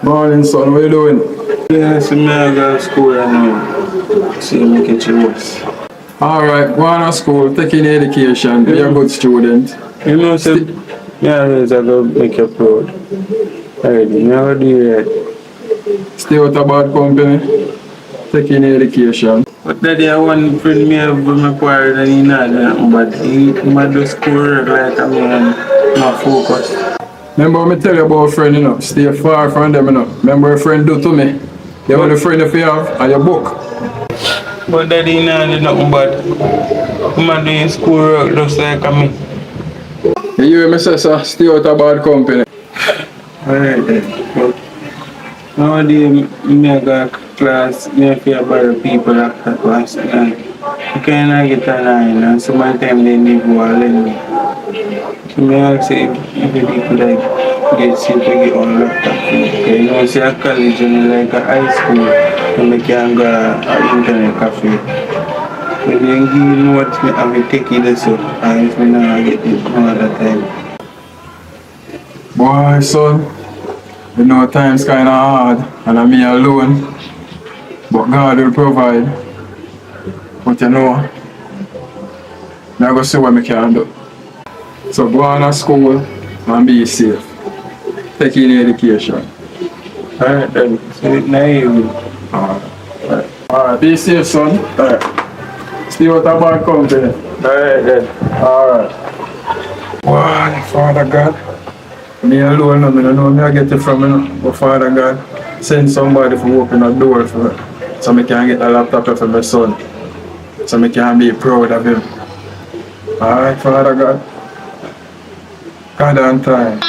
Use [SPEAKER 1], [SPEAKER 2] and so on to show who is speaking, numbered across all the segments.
[SPEAKER 1] Morning, son. What you doing?
[SPEAKER 2] Yeah, so me I go to school and now. See me catch a bus.
[SPEAKER 1] All right, go on to school, taking education. Be a good student.
[SPEAKER 2] You know, so me always I go make you proud. Already, me I go do that.
[SPEAKER 1] Stay out of bad company. Taking education.
[SPEAKER 2] But that day one friend me have with my choir and he not do nothing, but he might do school work like I mean, not focused.
[SPEAKER 1] Remember me tell you about a friend, Stay far from them, Remember a friend do to me? The only friend if you have are your book.
[SPEAKER 2] But that he not do nothing but he might doing school work just like I mean.
[SPEAKER 1] You hear me say, sir? Stay out of bad company.
[SPEAKER 2] Alright then. But nowadays me I go class, me I feel about people after class and you cannot get a line and sometimes they need to learn me. So me ask if the people like get sick to get on laptop. Okay, you know, say a college and like a high school and they can go a internet cafe. But then give me notes me have to take it so and if me not get it no other time.
[SPEAKER 1] Boy, son. Times kind of hard, and I'm me alone. But God will provide. But I go see what I can do. So go on to school and be safe. Take in education.
[SPEAKER 2] Alright then, so it's naive.
[SPEAKER 1] Alright, be safe, son. Alright. Stay out of bad company.
[SPEAKER 2] Alright then.
[SPEAKER 1] Alright. Wow, Father God. Me alone, I don't know where I get it from, But Father God, send somebody to open a door for me. So I can get a laptop for my son. So I can be proud of him. Alright, Father God. God on time.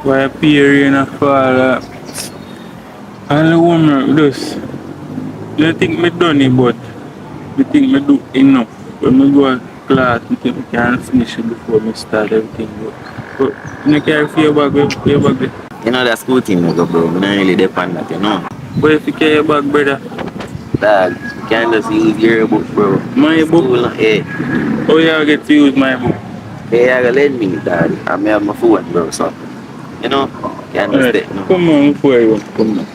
[SPEAKER 2] Why appear in a fall and the woman does. I think me done it but I think me do enough. When I go to class I think I can finish it before I start everything. But I carry for your bag,
[SPEAKER 3] You know that school thing, bro. I don't really depend on that,
[SPEAKER 2] But if you carry your bag, brother?
[SPEAKER 3] Dog, you can't just use your book, bro.
[SPEAKER 2] My book?
[SPEAKER 3] School, yeah.
[SPEAKER 2] Oh, yeah, I get to use my book.
[SPEAKER 3] Yeah, you lend me, dog. I may have my phone, bro, so. You can't just take, no.
[SPEAKER 2] Come on, before you come on.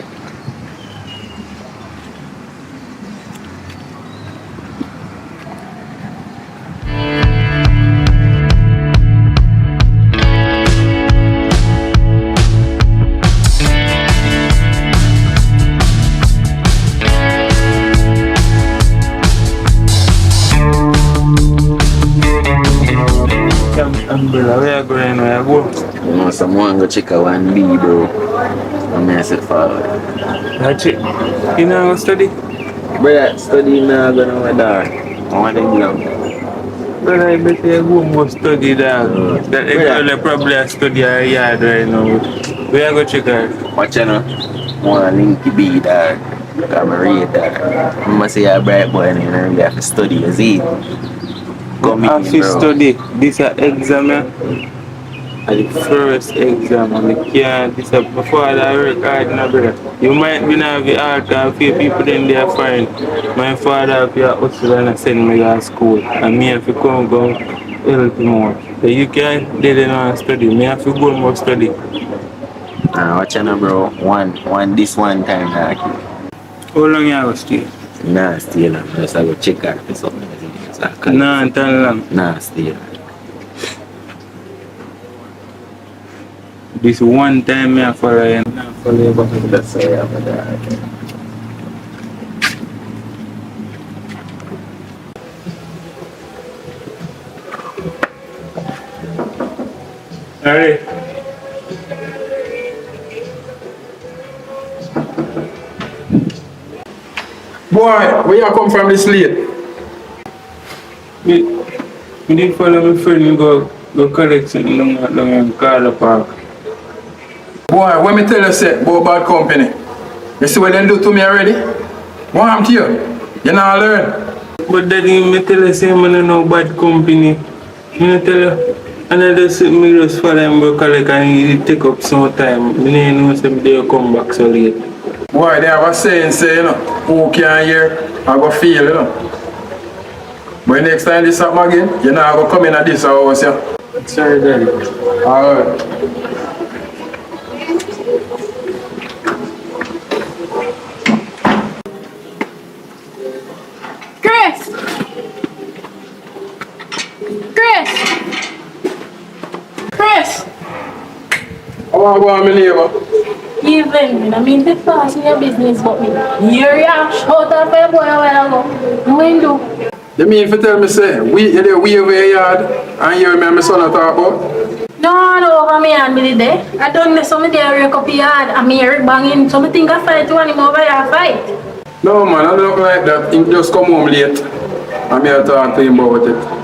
[SPEAKER 2] Umbrella, where you going? Where you go?
[SPEAKER 3] Someone go check out 1B, bro. I'm gonna sit forward.
[SPEAKER 2] That's it. You know how to study?
[SPEAKER 3] Brother, study now, go to my dog. I want to exam.
[SPEAKER 2] Brother, I bet you go and go study that. That exam probably study a yard right now. Where you go check out?
[SPEAKER 3] Watch out, more linky B, dog. I'm a read, dog. I must say a bright boy and then you have to study, you see?
[SPEAKER 2] Come in, bro. Study. This is an exam, the first exam, and I can't. This is before I work hard, brother. You might be not have art and few people then they are fine. My father have to hustle and send me to school, and me have to come go help more. But you can't, they don't study. Me have to go more study.
[SPEAKER 3] Watch out, bro. This one time, dog.
[SPEAKER 2] How long you have to stay?
[SPEAKER 3] Nah, still, just I go check out for something.
[SPEAKER 2] Nah, tell long.
[SPEAKER 3] Nah, still.
[SPEAKER 2] This one time I follow you. I follow you back.
[SPEAKER 3] That's why I'm there.
[SPEAKER 2] Alright.
[SPEAKER 1] Boy, where you come from this late?
[SPEAKER 2] Me, me did follow my friend and go collect something down in Carla Park.
[SPEAKER 1] Boy, when me tell you say, go bad company. You see what they do to me already? What happened to you? You not learn.
[SPEAKER 2] But daddy, me tell you say man no bad company. Me tell you, and I just me just follow him go collect and it take up some time. Me didn't know say they come back so late.
[SPEAKER 1] Boy, they have a saying, say, you know, who can hear, I go feel, you know. But next time this happen again, you know, I go come in at this house, yeah.
[SPEAKER 2] Sorry, daddy.
[SPEAKER 1] Alright.
[SPEAKER 4] Chris! Chris! Chris!
[SPEAKER 1] I want to go on my neighbor.
[SPEAKER 4] Evelyn, I mean, this fast in your business, but me. Here you are, shout out for your boy a while ago. What you do?
[SPEAKER 1] You mean if you tell me, say, you there way over your yard, and you remember my son I talk about?
[SPEAKER 4] No, over me and me there. I done this some day I wake up yard and me Eric banging. So me think I fight one him over here fight.
[SPEAKER 1] No man, I don't like that. He just come home late, and me I talk to him about it.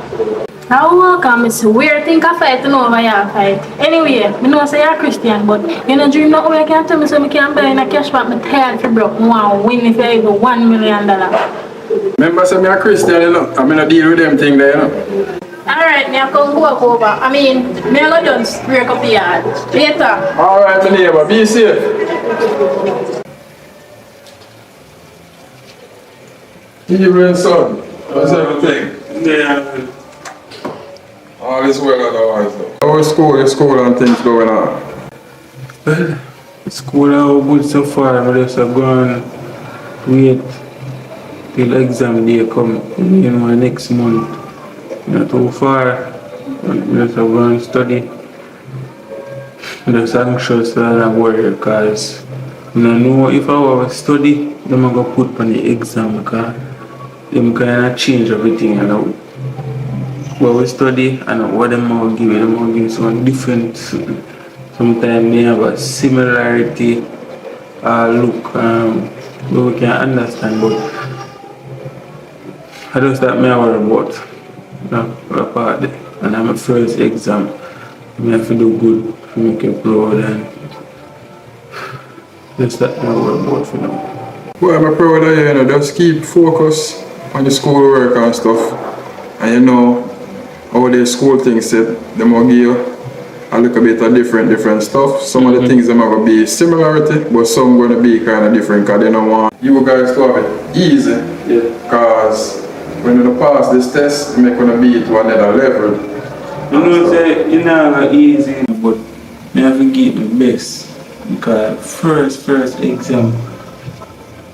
[SPEAKER 4] How come it's weird think I fight and over here fight. Anyway, me know say you're Christian, but you know dream not way can tell me so me can buy in a cash back. Me tired for broke. I want to win if I go $1 million.
[SPEAKER 1] Remember say me a Christian, you know, I'm gonna deal with them thing there, you know.
[SPEAKER 4] Alright, me I come walk over. I mean, me I go just break up the yard. Later.
[SPEAKER 1] Alright, my neighbor, be safe. Evening, son. How's everything?
[SPEAKER 2] Yeah.
[SPEAKER 1] All is well otherwise. How is school? Your school and things going on?
[SPEAKER 2] Well, school are good so far. I just have gone wait till exam day come, you know, next month. Not too far. I just have gone study. I'm just anxious and I'm worried because I know if I were to study, then I'm going to put on the exam because them kind of change everything. You know. What we study and what them will give you, them will give you some different. Sometimes they have a similarity look where we can understand, but I just that me I worry about. Part and I'm a first exam. I have to do good to make it proud and just that me I worry about for now.
[SPEAKER 1] Well, I'm proud of you, you know, just keep focus on the school work and stuff. And you know, how the school things said, they will give you a little bit of different stuff. Some of the things them are going to be similarity, but some going to be kind of different because they don't want you guys to have it easy. Because when you pass this test, you're going to be to another level.
[SPEAKER 2] You know, say, it's not easy, but I have to give my best. Because first exam,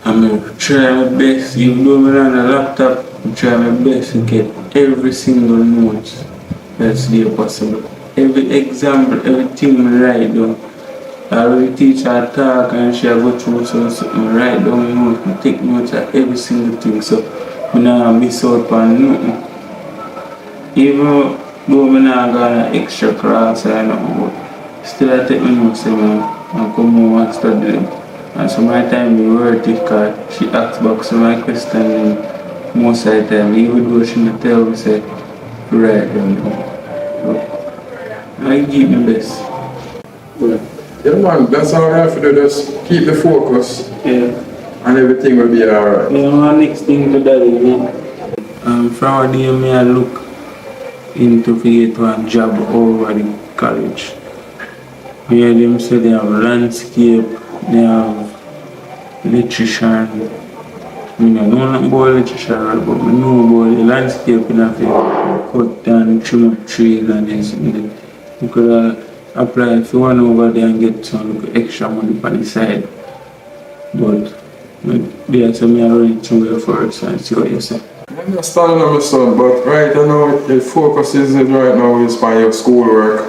[SPEAKER 2] I'm going to try my best. Even though I'm on a laptop, I'm trying my best to get every single note that's there possible. Every example, everything I write down. I will teach her talk and she go through something, write down notes, take notes of every single thing. So I don't miss out on nothing. Even though I don't got an extra class or nothing, but still I take my notes and come home and study them. And so my time we worth it because she asks back some of my questions and most of the time, even though she may tell me say, right down. I give my best.
[SPEAKER 1] Yeah man, that's all I have to do, just keep the focus.
[SPEAKER 2] Yeah.
[SPEAKER 1] And everything will be alright.
[SPEAKER 2] You know, my next thing to that is, from day me I look into to get one job over the college. Where them say they have landscape, they have literature. I mean, I know nothing about literature, but I know about the landscape and I feel cut down, trim up trees and this. You could apply if you want over there and get some extra money on the side. But there, so me I run it through first and see what you say.
[SPEAKER 1] I understand my son, but right now the focus is right now is on your schoolwork.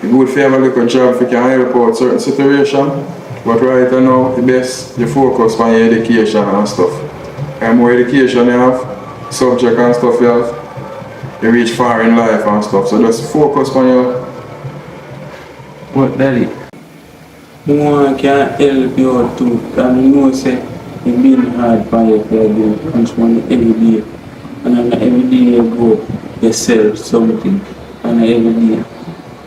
[SPEAKER 1] It's good for you have a little job if you can help out certain situation. But right now the best you focus on your education and stuff. And more education you have, subject and stuff you have, you reach far in life and stuff. So just focus on your.
[SPEAKER 2] But daddy, no one can help you out too. And you know say It's been hard for you to do punch money every day. And then every day you go, you sell something. And every day.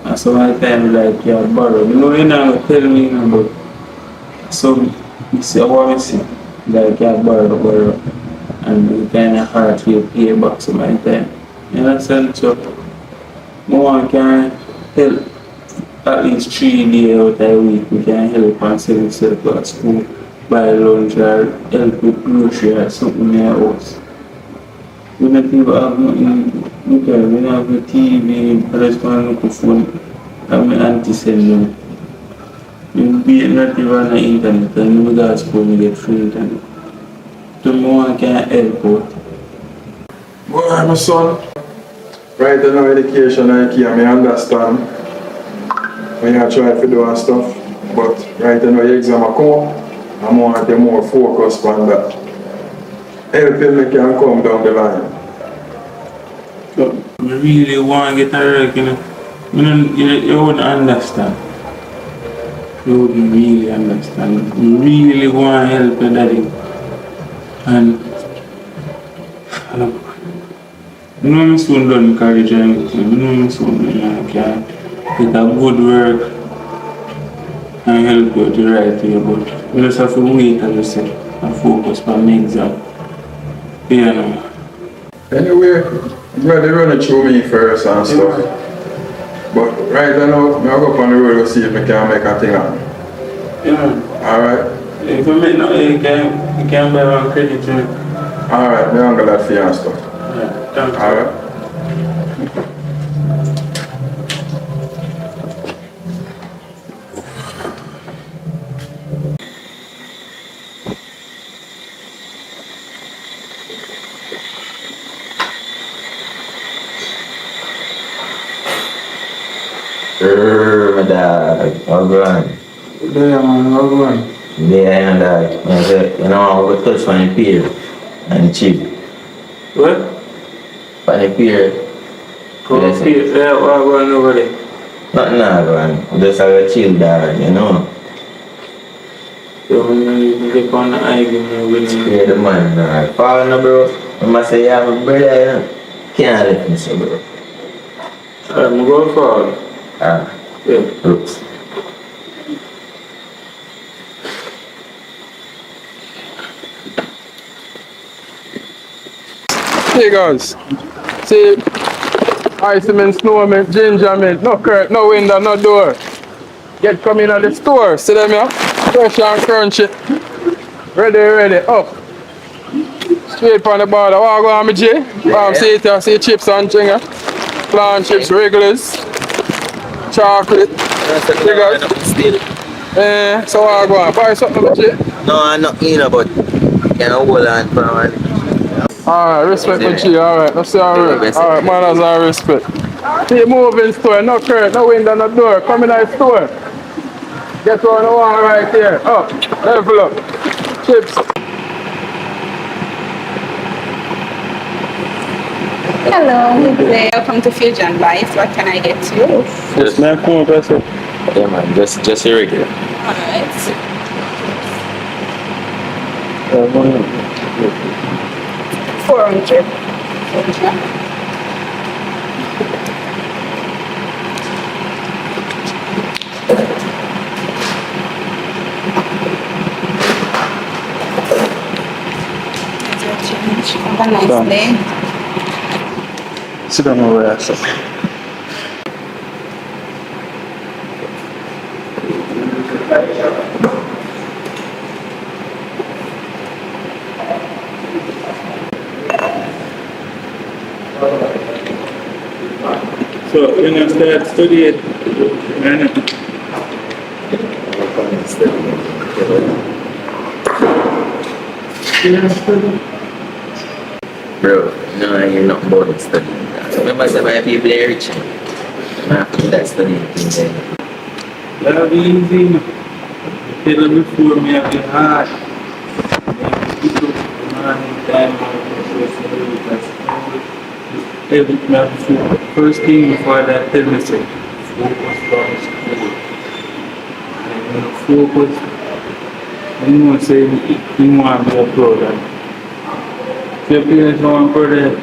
[SPEAKER 2] And so one time like you borrow. You know, you're not going to tell me, but some, you see what I see. Like you borrow. And it's kind of hard for you to pay back some time. You understand? So, no one can help at least 3 days out of a week. We can help and sell yourself at school, buy lunch or help with grocery or something in your house. We don't even have nothing, we don't have a TV, I just want to look at phone and my auntie send them. You be not even on the internet and you go to school and get free internet. So no one can help out.
[SPEAKER 1] Boy, my son, right now education I can understand when you try to do and stuff, but right now your exam are come, I want you more focused on that. Helping me can come down the line.
[SPEAKER 2] So, I really want to get a work, you know. You wouldn't understand. You wouldn't really understand. You really want to help your daddy. And you know my son don't encourage anything. You know my son can get a good work and help you to right way, but you just have to wait, as you say, and focus on the exam. You know.
[SPEAKER 1] Anyway, brother running through me first and stuff. But right now, I'll go up on the road to see if I can make a thing happen.
[SPEAKER 2] Yeah.
[SPEAKER 1] Alright?
[SPEAKER 2] If you make nothing, you can buy one credit to me.
[SPEAKER 1] Alright, me uncle that for you and stuff.
[SPEAKER 2] Yeah, thank you.
[SPEAKER 1] Alright?
[SPEAKER 3] My dog, how going?
[SPEAKER 2] Yeah, man, how going?
[SPEAKER 3] Yeah, and you know, we touch on the pier and cheap.
[SPEAKER 2] What?
[SPEAKER 3] On the pier, yes,
[SPEAKER 2] Yeah, what going over there?
[SPEAKER 3] nothing going. Just have a chill dog, you know.
[SPEAKER 2] So when you get on the eye, give me a winning.
[SPEAKER 3] Yeah, the man, Fall no, bro. I must say, yeah, my brother, you know. Can't let me say, bro.
[SPEAKER 2] I'm going forward. Yeah.
[SPEAKER 3] Oops.
[SPEAKER 1] Hey guys, see, ice mint, snow mint, ginger mint, no curtain, no window, no door. Get come in at the store, see them here? Fresh and crunchy. Ready, up. Straight on the border. What go on, my J? See it here, see chips and chinger. Plant chips, regulars, chocolate. See guys? So what go on? Buy something, my J?
[SPEAKER 3] No, I'm not in, but can hold on for a while.
[SPEAKER 1] Alright, respect my G, alright. Let's see alright. Alright, manners and respect. See moving store, no curtain, no window, no door. Come in the store. Get one the one right here. Up, level up. Chips.
[SPEAKER 5] Hello, good day. Welcome to Fusion Bites. What can I get you?
[SPEAKER 2] Just my phone, person.
[SPEAKER 3] Yeah, man, just irregular.
[SPEAKER 5] Alright. 400. Have a nice day.
[SPEAKER 2] Sit down over there, sir. So, when you start studying,
[SPEAKER 3] Bro, no, I hear nothing about it studying. Remember, some my people are rich. I have to do that studying thing there.
[SPEAKER 2] that'll be easy. Tell them before me, I'll be hard. First thing before that, tell me, say, focus on school. And focus You know, say you want to be a proud of. If your parents want proud of,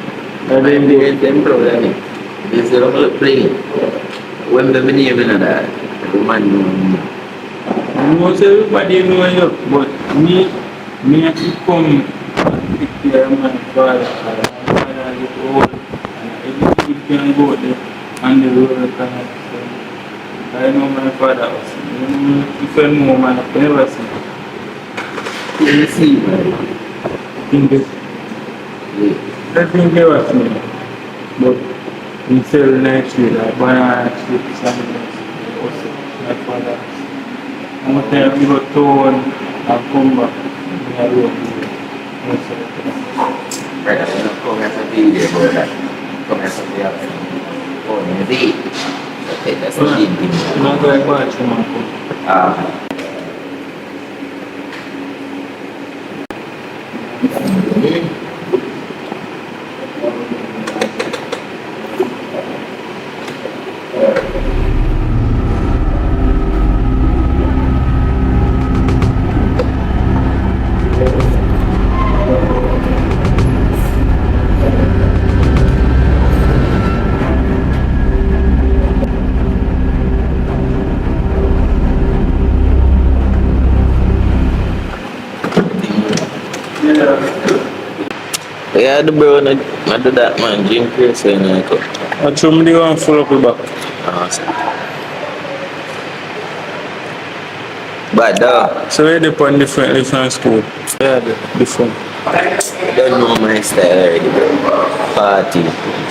[SPEAKER 2] and then
[SPEAKER 3] They
[SPEAKER 2] they
[SPEAKER 3] get them problem. This is the whole play. When the name in that, the man
[SPEAKER 2] you know, say everybody know you, but me have to come and take care of my father. My father is old, and every kid can go there on the road kind of so I know my father was. If I know man, I never see.
[SPEAKER 3] you see, man.
[SPEAKER 2] I think it's,
[SPEAKER 3] Yeah.
[SPEAKER 2] I think they was me. But he sell night street, like banana street, something also my father. And one time we go town and come back, me alone.
[SPEAKER 3] Brother, you know, come here to be there, brother. Come here to be there. Oh, maybe. Okay, that's the big thing.
[SPEAKER 2] I'm not going to watch him and come.
[SPEAKER 3] Ah. Yeah, the bro, I do that, man. Drink crazy and I go.
[SPEAKER 2] I told me they want to full up the back.
[SPEAKER 3] Awesome. But
[SPEAKER 2] So where they put different school? Yeah, different.
[SPEAKER 3] I don't know my style already, bro. Party,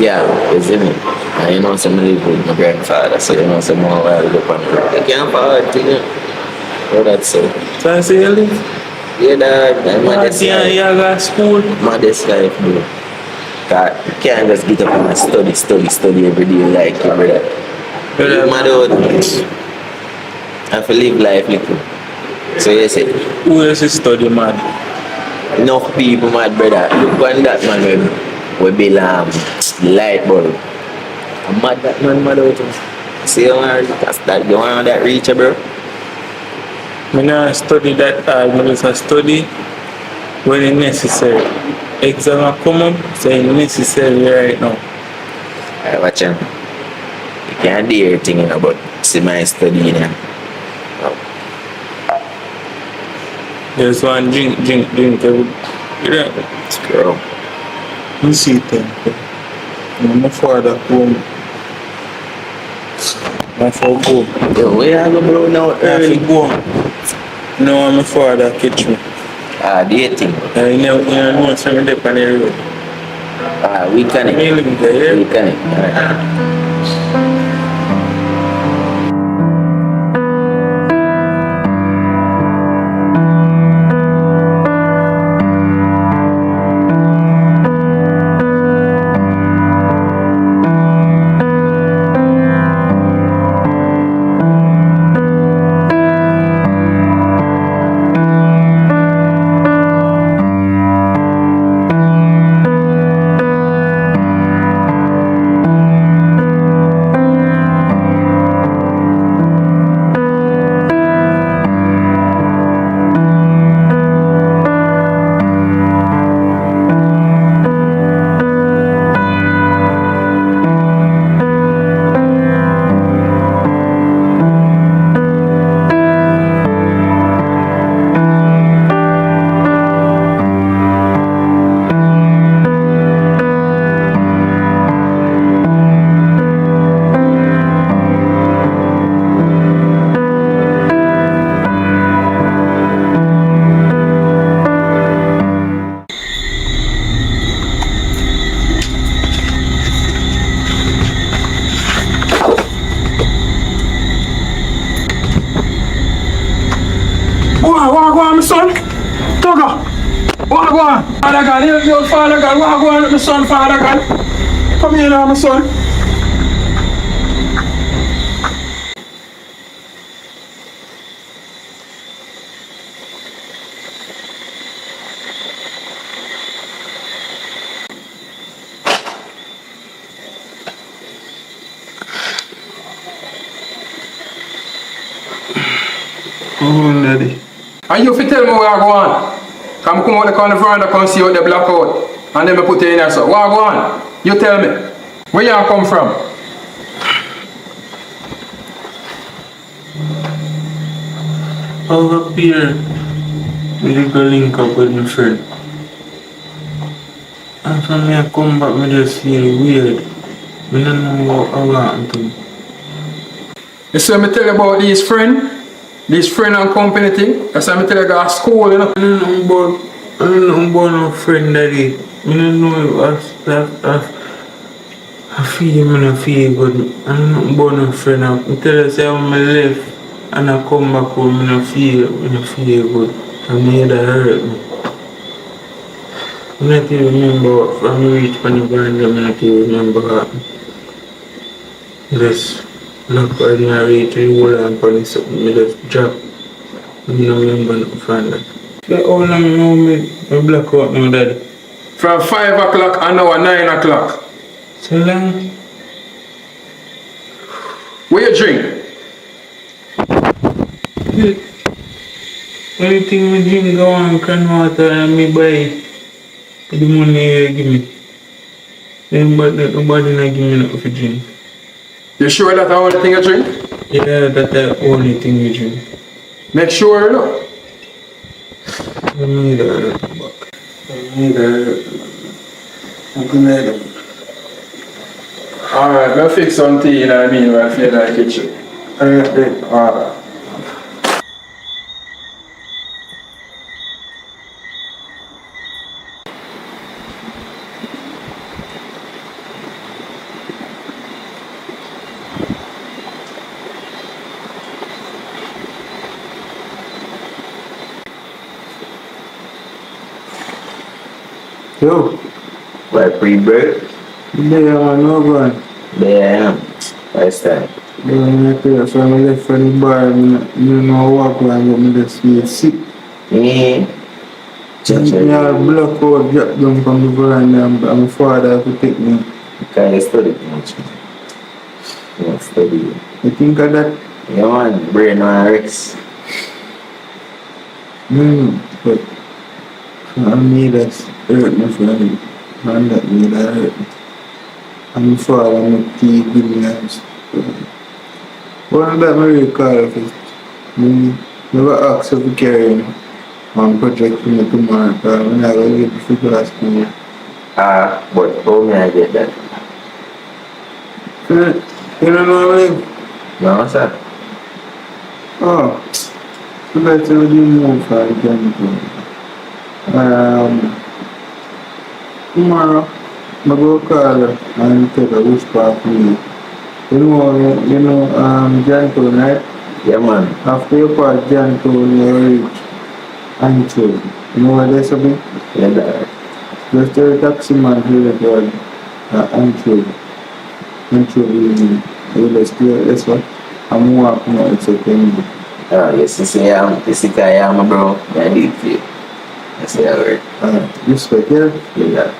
[SPEAKER 3] yeah, isn't it? And you know, some live with my grandfather, so you know, some more while up on the road. I can't party, you know. Oh, that's so.
[SPEAKER 2] So I say you live?
[SPEAKER 3] Yeah, dad, I'm modest
[SPEAKER 2] Party and you
[SPEAKER 3] life.
[SPEAKER 2] got school?
[SPEAKER 3] Modest life, bro. God, you can't just get up and study every day like you, brother. You mad out. I have to live life little. So you say,
[SPEAKER 2] Who else is study mad?
[SPEAKER 3] enough people mad, brother. Look on that man we build light bulb. I'm mad that man mad out. See you want that you want that reach, bro?
[SPEAKER 2] I not study that hard, I just study when it's necessary. Exam are come up, so it's necessary right now.
[SPEAKER 3] Alright, watch him. You can't do everything, you know, but see my study, you know.
[SPEAKER 2] There's one drink every yeah.
[SPEAKER 3] Screw.
[SPEAKER 2] You see them. My father home. My father go.
[SPEAKER 3] Yo, where you go, bro, now
[SPEAKER 2] Early
[SPEAKER 3] early?
[SPEAKER 2] go. No, my father catch me.
[SPEAKER 3] Dating.
[SPEAKER 2] And you know something there on the road.
[SPEAKER 3] We connect.
[SPEAKER 2] Me live there,
[SPEAKER 3] We
[SPEAKER 2] yeah.
[SPEAKER 3] connect. Alright.
[SPEAKER 1] What go on, my son? Tugger. What go on? Father God, here's your father God. What go on with my son, Father God? Come here now, my son. Come on, daddy. And you fi tell me where I go on. Come out the veranda, come see how they black out. And then me put you in there, so where I go on? You tell me. Where you come from?
[SPEAKER 2] Over here, we go link up with my friend. And from here I come back, me just feel weird. I don't know what happened to me.
[SPEAKER 1] You see me tell you about these friend and company thing. That's why me tell you go to school, you know.
[SPEAKER 2] I don't know about no friend daddy. I don't know I feel me not feel good. I don't know about no friend. I tell you say when I left and I come back home, I not feel good. And my head hurt me. I don't even remember from reach from the veranda, I don't even remember what happened. Just look ordinary to the whole and punish something, I just drop. I don't remember nothing from that. So how long now me black out now, daddy?
[SPEAKER 1] From 5 o'clock and now 9 o'clock.
[SPEAKER 2] So long?
[SPEAKER 1] What you drink?
[SPEAKER 2] Only thing me drink go on can water and me buy the money you give me. Then but nobody not give me nothing to drink.
[SPEAKER 1] You sure that's the only thing you drink?
[SPEAKER 2] Yeah, that's the only thing you drink.
[SPEAKER 1] Make sure, you know.
[SPEAKER 2] I need a back. I need a I'm gonna
[SPEAKER 1] Alright, we'll fix some tea, you know what I mean, we'll feed in the kitchen.
[SPEAKER 2] alright then.
[SPEAKER 1] Alright.
[SPEAKER 2] Yo,
[SPEAKER 3] What, pre-bird?
[SPEAKER 2] there are no gun.
[SPEAKER 3] There I am. What's that?
[SPEAKER 2] I tell you, so I left for the bar, I don't know what going on, but I just feel sick.
[SPEAKER 3] Yeah.
[SPEAKER 2] Me all black out, drop down from the veranda, and my father have to take me.
[SPEAKER 3] Because you study too much. You don't study.
[SPEAKER 2] You think of that?
[SPEAKER 3] Yeah, man. Brain on Rex.
[SPEAKER 2] But I made us hurt my friend, and that made her hurt me. And my father make tea, give me hands. One of that I really call of it. Me never ask if you carry me. I'm projecting me tomorrow, because I'm not going to get the physical school.
[SPEAKER 3] But how may I get that?
[SPEAKER 2] You don't know what I mean?
[SPEAKER 3] No, sir.
[SPEAKER 2] Oh, so that's what you move for again. Tomorrow, I'm going to call her and take a wish part for me. You know, Janton, right?
[SPEAKER 3] Yeah, man.
[SPEAKER 2] After you pass Janton, you reach Anchor. You know where that's a bit?
[SPEAKER 3] Yeah, that.
[SPEAKER 2] Just tell the taxi man here at the Anchor. Anchor, you just clear this one. I'm walking out, it's okay.
[SPEAKER 3] Yes, you see, I am, bro. I need you. That's the word.
[SPEAKER 2] Respect, yeah?
[SPEAKER 3] Yeah.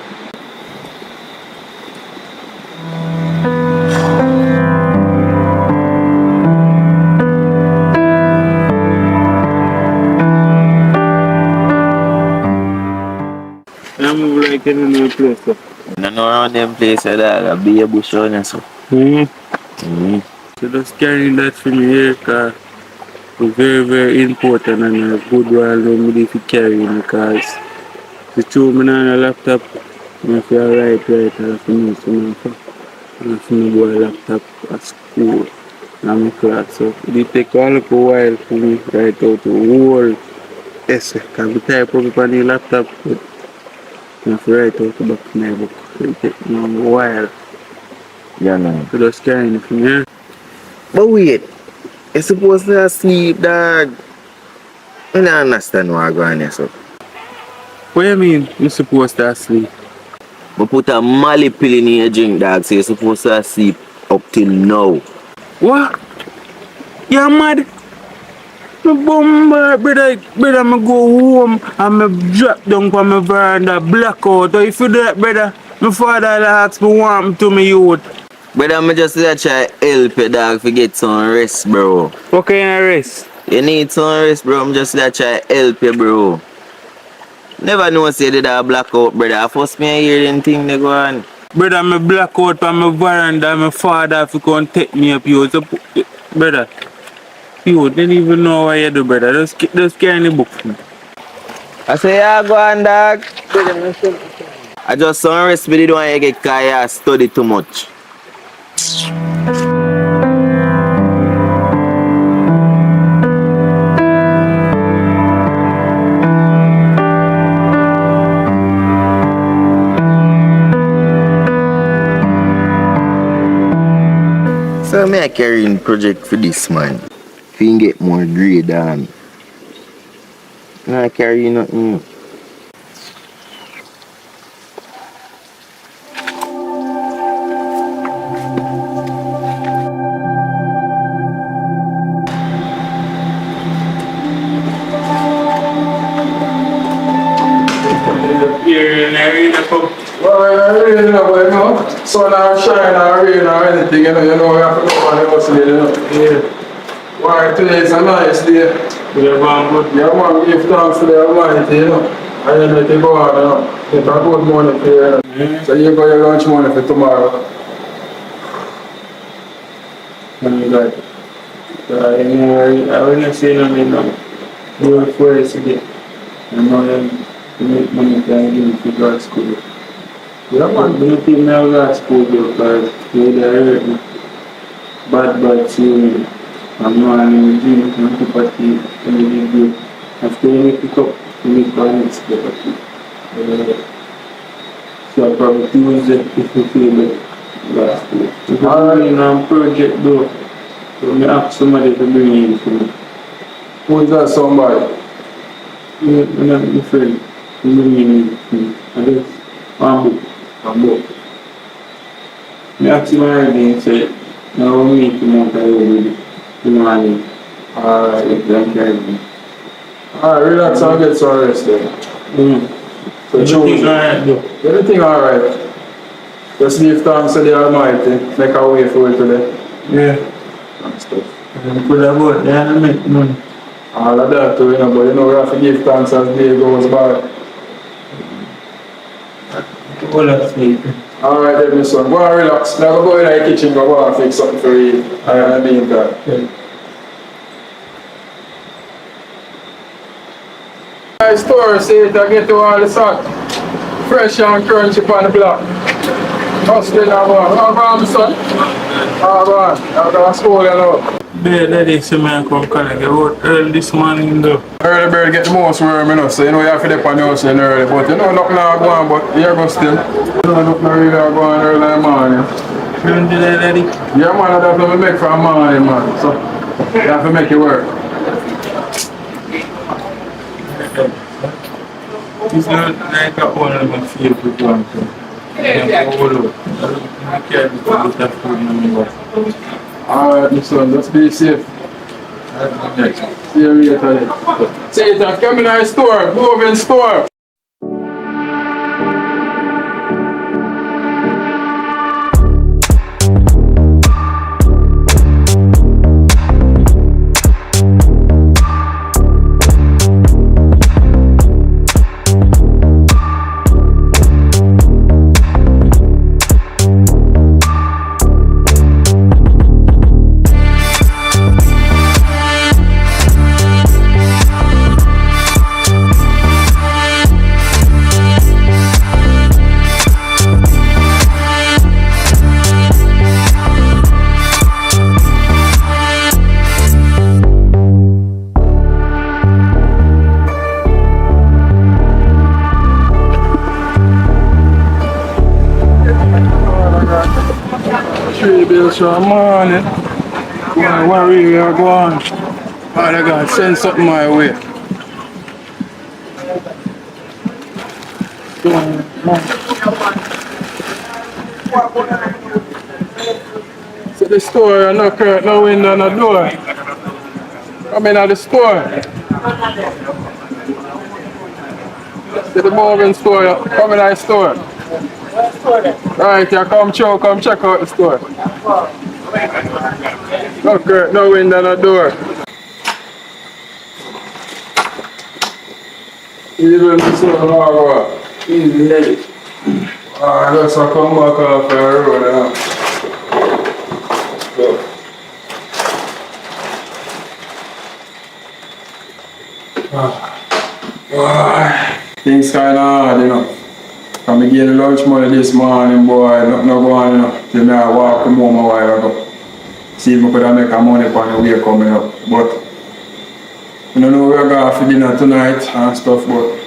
[SPEAKER 2] I move like in another place.
[SPEAKER 3] I know around them places that I'll be a bush on and so.
[SPEAKER 2] So just carrying that from here, because it's very, very important and a good while nobody to carry because the two men on a laptop, if you are right, I have to know some I have to know a laptop at school and my class. So it take a little while for me write out the whole essay. Because I type up on the laptop, but I have to write out the back of my book. So it take me a while.
[SPEAKER 3] Yeah, man.
[SPEAKER 2] So just carrying it from here.
[SPEAKER 3] But wait, you're supposed to sleep, dog. I don't understand why I'm going there, so.
[SPEAKER 2] What do you mean you're supposed to sleep?
[SPEAKER 3] But put a Molly pill in your drink, dog, so you're supposed to sleep up till now.
[SPEAKER 2] What? You're mad? My bummer, brother, me go home and me drop down from my veranda, blackout. Or if you do that, brother, my father asks me want to me youth.
[SPEAKER 3] Brother, I just try help you, dog, to get some rest, bro.
[SPEAKER 2] What kind of rest?
[SPEAKER 3] You need some rest, bro. I'm just there try to help you, bro. Never know say did a blackout, brother. I first me hear anything they go on.
[SPEAKER 2] Brother, me black out on my veranda, my father if you come take me up, you. So, brother, you didn't even know what you do, brother. Just carry the book for me.
[SPEAKER 3] I say, yeah, go on, dog. I just some rest, but you don't want to get cause you study too much. So me I carrying project for this man. If you can get more grade than I carry nothing.
[SPEAKER 2] Here and there, you know.
[SPEAKER 1] Well, I really know, but you know, sun or shine or rain or anything, you know, we have to go on the hustle, you know.
[SPEAKER 2] Yeah.
[SPEAKER 1] Why today is a nice day.
[SPEAKER 2] Yeah, man, good.
[SPEAKER 1] Yeah, man, give thanks to the Almighty, you know. And then let it go on, you know. Get a good money for you, you know.
[SPEAKER 2] Mm-hmm.
[SPEAKER 1] So you got your lunch money for tomorrow.
[SPEAKER 2] And like, I wouldn't say nothing now. You were forced to get. I know you make money can give me to go to school.
[SPEAKER 1] Yeah,
[SPEAKER 2] I
[SPEAKER 1] man.
[SPEAKER 2] don't think I go to school because they hurt me. Bad seeing I'm not in the gym, I'm too party, and they give you. After you pick up, you make one next day party. So I probably Tuesday if you feel like last week. If you're doing a project though, so I ask somebody to bring in for me.
[SPEAKER 1] Who is that somebody?
[SPEAKER 2] I'm not my friend. To bring in for me. I just one book.
[SPEAKER 1] A book.
[SPEAKER 2] I asked him already and said, now we'll meet him out there with it. In the morning.
[SPEAKER 1] Alright.
[SPEAKER 2] Thank you.
[SPEAKER 1] Alright, relax and get some rest then. So
[SPEAKER 2] Everything
[SPEAKER 1] choose.
[SPEAKER 2] alright though.
[SPEAKER 1] Everything alright. Just give thanks to the Almighty. Make a way for it today.
[SPEAKER 2] Yeah.
[SPEAKER 1] And stuff.
[SPEAKER 2] And put a boat there and make money.
[SPEAKER 1] All of that too, you know, but you know we have to give thanks as the day goes by.
[SPEAKER 2] All of sleep.
[SPEAKER 1] Alright then, my son. Go and relax. Now go in the kitchen, go and fix something for you. Alright, in the meantime.
[SPEAKER 2] Yeah.
[SPEAKER 1] My store say it, I get to all the salt. Fresh and crunchy on the block. Hustling now, man. How about my son? How about? I'm going to school, you know.
[SPEAKER 2] That is a man come collect. I work early this morning though.
[SPEAKER 1] Early bird get the most worm, you know, so you know you have to dip on the hustling early. But you know, nothing not go on, but here go still. You know, nothing really go on early in the morning.
[SPEAKER 2] You don't do that, Daddy?
[SPEAKER 1] Yeah, man, that's what we make for a morning, man. So, you have to make it work.
[SPEAKER 2] It's not like one of my favorite ones. I can't put that food in my mouth.
[SPEAKER 1] Alright, my son, just be safe. See you later. See you later. Come in our store. Move in store. Three bills for a morning. Why worry, we are going. Father God, send something my way. So the store, no curtain, no window, no door. Come in at the store. To the moving store, come in at the store. Right, you come show, come check out the store. No curtain, no window, no door. Even so, what?
[SPEAKER 2] Easy.
[SPEAKER 1] Let's come back off the road now. So, things kind of hard, you know. I'm getting lunch money this morning, boy. Nothing no going, you know. Till me I walk home a while ago. See if I could make a money on the way coming up. But I don't know we're going for dinner tonight and stuff, but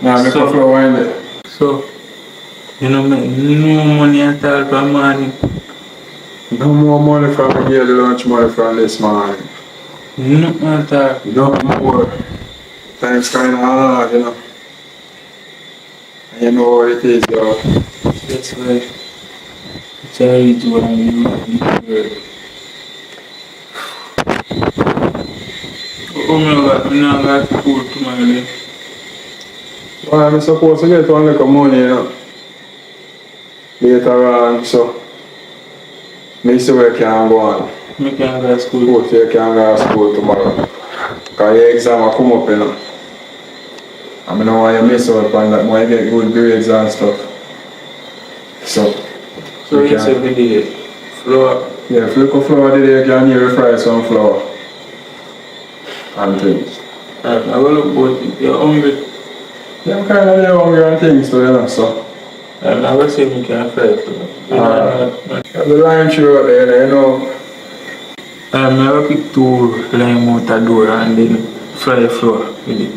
[SPEAKER 1] now make a flower in there.
[SPEAKER 2] So, you know, make no money at all for money.
[SPEAKER 1] No more money from me get the lunch money from this morning.
[SPEAKER 2] Nothing at all.
[SPEAKER 1] No more. Times kind of hard, you know. And you know what it is, though.
[SPEAKER 2] That's why charity is what I'm doing. Oh my God, I'm not going to school tomorrow.
[SPEAKER 1] Well, I'm supposed to get one little money, you know. Later on, so. Me see where I can go on.
[SPEAKER 2] I can't go to school.
[SPEAKER 1] Both you can go to school tomorrow. Because your exam will come up, you know. I don't want you miss out on that when you get good grades and stuff. So
[SPEAKER 2] It's every day. Flour.
[SPEAKER 1] yeah, if you look at flour today, you can nearly fry some flour. And things.
[SPEAKER 2] I will look both it. You're hungry.
[SPEAKER 1] Yeah, I'm kind of there hungry and things too, you know, so.
[SPEAKER 2] I will say we can fry flour.
[SPEAKER 1] The lime tree out there, you know.
[SPEAKER 2] I will pick 2 lime out the door and then fry flour with it.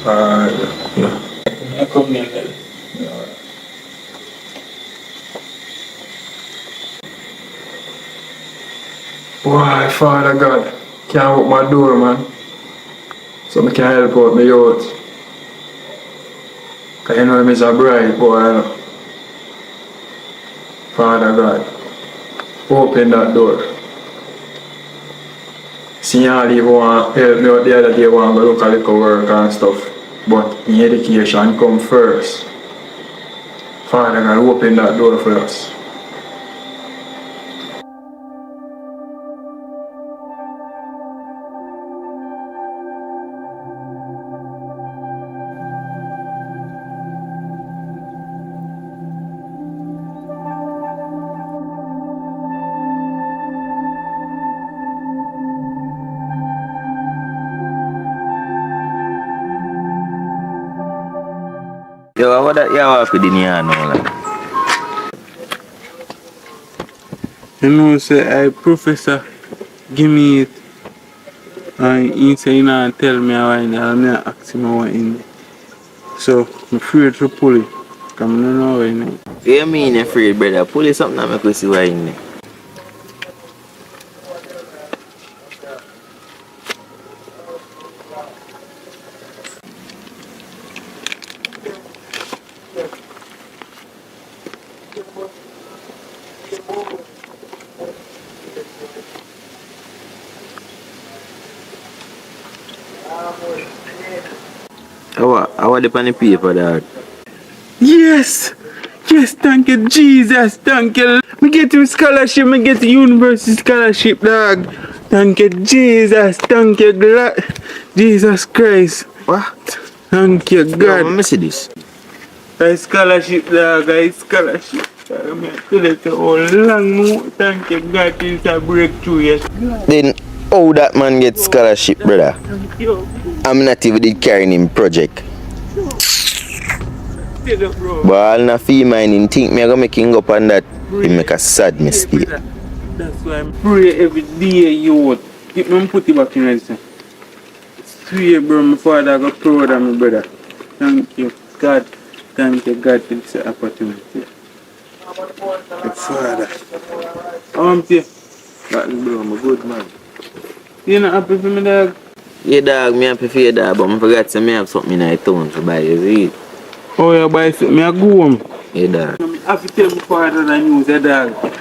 [SPEAKER 1] Alright.
[SPEAKER 2] Yeah. I come in there.
[SPEAKER 1] Boy, Father God, can't open my door, man. So I can help out my youth. Because you know I'm a bride, boy, you know. Father God, open that door. See all you want help me out the other day, want to look at little work and stuff. But in education come first. Father God, open that door for us.
[SPEAKER 3] Yo, what that you have for the near now, like?
[SPEAKER 2] You know, say, professor, give me it. And he say, you know, tell me how I know, and I ask him how I know. So, I'm afraid to pull it. Because I don't know how I know.
[SPEAKER 3] What you mean you're afraid, brother? Pull it something and make us see what in there. How are the on the paper, dog?
[SPEAKER 2] Yes! Yes, thank you, Jesus, thank you. Me get you scholarship, me get university scholarship, dog. Thank you, Jesus, thank you, God. Jesus Christ.
[SPEAKER 3] What?
[SPEAKER 2] Thank you,
[SPEAKER 3] Yo,
[SPEAKER 2] God.
[SPEAKER 3] let me see this.
[SPEAKER 2] I scholarship, dog, I scholarship. I'm tell you how long more. Thank you, God, it's a breakthrough, yes.
[SPEAKER 3] Then, how that man get scholarship, brother?
[SPEAKER 2] Thank you.
[SPEAKER 3] I'm not even did carrying him project.
[SPEAKER 2] Tell you, bro.
[SPEAKER 3] But I'll not feel mine and think me I gonna make him go up on that. He make a sad mistake.
[SPEAKER 2] That's why I pray every day, you would. Keep me put it back in right. Sweet, bro, my father got proud of me, brother. Thank you, God. Thank you, God, for this opportunity. My father. You.
[SPEAKER 3] That bro, I'm a good man.
[SPEAKER 2] You not happy for me, dog?
[SPEAKER 3] Yeah, dog, me happy for you, dog, but I forgot to me have something in my town to buy you, see?
[SPEAKER 2] Oh, you buy something? Me I go home.
[SPEAKER 3] Yeah, dog.
[SPEAKER 2] I have to tell my father the news, dog.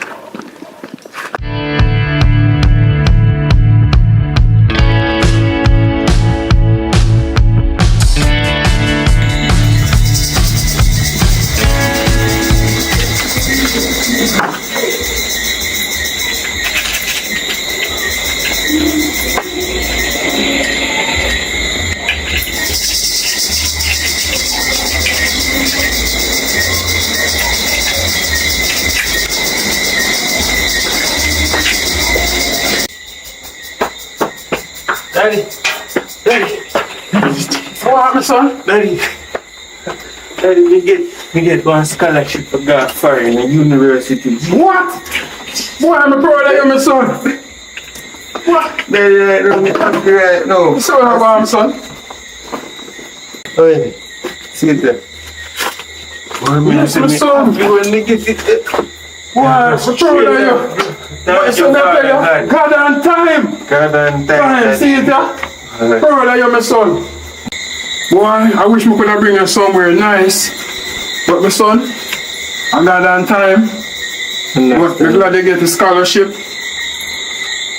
[SPEAKER 2] Daddy.
[SPEAKER 1] What happened, son?
[SPEAKER 2] Daddy, we get one scholarship for God foreign in university.
[SPEAKER 1] What? Boy, I'm a proud of you, my son. What?
[SPEAKER 2] Daddy, right now, me happy right now.
[SPEAKER 1] So what happened, son?
[SPEAKER 2] Hey, see there.
[SPEAKER 1] Yes, my son.
[SPEAKER 2] You will make it.
[SPEAKER 1] Boy, I'm so proud of you.
[SPEAKER 2] Thank you,
[SPEAKER 1] Son, I
[SPEAKER 2] Father
[SPEAKER 1] tell you,
[SPEAKER 2] God.
[SPEAKER 1] God on time.
[SPEAKER 2] God and
[SPEAKER 1] Time,
[SPEAKER 2] thank
[SPEAKER 1] see it, yeah? Proud of you, my son. Boy, I wish we could have bring you somewhere nice. But my son, I got on time. But we're glad you get the scholarship.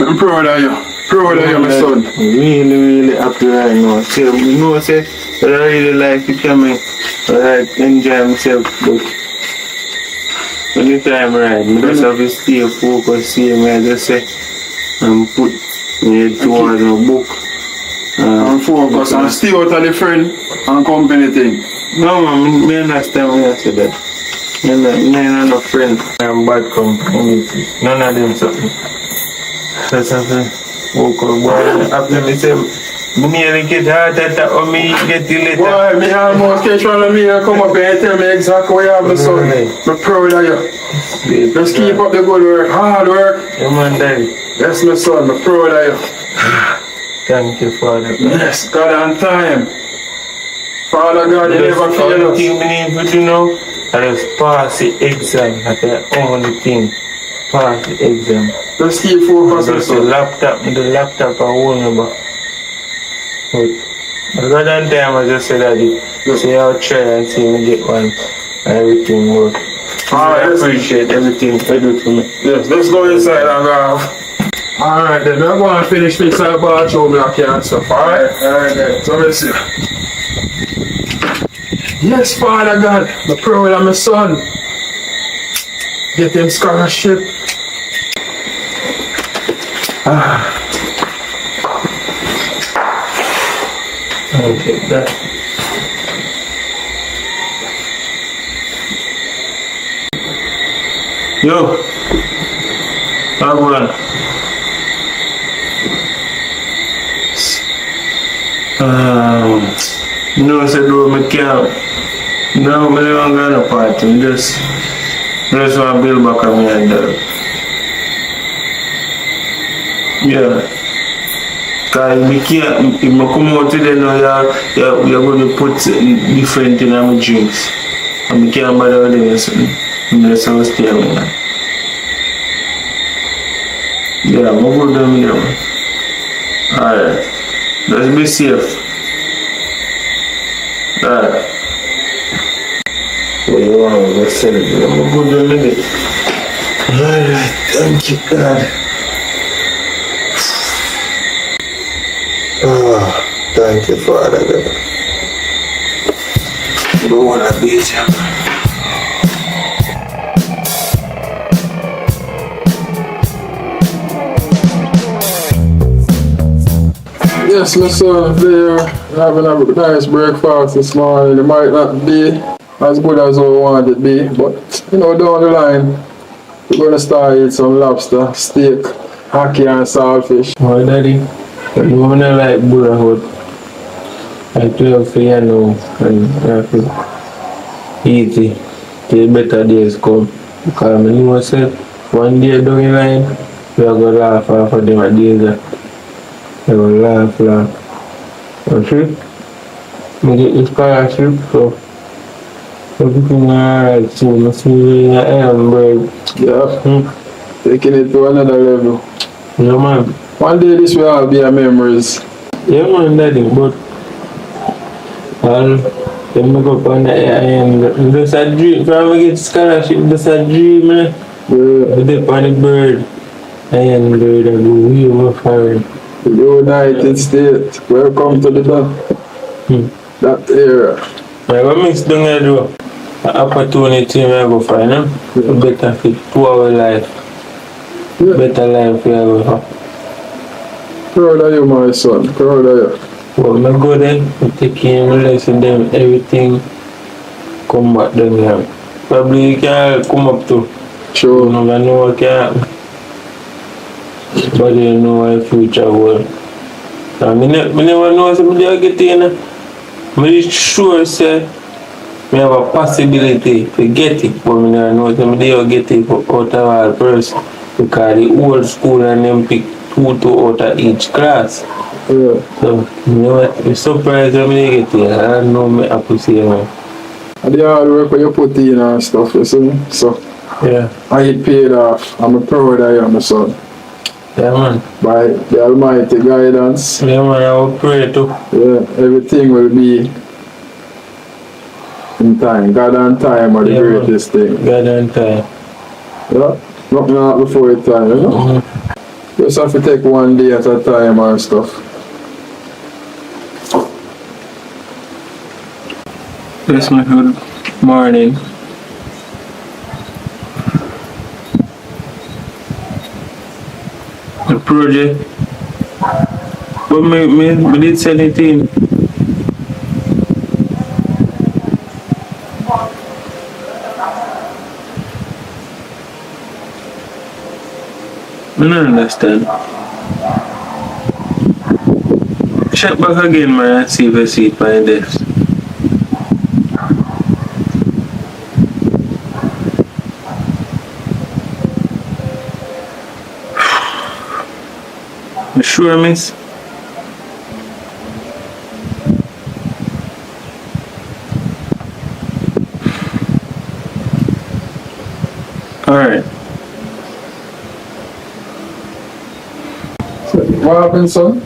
[SPEAKER 1] I'm proud of you. Proud of you, my son.
[SPEAKER 2] Really happy right now. See, you know, say, I really like to come in. I like enjoy myself, but anytime right, I just have to stay focused, see me, I just say, and put me towards my book.
[SPEAKER 1] I'm focused and stay out of the friend and company thing.
[SPEAKER 2] No man, me understand when I say that. Me not no friend. I'm bad company. None of them something. That's something. Okay, boy. After me say, me nearly get heart attack or me get the letter.
[SPEAKER 1] Boy, me almost catch one of me and come up here and tell me exactly what you have, my son. I'm proud of you. Just keep up the good work, hard work.
[SPEAKER 2] Yeah, man, Daddy.
[SPEAKER 1] Yes, my son, I'm proud of you.
[SPEAKER 2] Thank you, Father.
[SPEAKER 1] Yes, God on time. Father God, you never fail
[SPEAKER 2] The
[SPEAKER 1] us.
[SPEAKER 2] thing we need to do now, I just pass the exam. That's the only thing. Pass the exam.
[SPEAKER 1] Just keep focused, my
[SPEAKER 2] Because the laptop I won't know. But rather than time, I just say that say I'll try and see me get one and everything work.
[SPEAKER 1] Alright,
[SPEAKER 2] I appreciate everything you do for me.
[SPEAKER 1] yes, let's go inside and go. Alright then, we're going to finish fixing the bathroom like and stuff, alright? Alright then, so let's see. Yes, Father God, the proud of my son. Get him scholarship.
[SPEAKER 2] I'll take that. Yo, Agwan. No, I said, do me camp. No, I don't go to party. Just want to build back on me and yeah. Because if I come out today now, you're going to put different in my drinks. And I can't bother with them, so I'm just going to stay with them. Yeah, I'm going to do them here. Alright. Just be safe. Alright. What you want to go celebrate? I'm going to do them here. Alright, thank you, God. Oh, thank you, Father God. I don't want to beat him.
[SPEAKER 1] Yes, my son, there having a nice breakfast this morning. It might not be as good as I want it to be, but you know, down the line, we're going to start eating some lobster, steak, hockey and saltfish.
[SPEAKER 2] My daddy, you don't like brotherhood. I do for you now, and I have to eat it till better days come. Because I know I said, one day down the line, we are going to laugh off of them days. We will laugh. Okay? I get this scholarship, so everything alright soon. I see you in the bird.
[SPEAKER 1] Yeah, taking it to another level.
[SPEAKER 2] Yeah, man.
[SPEAKER 1] One day this will all be a memories.
[SPEAKER 2] Yeah, man, daddy, but then I go up on the and just a dream. If I ever get scholarship, just a dream, man.
[SPEAKER 1] Yeah.
[SPEAKER 2] I dip on the bird. And bird, I go way over foreign.
[SPEAKER 1] The United States, welcome to the that era.
[SPEAKER 2] I go mix down there, do an opportunity I go find, no? Better fit to our life.
[SPEAKER 1] Yeah.
[SPEAKER 2] Better life we have.
[SPEAKER 1] Proud of you, my son, proud of you.
[SPEAKER 2] Well, I go there, I take care of lesson them, everything come back down here. Probably you can come up to.
[SPEAKER 1] Sure.
[SPEAKER 2] You never know what can happen. But you know our future will. I never know somebody I get in. I'm sure say I have a possibility to get it, but I never know somebody will get it out of all person. Because the old school and them pick two out of each class.
[SPEAKER 1] Yeah.
[SPEAKER 2] So, you know what? I'm surprised when they get it. I don't know me have to say, man.
[SPEAKER 1] And the hard work where you put in and stuff, you see? So,
[SPEAKER 2] Yeah.
[SPEAKER 1] I get paid off. I'm proud of you, my son.
[SPEAKER 2] Yeah, man.
[SPEAKER 1] By the Almighty guidance,
[SPEAKER 2] Yeah, man, I will pray too.
[SPEAKER 1] yeah, everything will be in time. God and time are the
[SPEAKER 2] Yeah, man.
[SPEAKER 1] greatest thing.
[SPEAKER 2] God and time.
[SPEAKER 1] Yeah, nothing out before your time, you know?
[SPEAKER 2] Mm-hmm.
[SPEAKER 1] Just have to take one day at a time and stuff.
[SPEAKER 2] That's my good morning. The project. But me did send it in. I don't understand. Check back again, man, and see if I see it by this. You sure, miss? Alright.
[SPEAKER 1] So, what happened, son?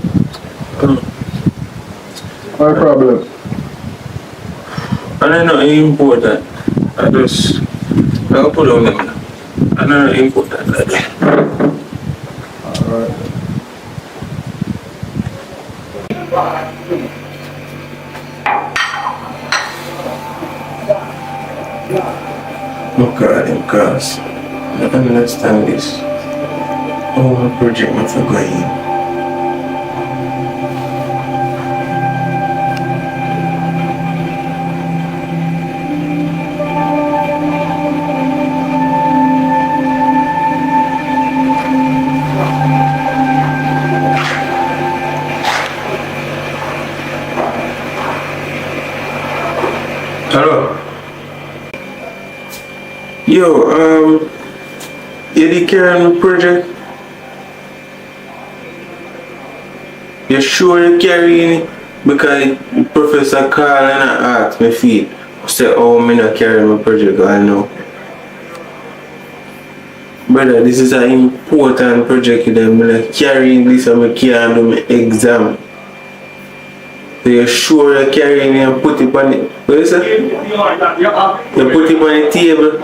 [SPEAKER 1] No problem.
[SPEAKER 2] I don't know important. I'll put on them. I don't know important like that.
[SPEAKER 1] Alright.
[SPEAKER 2] Oh God, because I don't understand this. Oh, my project not for going. Hello. Yo, you the carrying the project? You sure you carrying it? Because Professor called and asked me feet. Say, oh, me not carrying my project, I know. Brother, this is an important project. I'm not carrying this and I can't do my exam. So you're sure you're carrying it and put it on it? What is it? You put it on the table.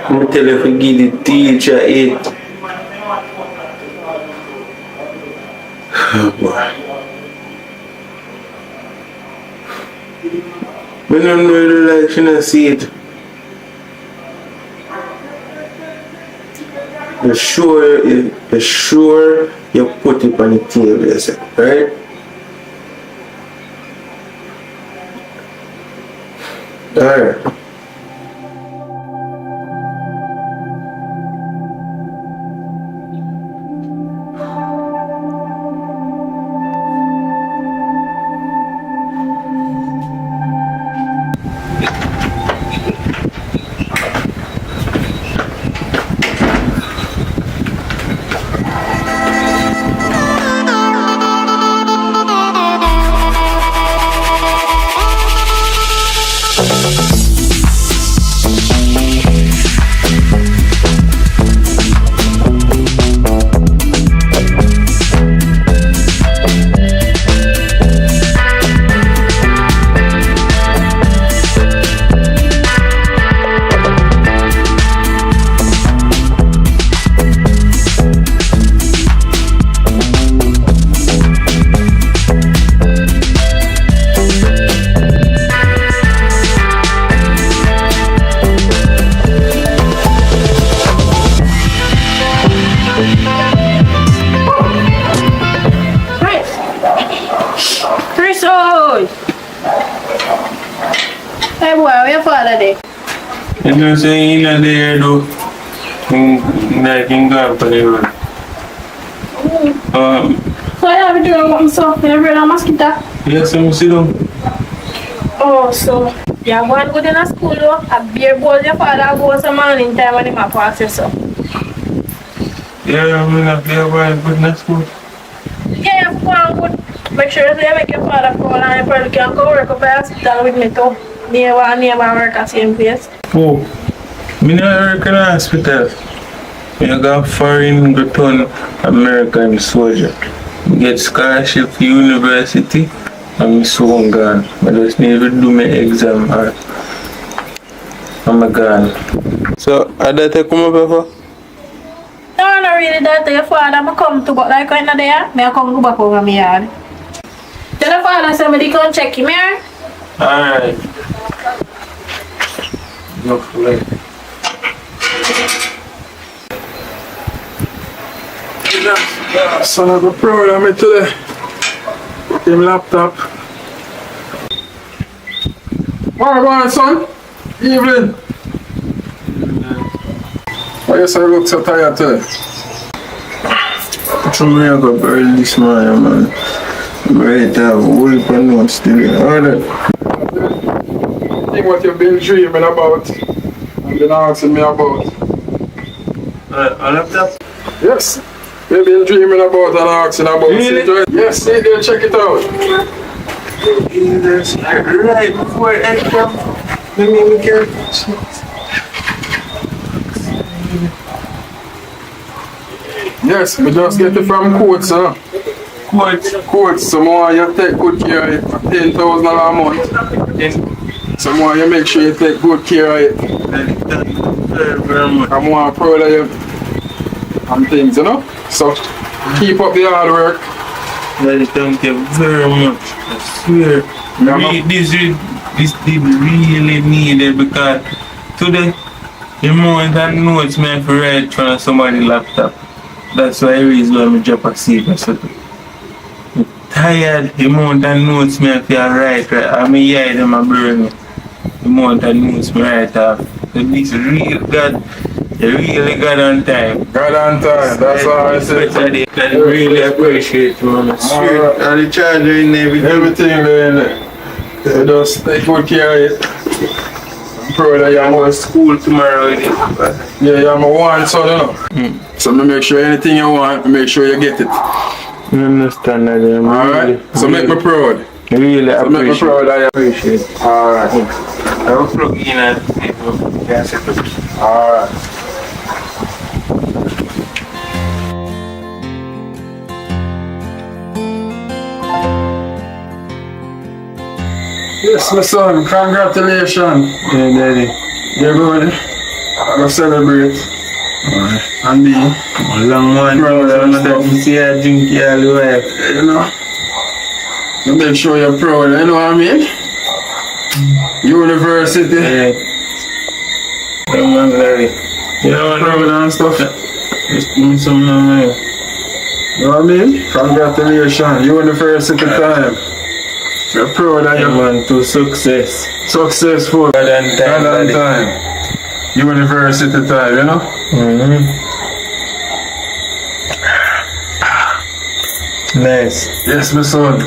[SPEAKER 2] I'm tell you to give the teacher it. Oh boy. I don't know like she not see it. You're sure you put it on the table, you say, right? Alright.
[SPEAKER 4] Hey boy, where your father there?
[SPEAKER 2] You know, saying in there though. Like in God for the road.
[SPEAKER 4] So I have to do something, so you ever a mosquito?
[SPEAKER 2] yes, I'm sit down.
[SPEAKER 4] Oh, so you're going good in a school, though? A beer bowl your father goes some morning time when he might pass you, so.
[SPEAKER 2] Yeah, I'm gonna play about good in school.
[SPEAKER 4] Yeah, you go on good. Make sure you make your father call and you probably can go work up at the hospital with me too. Never work at the same place.
[SPEAKER 2] Oh, me not work in the hospital. I got foreign return American soldier. Get scholarship for university and me soon gone. I just need to do my exam and I'm gone. So, are that come up for?
[SPEAKER 4] No, not really that your father I come to, but like when I'm there, I come go back over my yard. Tell your father somebody come check him here.
[SPEAKER 2] Alright. No flight.
[SPEAKER 1] Son of a proud of me today. Him laptop. Where go on, son? Evening. Why you so look so tired today?
[SPEAKER 2] So me I got early this morning, man. I'm ready to have a whole heap of notes still. Alright.
[SPEAKER 1] Think what you've been dreaming about and been asking me about.
[SPEAKER 2] On laptop?
[SPEAKER 1] Yes. You've been dreaming about and asking about.
[SPEAKER 2] Really?
[SPEAKER 1] Yes, stay there, check it out.
[SPEAKER 2] Jesus, right before exam. Let me get
[SPEAKER 1] Yes, we just get it from Courts, huh? Courts, some more you take good care of it. $10,000 a month. Some more you make sure you take good care of it. I'm more proud of you and things, you know? So, keep up the hard work.
[SPEAKER 2] Daddy, thank you very much. I swear. This did really need it because today, the moment I know it's meant for write from somebody's laptop. That's why I reason why I drop a secret. So, I'm tired. The moment I know it's meant for write. I'm here in my brain. The moment I know it's meant to write. So this real God. You really got on time.
[SPEAKER 1] Got on time, that's all I said.
[SPEAKER 2] I really appreciate it, man. Sweet. And the charger in everything.
[SPEAKER 1] Everything there in there. You just take good care of it. I'm proud of you.
[SPEAKER 2] I'm going to school tomorrow.
[SPEAKER 1] Yeah, you're my one son, you know. So make sure anything you want, make sure you get it.
[SPEAKER 2] I understand that.
[SPEAKER 1] Alright? So make me proud.
[SPEAKER 2] Really
[SPEAKER 1] So make me proud of you.
[SPEAKER 2] appreciate it.
[SPEAKER 1] Alright.
[SPEAKER 2] I will plug in and see if you can set up.
[SPEAKER 1] Alright. Yes, my son, congratulations.
[SPEAKER 2] Yeah, Daddy.
[SPEAKER 1] You're good. I'm gonna celebrate.
[SPEAKER 2] Alright.
[SPEAKER 1] And me,
[SPEAKER 2] A long one.
[SPEAKER 1] Proud
[SPEAKER 2] I'm
[SPEAKER 1] and
[SPEAKER 2] going to see her drink all the way.
[SPEAKER 1] you know. You make sure you're proud, you know what I mean? University.
[SPEAKER 2] Yeah. Come on, Daddy. You know what?
[SPEAKER 1] Proud and stuff.
[SPEAKER 2] Just give me some money.
[SPEAKER 1] You know what I mean? Congratulations, university time. You're proud of
[SPEAKER 2] Yeah,
[SPEAKER 1] you.
[SPEAKER 2] man, to success.
[SPEAKER 1] Successful.
[SPEAKER 2] God and time,
[SPEAKER 1] God and
[SPEAKER 2] Daddy.
[SPEAKER 1] time. University time, you know?
[SPEAKER 2] Nice.
[SPEAKER 1] Yes, my son.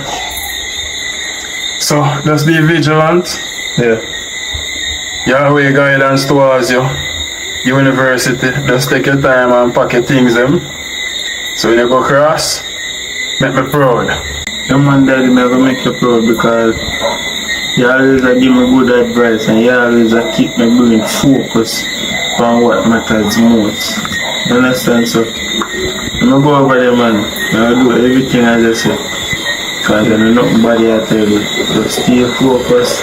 [SPEAKER 1] So, just be vigilant.
[SPEAKER 2] Yeah.
[SPEAKER 1] Yahweh guidance towards you. University. Just take your time and pack your things them. So when you go across, make me proud.
[SPEAKER 2] Your man, Daddy, I'm gonna make you proud because you always give me good advice and you always keep me brain focused on what matters most. You understand? So, I'm gonna go over there, man. I'm gonna do everything as I say. Because I know nothing body I tell you. Just stay focused,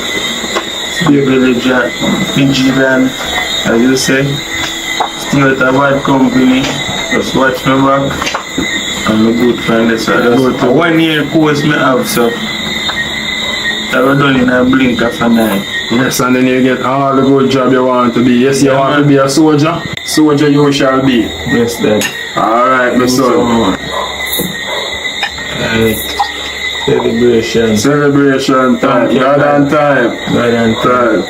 [SPEAKER 2] stay vigilant, as you say. Stay with a bad company. Just watch my back. I'm a good friend. So I just go to 1 year course me have, so I was done in a blink of an eye.
[SPEAKER 1] Yes, and then you get all the good job you want to be. Yes, you want to be a soldier. Soldier you shall be.
[SPEAKER 2] Yes, Dad.
[SPEAKER 1] Alright, my son.
[SPEAKER 2] Celebration.
[SPEAKER 1] Celebration time.
[SPEAKER 2] Thank you,
[SPEAKER 1] God and time.
[SPEAKER 2] God and time.
[SPEAKER 1] Time.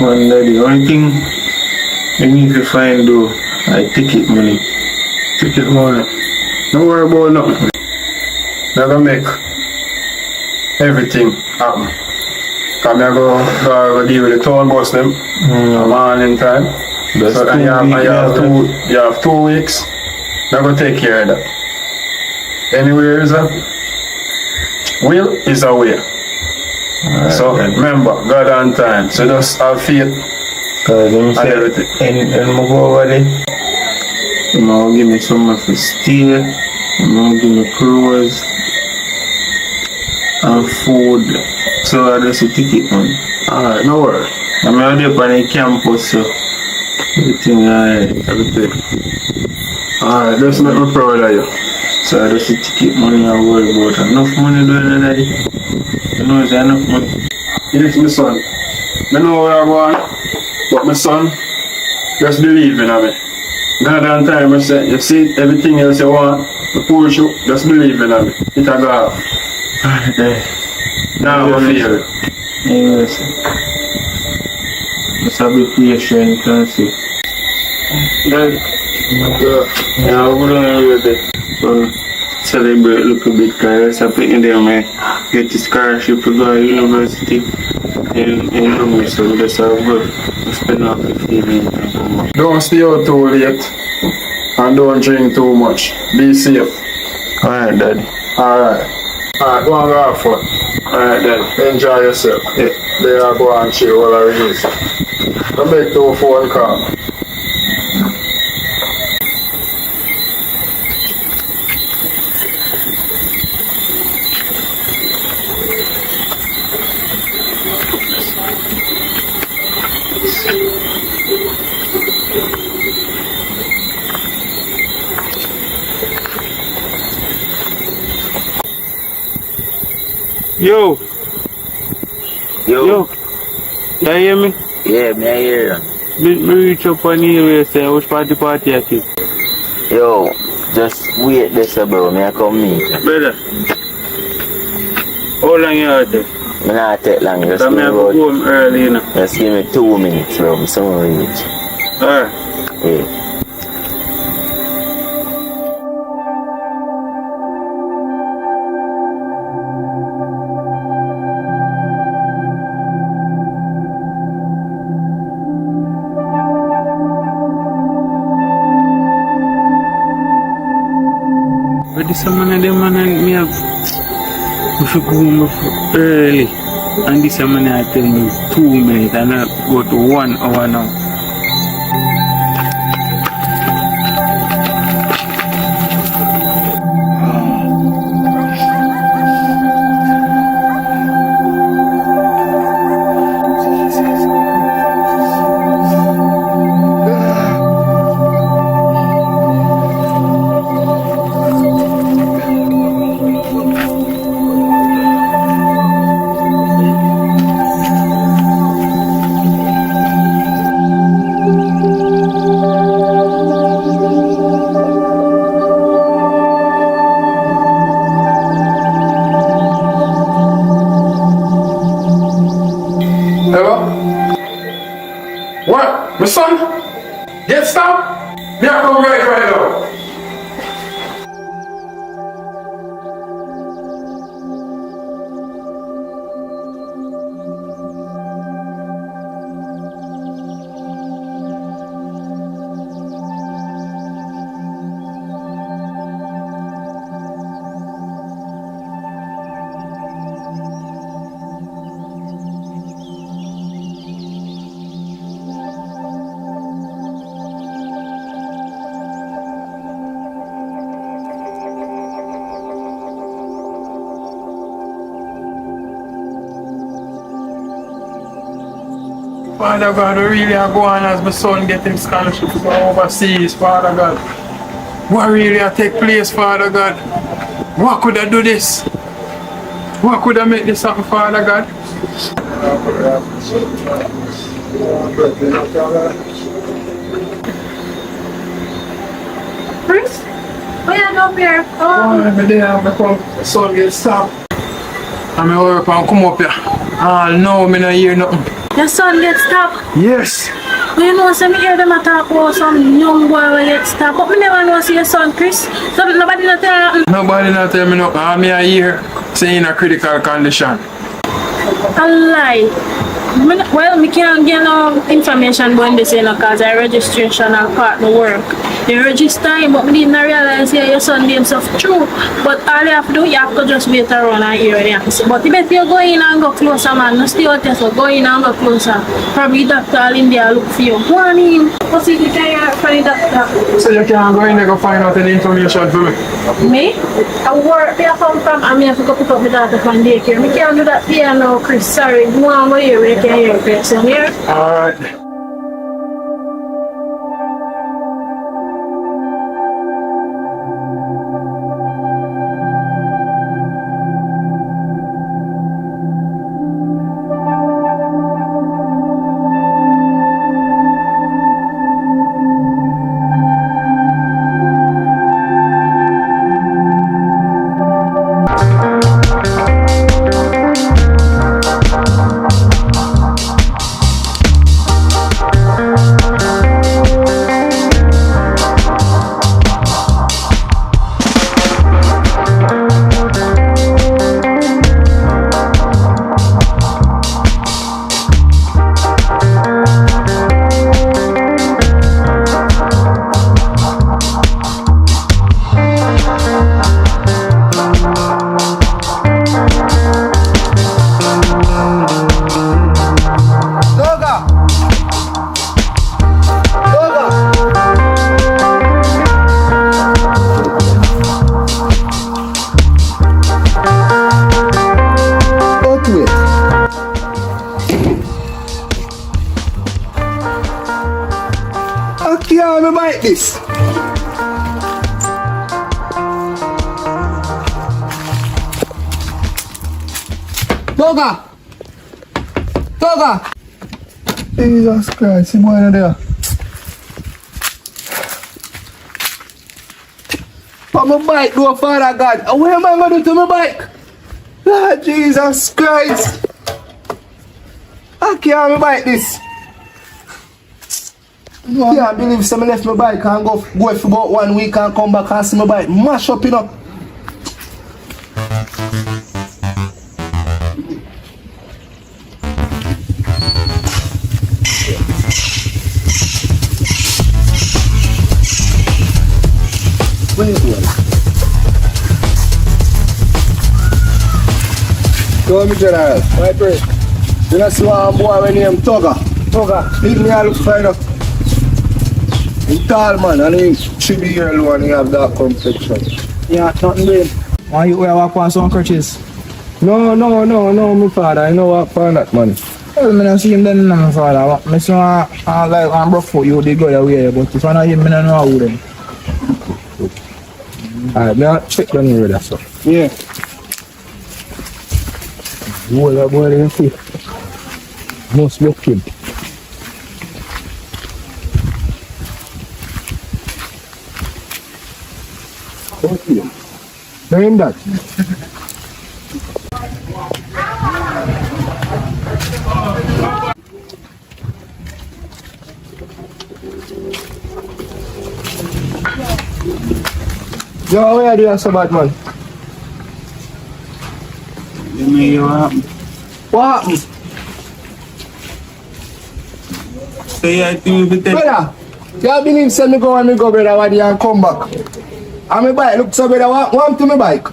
[SPEAKER 2] One Daddy, the only thing we need to find though Like ticket money.
[SPEAKER 1] Ticket money. Don't worry about nothing. They're gonna make everything happen. Cause I go deal with the town bus them morning time.
[SPEAKER 2] That's
[SPEAKER 1] So and you have 2 weeks. They're gonna take care of that. Anywhere is a will is a way.
[SPEAKER 2] Alright,
[SPEAKER 1] So remember, God on time. So just have faith
[SPEAKER 2] cause them
[SPEAKER 1] and
[SPEAKER 2] say,
[SPEAKER 1] everything.
[SPEAKER 2] and I go over there, they gonna give me some of the steel, they gonna give me clothes and food. So I just a ticket money.
[SPEAKER 1] Alright, no worry.
[SPEAKER 2] I'm out there on the campus, so everything alright.
[SPEAKER 1] Everything. Alright, just make me proud of you.
[SPEAKER 2] So I just a ticket money I worry about. Enough money doing that. You know it's enough money.
[SPEAKER 1] Yes, my son. I know where I want, but my son, just believe in me. God on time, I say, you see everything else you want, the push you, just believe in me. It a go off.
[SPEAKER 2] Alright,
[SPEAKER 1] Now I feel.
[SPEAKER 2] yes. Just a bit patient and see.
[SPEAKER 1] Then,
[SPEAKER 2] Yeah, we don't really celebrate a little bit because I put in there, man. Get the scholarship to go to university in Rome, so we just have to spend off 15 minutes and come back.
[SPEAKER 1] don't stay out too late and don't drink too much. Be safe.
[SPEAKER 2] Alright, Daddy.
[SPEAKER 1] Alright. Alright, go and go have fun. Alright then, enjoy yourself.
[SPEAKER 2] Yeah.
[SPEAKER 1] There I go and chill while I release. Don't make no phone call.
[SPEAKER 2] Yo,
[SPEAKER 3] Yo.
[SPEAKER 2] you hear me?
[SPEAKER 3] Yeah, me I hear you.
[SPEAKER 2] Me reach up on here and say, which party at it?
[SPEAKER 3] Yo, just wait this bro, me I come meet you.
[SPEAKER 2] Brother, how long you out there?
[SPEAKER 3] Me not take long, just
[SPEAKER 2] So
[SPEAKER 3] give
[SPEAKER 2] me
[SPEAKER 3] me
[SPEAKER 2] have to
[SPEAKER 3] about,
[SPEAKER 2] go home early, you know.
[SPEAKER 3] just give me 2 minutes bro, I'm soon reach.
[SPEAKER 2] Alright.
[SPEAKER 3] Yeah.
[SPEAKER 2] But this man and them man and me have we should go home early. And this man I tell me 2 minutes and I go to 1 hour now.
[SPEAKER 1] Hello? What? My son? Get stopped? Me I come right now. Father God, I really are going as my son getting scholarship to go overseas, Father God. What really are take place, Father God? What could I do this? What could I make this happen, Father God?
[SPEAKER 4] Chris? Oh yeah, no here.
[SPEAKER 1] Every day I come, my son get stopped. I'm at work and come up here. Oh no, me not hear nothing.
[SPEAKER 4] Your son gets stopped.
[SPEAKER 1] Yes,
[SPEAKER 4] But you know, so me hear them talk about some young boy will get stabbed. But me never know see your son, Chris. So nobody not tell nothing.
[SPEAKER 1] Nobody not tell me nothing. I'm here saying a critical condition.
[SPEAKER 4] A lie. Well, me can't get no information about this, you know, because I registration and partner work. They register him, but me didn't realize yeah, your son name stuff true. But all you have to do, you have to just wait around and hear the answer. But if you go in and go closer, man, no stay out there, so go in and go closer. Probably doctor all in there look for you. Go on in, go see if you can find the doctor.
[SPEAKER 1] So you can't go in there go find out any information for me?
[SPEAKER 4] Me? I work where I come from and me have to go pick up my daughter from daycare. Me can't do that here now, Chris. Sorry. Go on over here where you can hear your person here.
[SPEAKER 1] Alright.
[SPEAKER 6] This. Toga! Toga! Jesus Christ, you boy in there. But my bike, do Father God. And what am I going to do to my bike? Lord Jesus Christ. I can't bike this. I can't believe someone left my bike and go for about 1 week and come back and see my bike mash up, you know. Where is one? Go me general, my break. You know see one boy when name Toga. Toga. Leave me and look find out. He's tall man and he should be here alone and he have that complexion.
[SPEAKER 2] Yeah, nothing doing. Why you wear walk on some crutches?
[SPEAKER 6] No, my father, I know what for that man.
[SPEAKER 2] Well, I don't see him then, my father. I see like I'm broke for you, they go your way, but if I know him, I don't know how then.
[SPEAKER 6] Alright, me I'll check down here with that stuff.
[SPEAKER 2] Yeah.
[SPEAKER 6] Boy, that boy in see. Must look him. Okay. Name that. Yo, where are you so bad, man?
[SPEAKER 2] You know what happened?
[SPEAKER 6] What happened?
[SPEAKER 2] So yeah, I think we
[SPEAKER 6] Brother, you believe say me go and me go, brother, what you and come back? And my bike, look, so brother, want to my bike?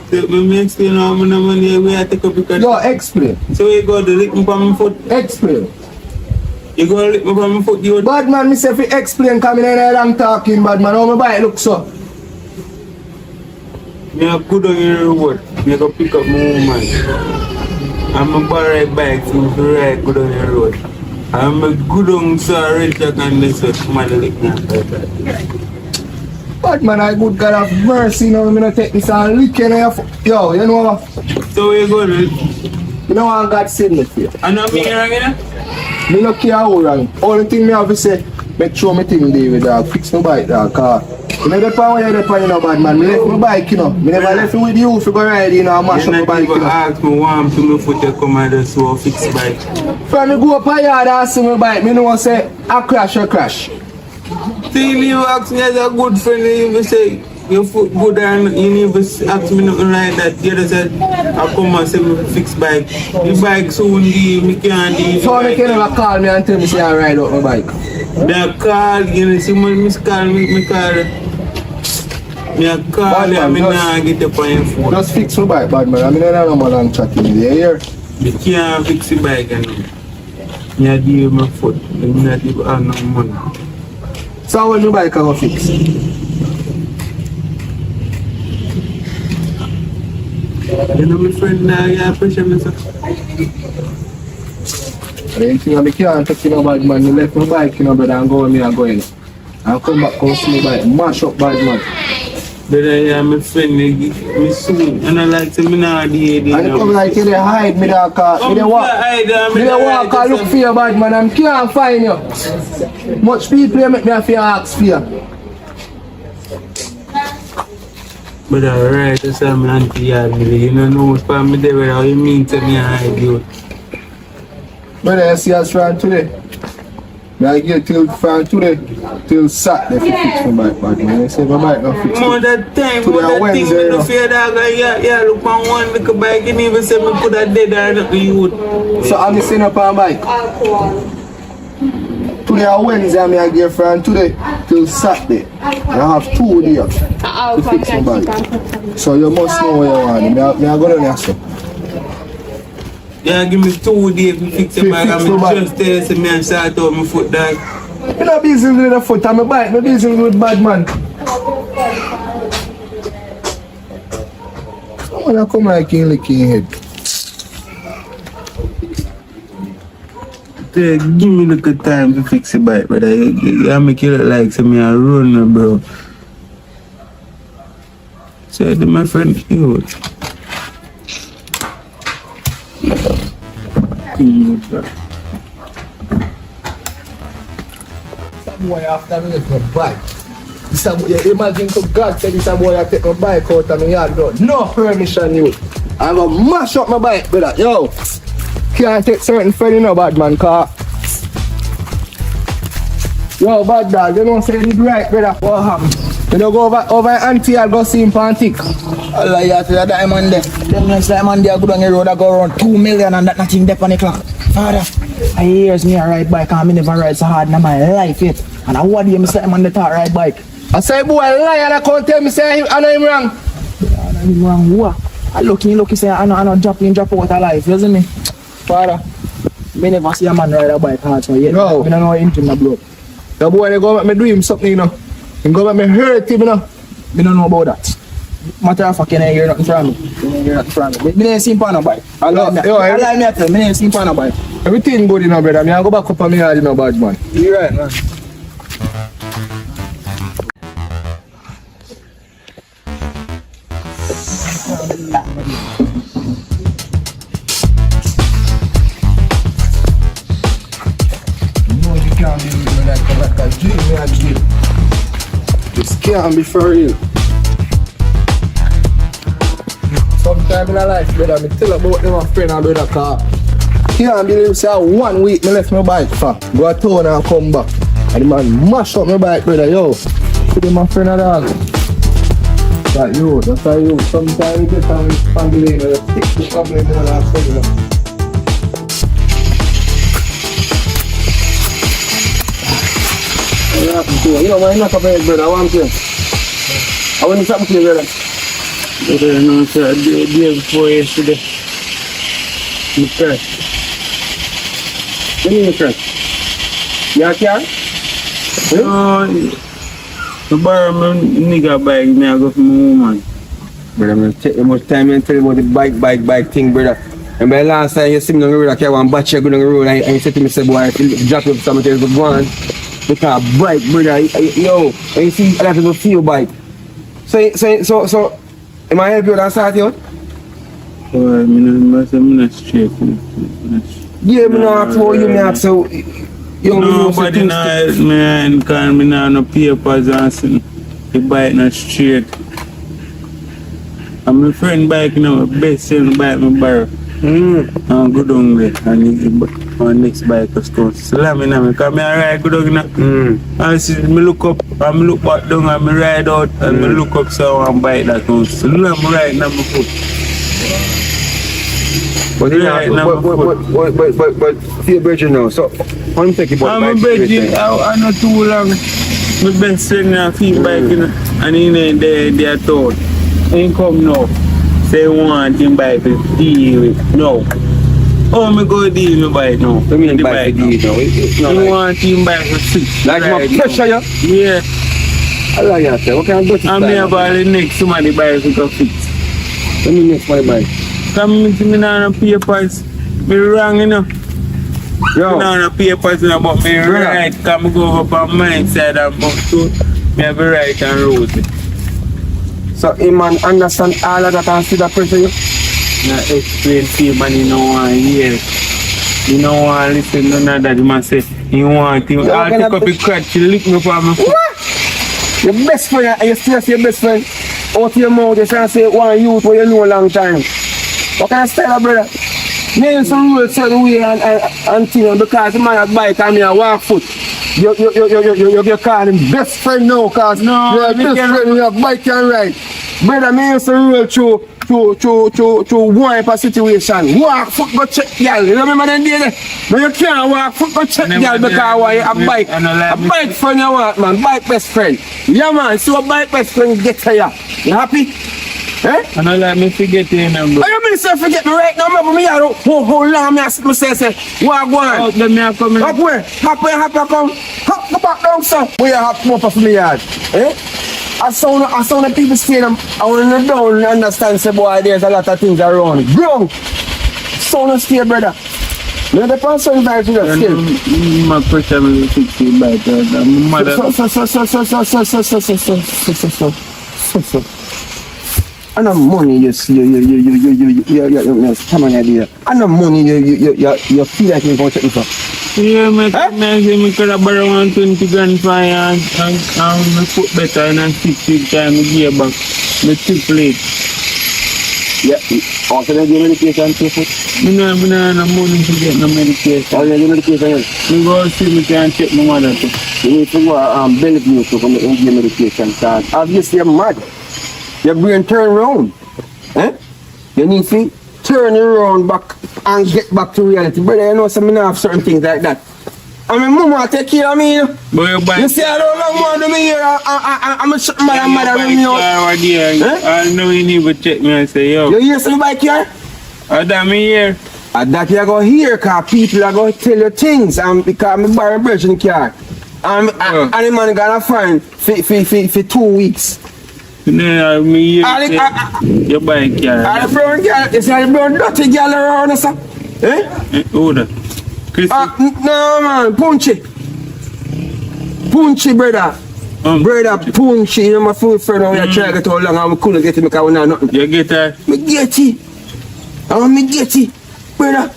[SPEAKER 2] So me explain how many money we have to take up because...
[SPEAKER 6] Yo, explain.
[SPEAKER 2] So you go to lick me from my foot?
[SPEAKER 6] Explain.
[SPEAKER 2] You go to lick me from my foot, you...
[SPEAKER 6] Bad man, me say if you explain, coming in here and talking, bad man, how my bike look so?
[SPEAKER 2] Me a good on your road. Me go pick up my woman. I'm a borrow bike, so me ride good on your road. I'm a good on so rich I can listen to my lick me.
[SPEAKER 6] Bad man, I good God have mercy, you know, me not take this and lick you in your foot. Yo, you know what?
[SPEAKER 2] So where you go to...
[SPEAKER 6] You know what God send me for you?
[SPEAKER 2] I know me wrong, you know?
[SPEAKER 6] Me no care how wrong. Only thing me have to say, make sure me thing David dog, fix my bike dog, cause You know the power you're the you know, bad man. I left my bike, you know. I never left it with you to go ride, you know, and mash up my bike, you know.
[SPEAKER 2] Ask me warm to me foot to come and just so fix bike.
[SPEAKER 6] From me go up a yard and see my bike, me know say, I crash.
[SPEAKER 2] Till you ask me as a good friend, you even say, your foot good and you never ask me nothing like that. You just said, I come and say me fix bike. The bike soon leave, me can't leave.
[SPEAKER 6] So you can never call me and tell me say I ride up my bike.
[SPEAKER 2] They call, you know, see me call, me call. Me a call you and me nah get up on your phone.
[SPEAKER 6] Just fix my bike, bad man. I mean, I don't know more than chatting in the air.
[SPEAKER 2] Me can't fix the bike and me a deal with my foot. Me not even have no money.
[SPEAKER 6] So when my bike I go fix?
[SPEAKER 2] You know my friend now, you pressure me sir.
[SPEAKER 6] I didn't think I can't take no bad man. You left my bike, you know, brother, and go with me and go in. And come back, come see my bike, mash up bad man.
[SPEAKER 2] Brother, yeah, my friend, me soon. And I like to me now the
[SPEAKER 6] And you come like you dey hide me there, cause me dey walk and look for you bad man and can't find you. Much people you make me have to ask for you.
[SPEAKER 2] But alright, that's how my auntie had me. You don't know what me there, how you mean to me I do.
[SPEAKER 6] Brother, you see us from today? I get till from today till Saturday to fix my bike, bad man. I say my bike not fix
[SPEAKER 2] More
[SPEAKER 6] it.
[SPEAKER 2] that time,
[SPEAKER 6] Today
[SPEAKER 2] more that
[SPEAKER 6] Wednesday,
[SPEAKER 2] thing,
[SPEAKER 6] you know.
[SPEAKER 2] me fear dog, yeah, look on one little bike, you even say me could have dead or not, you would.
[SPEAKER 6] So I'm sitting up on bike. Today on Wednesday, I get from today till Saturday. I have 2 days to fix my bike. So you must know what you want. I go down there, so.
[SPEAKER 2] Yeah, give me 2 days to fix the bike, and me just tell you, say me and start out my foot dog.
[SPEAKER 6] I'm not busy with the foot on my bike, I'm busy with bad man. I wanna come like in licking head.
[SPEAKER 2] Give me a good time to fix the bike, brother. You make it look like say me a runner, bro. Say to my friend, yo.
[SPEAKER 6] Some boy after me take my bike. Some boy, imagine to God say this boy I take my bike out of my yard door. No permission you. I'm gonna mash up my bike, brother. Yo. Can't take certain friend, you know, bad man, car. Yo, bad dog, you don't say it right, brother. What happened? You don't go over auntie, I'll go see him pantic.
[SPEAKER 7] Allah, you have to the diamond there. Them next diamond there, good on the road, I go around 2 million and that nothing there on the clock. Father, I hears me a ride bike and I never ride so hard in my life yet. And I want you to say I'm on the top ride bike.
[SPEAKER 6] I say, boy, lie and I can't tell me say I know him wrong.
[SPEAKER 7] I know him wrong, what? I lucky say I know drop in, drop out of life, you see me? Father, me never see a man ride a bike hard so yet.
[SPEAKER 6] No.
[SPEAKER 7] I don't know how engine a blow.
[SPEAKER 6] The boy, they go make me do him something, you know. He go make me hurt him, you know.
[SPEAKER 7] Me don't know about that. Matter of fact, you don't hear nothing from me. You don't hear nothing from me. Me didn't see him on a bike. I lie me I tell you, me didn't see him on a bike.
[SPEAKER 6] Everything good, you know, brother. I go back up on me yard, you know, bad man.
[SPEAKER 7] You right, man.
[SPEAKER 6] Can't be with me like a dream, me a dream. This can't be for real. Sometime in a life, brother, me tell about them a friend and brother car. Can't believe say 1 week me left my bike for. Go to town and come back. And the man mash up my bike, brother, yo. See them a friend of dog. Like yo, that's how you sometimes you get on with family, you know, you stick to family more than friend, you know. You know, I'm not a bad brother, I want to. I want to something to you, brother.
[SPEAKER 2] Brother, no, sir, the day before yesterday. You cry.
[SPEAKER 6] When you cry? You care?
[SPEAKER 2] No, I borrow my nigga bike, me I go for my woman.
[SPEAKER 8] Brother, I'm take much time and tell you about the bike thing, brother. And by last time you see me on the road, I carry one batch go on the road and you say to me, say, boy, if you drop up something else, go on. Because bike, brother, yo, and you see a lot of people feel bike. So, am I help you with that start out?
[SPEAKER 2] Boy, I'm not straight.
[SPEAKER 8] Yeah, me not ask for you, me ask so, you know,
[SPEAKER 2] nobody know me and call me now no papers and something. the bike not straight. And my friend bike now, my best friend bike me borrow. And go down there and my next bike was going slam in me because I ride go down there. And see me look up and me look back down and me ride out and me look up so one bike that goes slam right in my foot.
[SPEAKER 8] But see Virgin now, so I'm thinking about
[SPEAKER 2] I'm a Virgin, I'm not too long. My best friend and feel bike and he ain't there, they are told. He come now. Say want him bike to deal with. No. Oh, me go deal my bike now.
[SPEAKER 8] You mean bike to deal now? It's not
[SPEAKER 2] You
[SPEAKER 8] like,
[SPEAKER 2] want him bike to fix.
[SPEAKER 8] like my pressure you?
[SPEAKER 2] Yeah.
[SPEAKER 8] I like you say, what kind of dirty
[SPEAKER 2] And me have all the next somebody bike to go fix.
[SPEAKER 8] Let me next my bike.
[SPEAKER 2] Come to me now on papers. Me wrong, you know.
[SPEAKER 8] Yo.
[SPEAKER 2] Now on papers, you know, but me right. Come go up on my side and back to me have a right and road.
[SPEAKER 8] So him man understand all of that and see that pressure you?
[SPEAKER 2] Now explain to him and he don't want to hear. He don't want to listen to none of that. He must say, he want him. I'll take up his crutch, he lick me for me.
[SPEAKER 8] What? Your best friend, and you still say your best friend out of your mouth, you try to say one youth where you know a long time. What kind of style, brother? Me use some rules certain way and things because the man have bike and me a walk foot. You call him best friend now because
[SPEAKER 2] No,
[SPEAKER 8] you're best friend, you have bike and ride. Brother, me use some rule to wipe a situation. Walk foot go check girl. You remember them days? But you can't walk foot go check girl because you have a bike. A bike friend you want, man. Bike best friend. Yeah, man. So a bike best friend get here. You happy? Eh?
[SPEAKER 2] And I like me forget your number.
[SPEAKER 8] I don't mean say forget me right now, but me I don't hold on, me I say what go on?
[SPEAKER 2] Out there me a coming.
[SPEAKER 8] Up where? Hop come. Hop go back down, sir. Where you hop up from the yard? Eh? I saw the people saying I want to down understand say boy there's a lot of things around. Bro! Sound stay brother. You the person vibes with that still.
[SPEAKER 2] My pressure me fix it by that. My mother.
[SPEAKER 8] So. I know money you come on idea. I know money you feel like you're going to take it up.
[SPEAKER 2] Yeah, me could have borrowed 120 grand for you and me put better and 60 time me gear back. Me too late.
[SPEAKER 8] Yeah, also they give medication to put.
[SPEAKER 2] Me no money to get no medication.
[SPEAKER 8] Oh, they give medication.
[SPEAKER 2] Me go see me can check my mother too.
[SPEAKER 8] You need to go Bellevue to come and give medication. Obviously you're mad. Your brain turn around. Eh? You need to turn around back and get back to reality. Brother, you know some have certain things like that. I mean, mama take care of me. You see, I don't long want to be here. I'm a shut my mother with me out.
[SPEAKER 2] I know you need to check me and say, yo.
[SPEAKER 8] You hear some bike here?
[SPEAKER 2] That me here.
[SPEAKER 8] That you go hear because people are going to tell you things. Because I'm borrowing Virgin car. And the man gonna find for 2 weeks.
[SPEAKER 2] No, me here. Your bike car.
[SPEAKER 8] And the brown girl, is that the brown dirty girl around us? Eh?
[SPEAKER 2] Who that?
[SPEAKER 8] No man, Punchy. Punchy, brother. Brother, Punchy, you know my food friend, I try to get how long I couldn't get him because I don't nothing.
[SPEAKER 2] You get her?
[SPEAKER 8] Me get it. Me get it. Brother.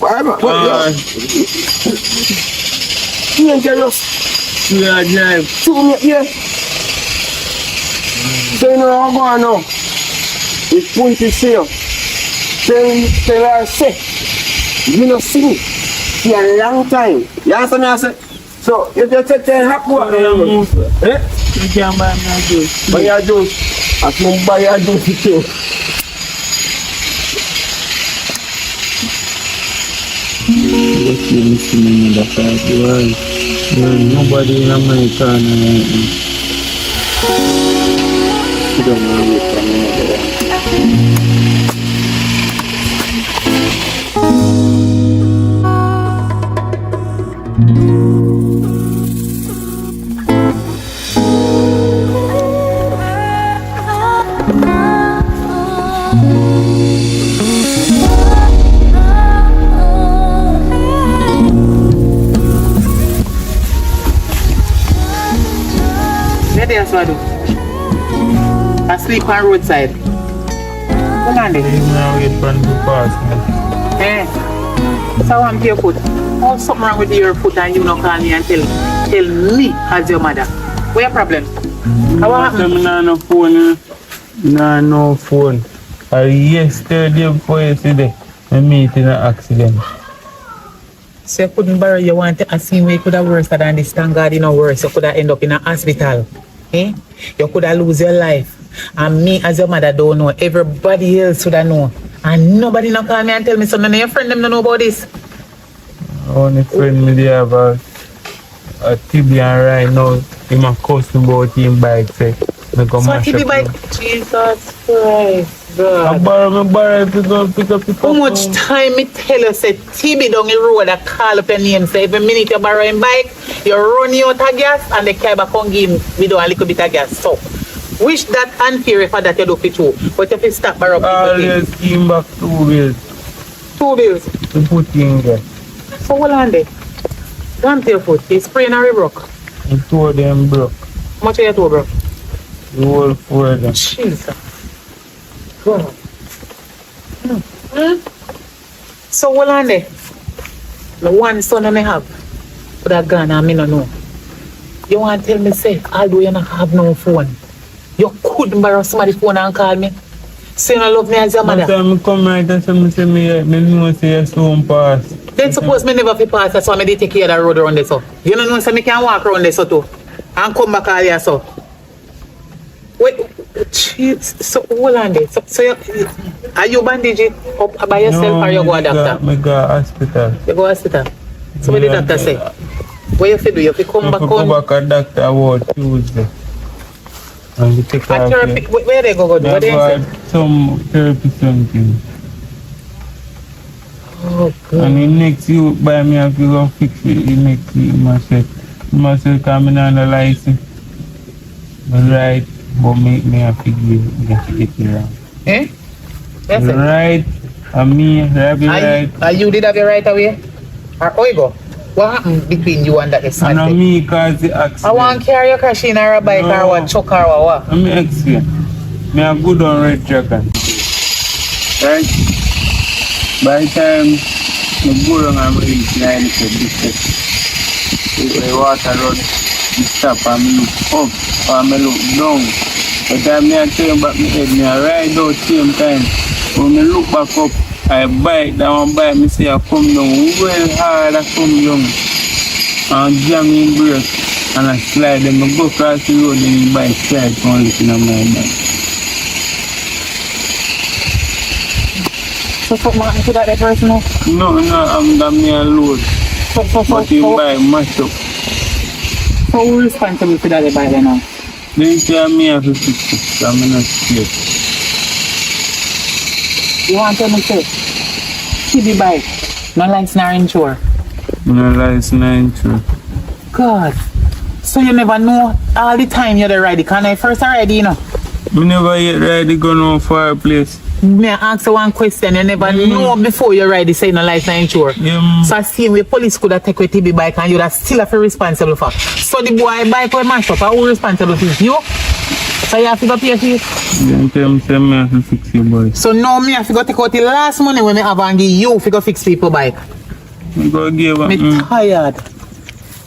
[SPEAKER 8] What? You ain't get us.
[SPEAKER 2] You are drive.
[SPEAKER 8] Yeah. So you know how I'm going now. It's Punchy see you. Tell her say. You know see me. See a long time. You understand me I say? So if you take 10 hot water,
[SPEAKER 2] You can't buy me a juice.
[SPEAKER 8] buy your juice. I can buy your juice too.
[SPEAKER 2] Nobody in America.
[SPEAKER 8] You don't want to wait for me.
[SPEAKER 9] That's what I do. I sleep on roadside. What on there? Eh? So I'm barefoot. Oh, something wrong with your foot and you not call me and tell me as your mother. What's your problem? How happened?
[SPEAKER 2] No phone. No phone. Yesterday before yesterday, I meet in an accident.
[SPEAKER 9] So you couldn't borrow, you want to ask him where you could have worse than this, thank God you know worse. You could have end up in a hospital. Eh? You could have lose your life. And me as your mother don't know. Everybody else would have know. And nobody not call me and tell me so none of your friends them don't know about this.
[SPEAKER 2] Only friend me there about a TB and right now, him a cussing about him bike say. Me go
[SPEAKER 9] So
[SPEAKER 2] mash
[SPEAKER 9] TB
[SPEAKER 2] up
[SPEAKER 9] bike,
[SPEAKER 2] him.
[SPEAKER 9] Jesus Christ,
[SPEAKER 2] I
[SPEAKER 9] God.
[SPEAKER 2] borrow if you go pick up.
[SPEAKER 9] How much time me tell you say TB down the road I call up your name say every minute you borrow him bike, you run you out of gas and the car back on give him with a little bit of gas. So wish that unfair for that you do for two. But if you stop borrow people
[SPEAKER 2] Always came back 2 bills
[SPEAKER 9] 2 bills.
[SPEAKER 2] to put in there.
[SPEAKER 9] So hold on there. Damn your foot. You sprain or you broke?
[SPEAKER 2] And 2 of them broke.
[SPEAKER 9] How much are you two broke?
[SPEAKER 2] The whole 4 of them.
[SPEAKER 9] Jesus. God. So hold on there. The one son I have would have gone and me no know. You want to tell me say, although you not have no phone, you couldn't borrow somebody's phone and call me? Say you don't love me as your
[SPEAKER 2] One
[SPEAKER 9] mother.
[SPEAKER 2] time I come right and say me know say your son pass.
[SPEAKER 9] Then suppose me never fi pass, that's why I did take care of the road around there so. You don't know say me can walk around there so too. And come back all here so. Wait, jeez, so hold on there. So you, are you bandage it up by yourself or you go a doctor?
[SPEAKER 2] I go hospital.
[SPEAKER 9] You go hospital. So what the doctor say? What you fi do? You fi come back
[SPEAKER 2] I
[SPEAKER 9] on?
[SPEAKER 2] go back a doctor about Tuesday. And we take
[SPEAKER 9] A
[SPEAKER 2] off
[SPEAKER 9] therapy,
[SPEAKER 2] here.
[SPEAKER 9] where they go do? What they
[SPEAKER 2] I
[SPEAKER 9] say?
[SPEAKER 2] got some therapy something.
[SPEAKER 9] Oh God.
[SPEAKER 2] And the next you buy me have to go fix it the next week myself coming on the license. Right, but me have to get it wrong.
[SPEAKER 9] Eh? That's it.
[SPEAKER 2] Right, and me have the right.
[SPEAKER 9] Are you did have your right away? Or how you go? What happened between you and that
[SPEAKER 2] And
[SPEAKER 9] accident?
[SPEAKER 2] me cause the accident.
[SPEAKER 9] I want to carry your crash in or a bike or what, truck or what?
[SPEAKER 2] Let me explain. Me a good on red dragon. Right? By the time I go down and reach 90 distance, the water run, me stop and me look up and me look down. By the time I turn back my head, me a ride out same time. When me look back up, I bite down bite, me say I come down well hard, I come down. And jam in brake and I slide them, I go across the road and the bike slide from looking at my bike.
[SPEAKER 9] So something happened to that person now?
[SPEAKER 2] No, I'm the me alone. But the bike mash up.
[SPEAKER 9] So who responsible for that bike then now?
[SPEAKER 2] They say me have to fix it, so I'm not scared.
[SPEAKER 9] You want to tell me say, TB bike, no lights nor insure.
[SPEAKER 2] No license, true.
[SPEAKER 9] God. So you never know all the time you're the rider. Can I first already, you know?
[SPEAKER 2] Me never yet ride the gun on fireplace.
[SPEAKER 9] Me ask you one question. You never know before you ride the say no lights nor insure.
[SPEAKER 2] Yeah,
[SPEAKER 9] So I see where police could have taken a TB bike and you'd have still have to be responsible for. So the boy bike will mash up, who responsible for it? You? So you have to go pay for it.
[SPEAKER 2] Then tell me say me have to fix your bike.
[SPEAKER 9] So now me have to go take out the last money when me have and give you to go fix people bike.
[SPEAKER 2] Me go give up.
[SPEAKER 9] Me tired.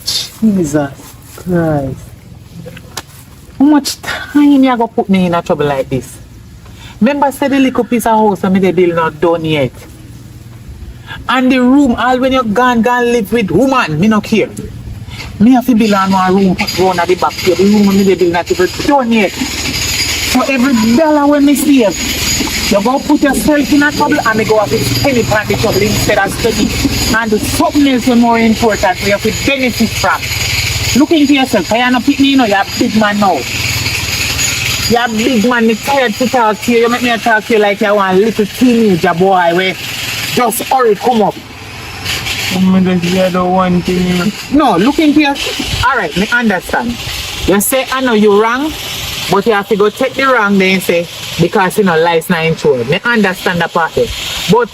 [SPEAKER 9] Jesus Christ. How much time you go put me in a trouble like this? Remember say the little piece of house and me the bill not done yet. And the room, all when you gone live with woman, me not care. Me have to build on one room round at the back here. The room me the bill not even done yet. So every dollar when me save, you go put yourself in a trouble and me go have to spend it on the trouble instead of study. And do something else more important for you to benefit from. Look into yourself, you're not pick me, you know, you're a big man now. You're a big man, I'm tired to talk to you. You make me talk to you like you want a little teenager boy where just hurry, come up.
[SPEAKER 2] Me just hear the one thing.
[SPEAKER 9] No, look into yourself. Alright, me understand. You say, I know you wrong, but you have to go take the wrong then say, because you know, life's not insured. Me understand that part there. But,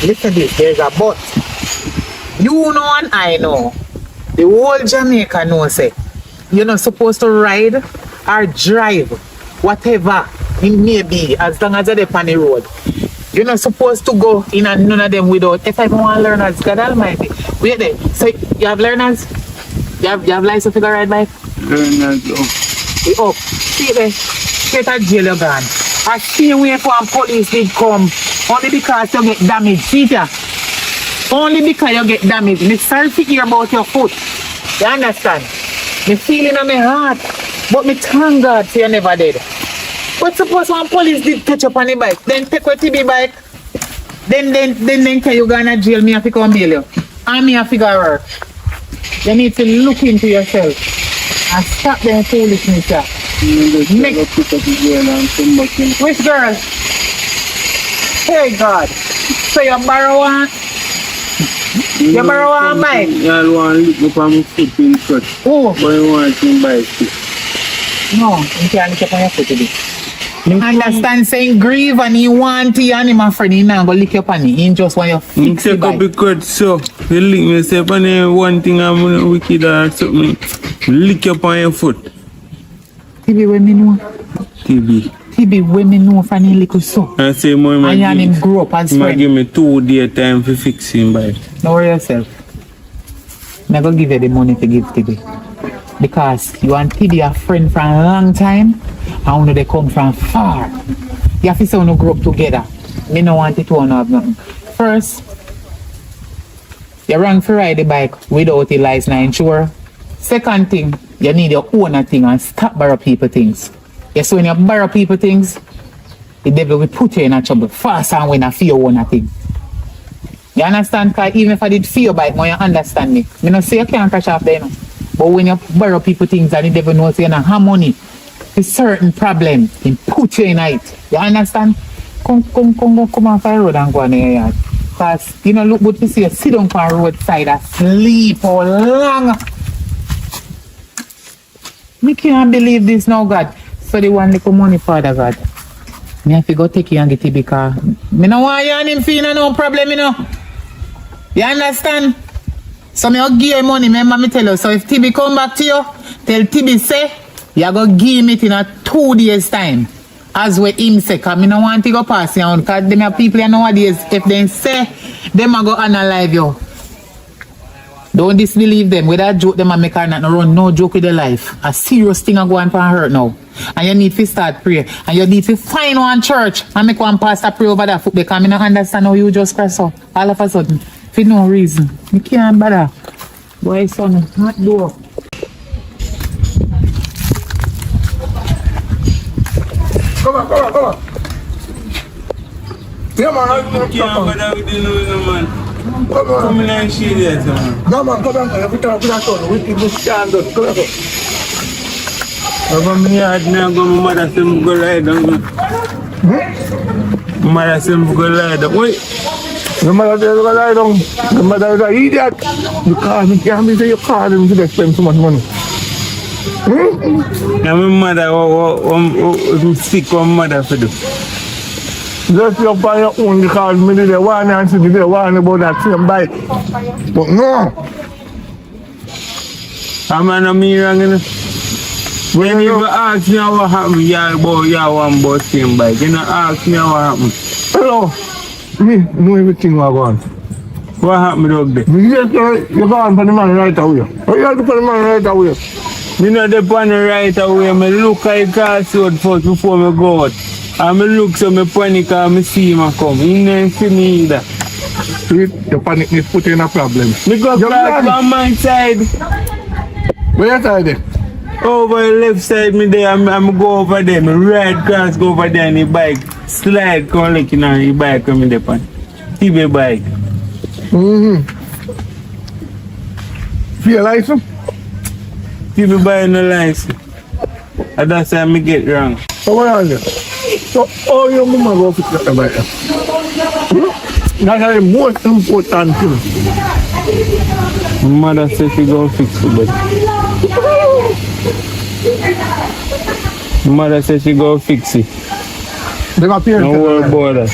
[SPEAKER 9] listen this, there's a but. You know and I know. The whole Jamaica know say, you're not supposed to ride or drive, whatever it may be, as long as you're on the road. You're not supposed to go in and none of them without. If I want learners, God Almighty. Wait there. So you have learners? You have license to go ride bike?
[SPEAKER 2] Learners, oh.
[SPEAKER 9] We up. See there. Get a jail you gone. I see way for police did come. Only because you get damaged. See there. Only because you get damaged. Me sorry to hear about your foot. You understand? Me feeling in my heart. But me thank God say you never did. But suppose one police did catch up on the bike, then take a TB bike, then can you go to jail, me have to come bail you. And me have to go work. You need to look into yourself and stop them foolishness. Which girl? Hey God. So you borrow one? You borrow one bike?
[SPEAKER 2] You want to look up on my foot in cut.
[SPEAKER 9] Oh.
[SPEAKER 2] But you want to buy it.
[SPEAKER 9] No, you can't look up on your foot today. Understand saying grieve and he want to and him friend he now go lick up on it. He just want you fix the bike.
[SPEAKER 2] Take up the cut so you lick me say upon one thing I'm wicked or something. Lick up on your foot.
[SPEAKER 9] TB when me know. TB when me know from the little so.
[SPEAKER 2] I say more
[SPEAKER 9] and him grow up as friend.
[SPEAKER 2] Give me 2 days time to fix him bike.
[SPEAKER 9] Don't worry yourself. I'm going to give you the money to give TB. Because you and TB a friend for a long time and when they come from far. You have to say when you grow up together. Me no want it to have nothing. First, you run for ride the bike without a license insurance. Second thing, you need your own thing and stop borrow people things. Yes, when you borrow people things, the devil will put you in a trouble fast and when I feel your own thing. You understand? Because even if I did feel bike, now you understand me. I don't say you can't catch off there. No. But when you borrow people things and the devil knows you don't have money, it's certain problem, he put you in it. You understand? Come off the road and go on your yard. Because you know, look good to see you sit down on the roadside and sleep for long. Me can't believe this now, God. So the one little money, Father God. Me have to go take you and get it because me no want you and him feel no problem, you know. You understand? So me will give you money, remember me tell you. So if TB come back to you, tell TB say, you go give him it in a 2 days time. As what him say, because I don't want to go pass you on. Because them are people nowadays, if they say, them are go analyze you. Don't disbelieve them. With that joke, them are make her not run no joke with their life. A serious thing are going for hurt now. And you need to start pray. And you need to find one church and make one pastor pray over that foot because I don't understand how you just press up all of a sudden. For no reason. You can't bother. Boy, son, hot door.
[SPEAKER 6] Come on. Yeah, man,
[SPEAKER 2] I can't bother with the man.
[SPEAKER 6] Come on.
[SPEAKER 2] Come in and shade it, man.
[SPEAKER 6] No, man, come on. Every time I turn, we keep this stand up. Come on.
[SPEAKER 2] I come here and I go my mother say me go lie down. Mother say me go lie down. Wait.
[SPEAKER 6] The mother says, lie down. The mother is an idiot. Because you can't say you call him to spend so much money.
[SPEAKER 2] And my mother, sick one mother for them.
[SPEAKER 6] Just you buy your own because me did the one and she did the one about that same bike. But no.
[SPEAKER 2] I'm not me wrong, you know. When you ask me what happened, you want about same bike. You know, ask me what happened.
[SPEAKER 6] Hello. Me know everything what going on.
[SPEAKER 2] What happened up there?
[SPEAKER 6] Yes, you go on for the man right away. Oh, you have to put the man right away.
[SPEAKER 2] Me know the pan right away. Me look at the crossroad first before me go out. And me look so me panic and me see him come. He didn't see me either.
[SPEAKER 6] See, the panic is put in a problem.
[SPEAKER 2] Me go cross on my side.
[SPEAKER 6] Where you side there?
[SPEAKER 2] Over the left side me there. I'm go over there. Me ride cross go over there and the bike slide come looking at the bike coming there pan. TB bike.
[SPEAKER 6] Feel license?
[SPEAKER 2] TB bike no license. And that's why me get wrong.
[SPEAKER 6] So what are you? So all your mama go fix the bike. That's the most important thing.
[SPEAKER 2] My mother said she go fix the bike. My mother said she go fix it.
[SPEAKER 6] They got parents.
[SPEAKER 2] No worry about that.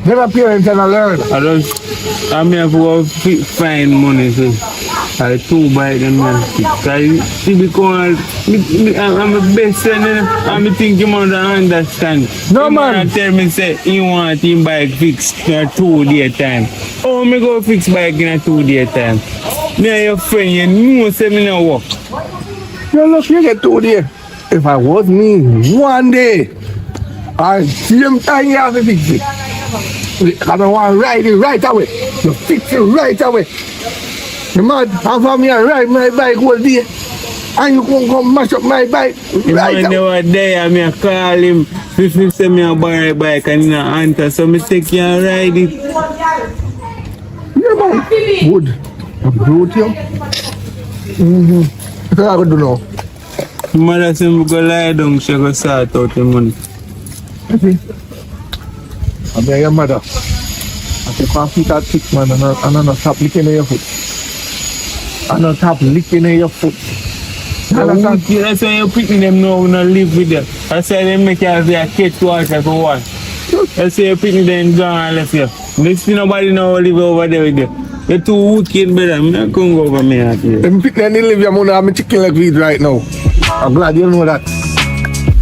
[SPEAKER 6] They got parents and I learn.
[SPEAKER 2] I may have to go find money so I 2 bike and man fix. She become I'm a best friend and I think you must understand.
[SPEAKER 6] No man.
[SPEAKER 2] Tell me say he want him bike fixed in a 2 day time. Oh me go fix bike in a 2 day time. Me and your friend you know say me no work.
[SPEAKER 6] You're lucky you get 2 days. If I was me, 1 day, I same time you have to fix it. I don't want to ride it right away. You fix it right away. The man have me and ride my bike all day. And you come mash up my bike right
[SPEAKER 2] When
[SPEAKER 6] away.
[SPEAKER 2] they were there, I call him. If say me a borrow a bike and he not answer, so I take you and ride it.
[SPEAKER 6] Yeah, man. Good. I'm good, yo. What are you going to do now?
[SPEAKER 2] Mother say me go lie down, she go sort out the money.
[SPEAKER 6] I beg your mother. I say, come feet are thick, man, and I'm not stop licking in your foot. I'm not stop licking in your foot.
[SPEAKER 2] That's why you picking them now, we not live with them. That's why they make you as a catch water for one. That's why you picking them gone and left you. Next thing nobody now live over there with you. You're too wicked, brother. I'm not going to go over me out here.
[SPEAKER 6] I'm picking any live your money, I'm chicken leg feet right now. I'm glad you know that.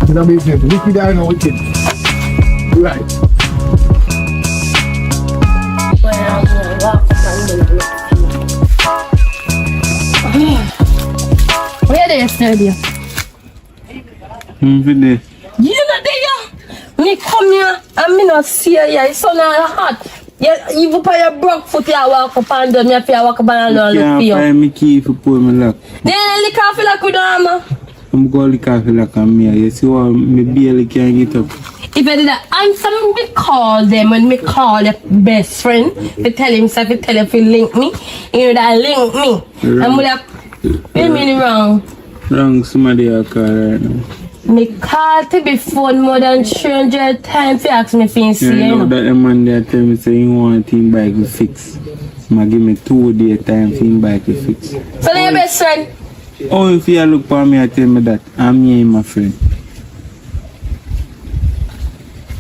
[SPEAKER 6] You know business. Wicked I know wicked. Right.
[SPEAKER 10] Where they yesterday?
[SPEAKER 2] For this.
[SPEAKER 10] You know there. Me come here and me not see you. It's so hot. Yeah, even for your broke foot, you walk up and down. Me have to walk up and down look for you.
[SPEAKER 2] Can't find me key for pull me lock.
[SPEAKER 10] Then lick off like with armor.
[SPEAKER 2] I'm going to lick like I'm here. You see what me barely can get up.
[SPEAKER 10] If I did that answer me call them when me call the best friend, they tell him so if you tell if you link me, you know that link me.
[SPEAKER 2] Right.
[SPEAKER 10] I'm like, wait a minute wrong.
[SPEAKER 2] Wrong, somebody I call right now.
[SPEAKER 10] Me call to be phone more than 300 times to ask me if you see
[SPEAKER 2] Yeah,
[SPEAKER 10] you
[SPEAKER 2] I know
[SPEAKER 10] know.
[SPEAKER 2] that the man there tell me say he want him bike to fix. So give me 2 day time for him bike to fix.
[SPEAKER 10] So they're your best friend?
[SPEAKER 2] Oh, if you look for me and tell me that, I'm here, my friend.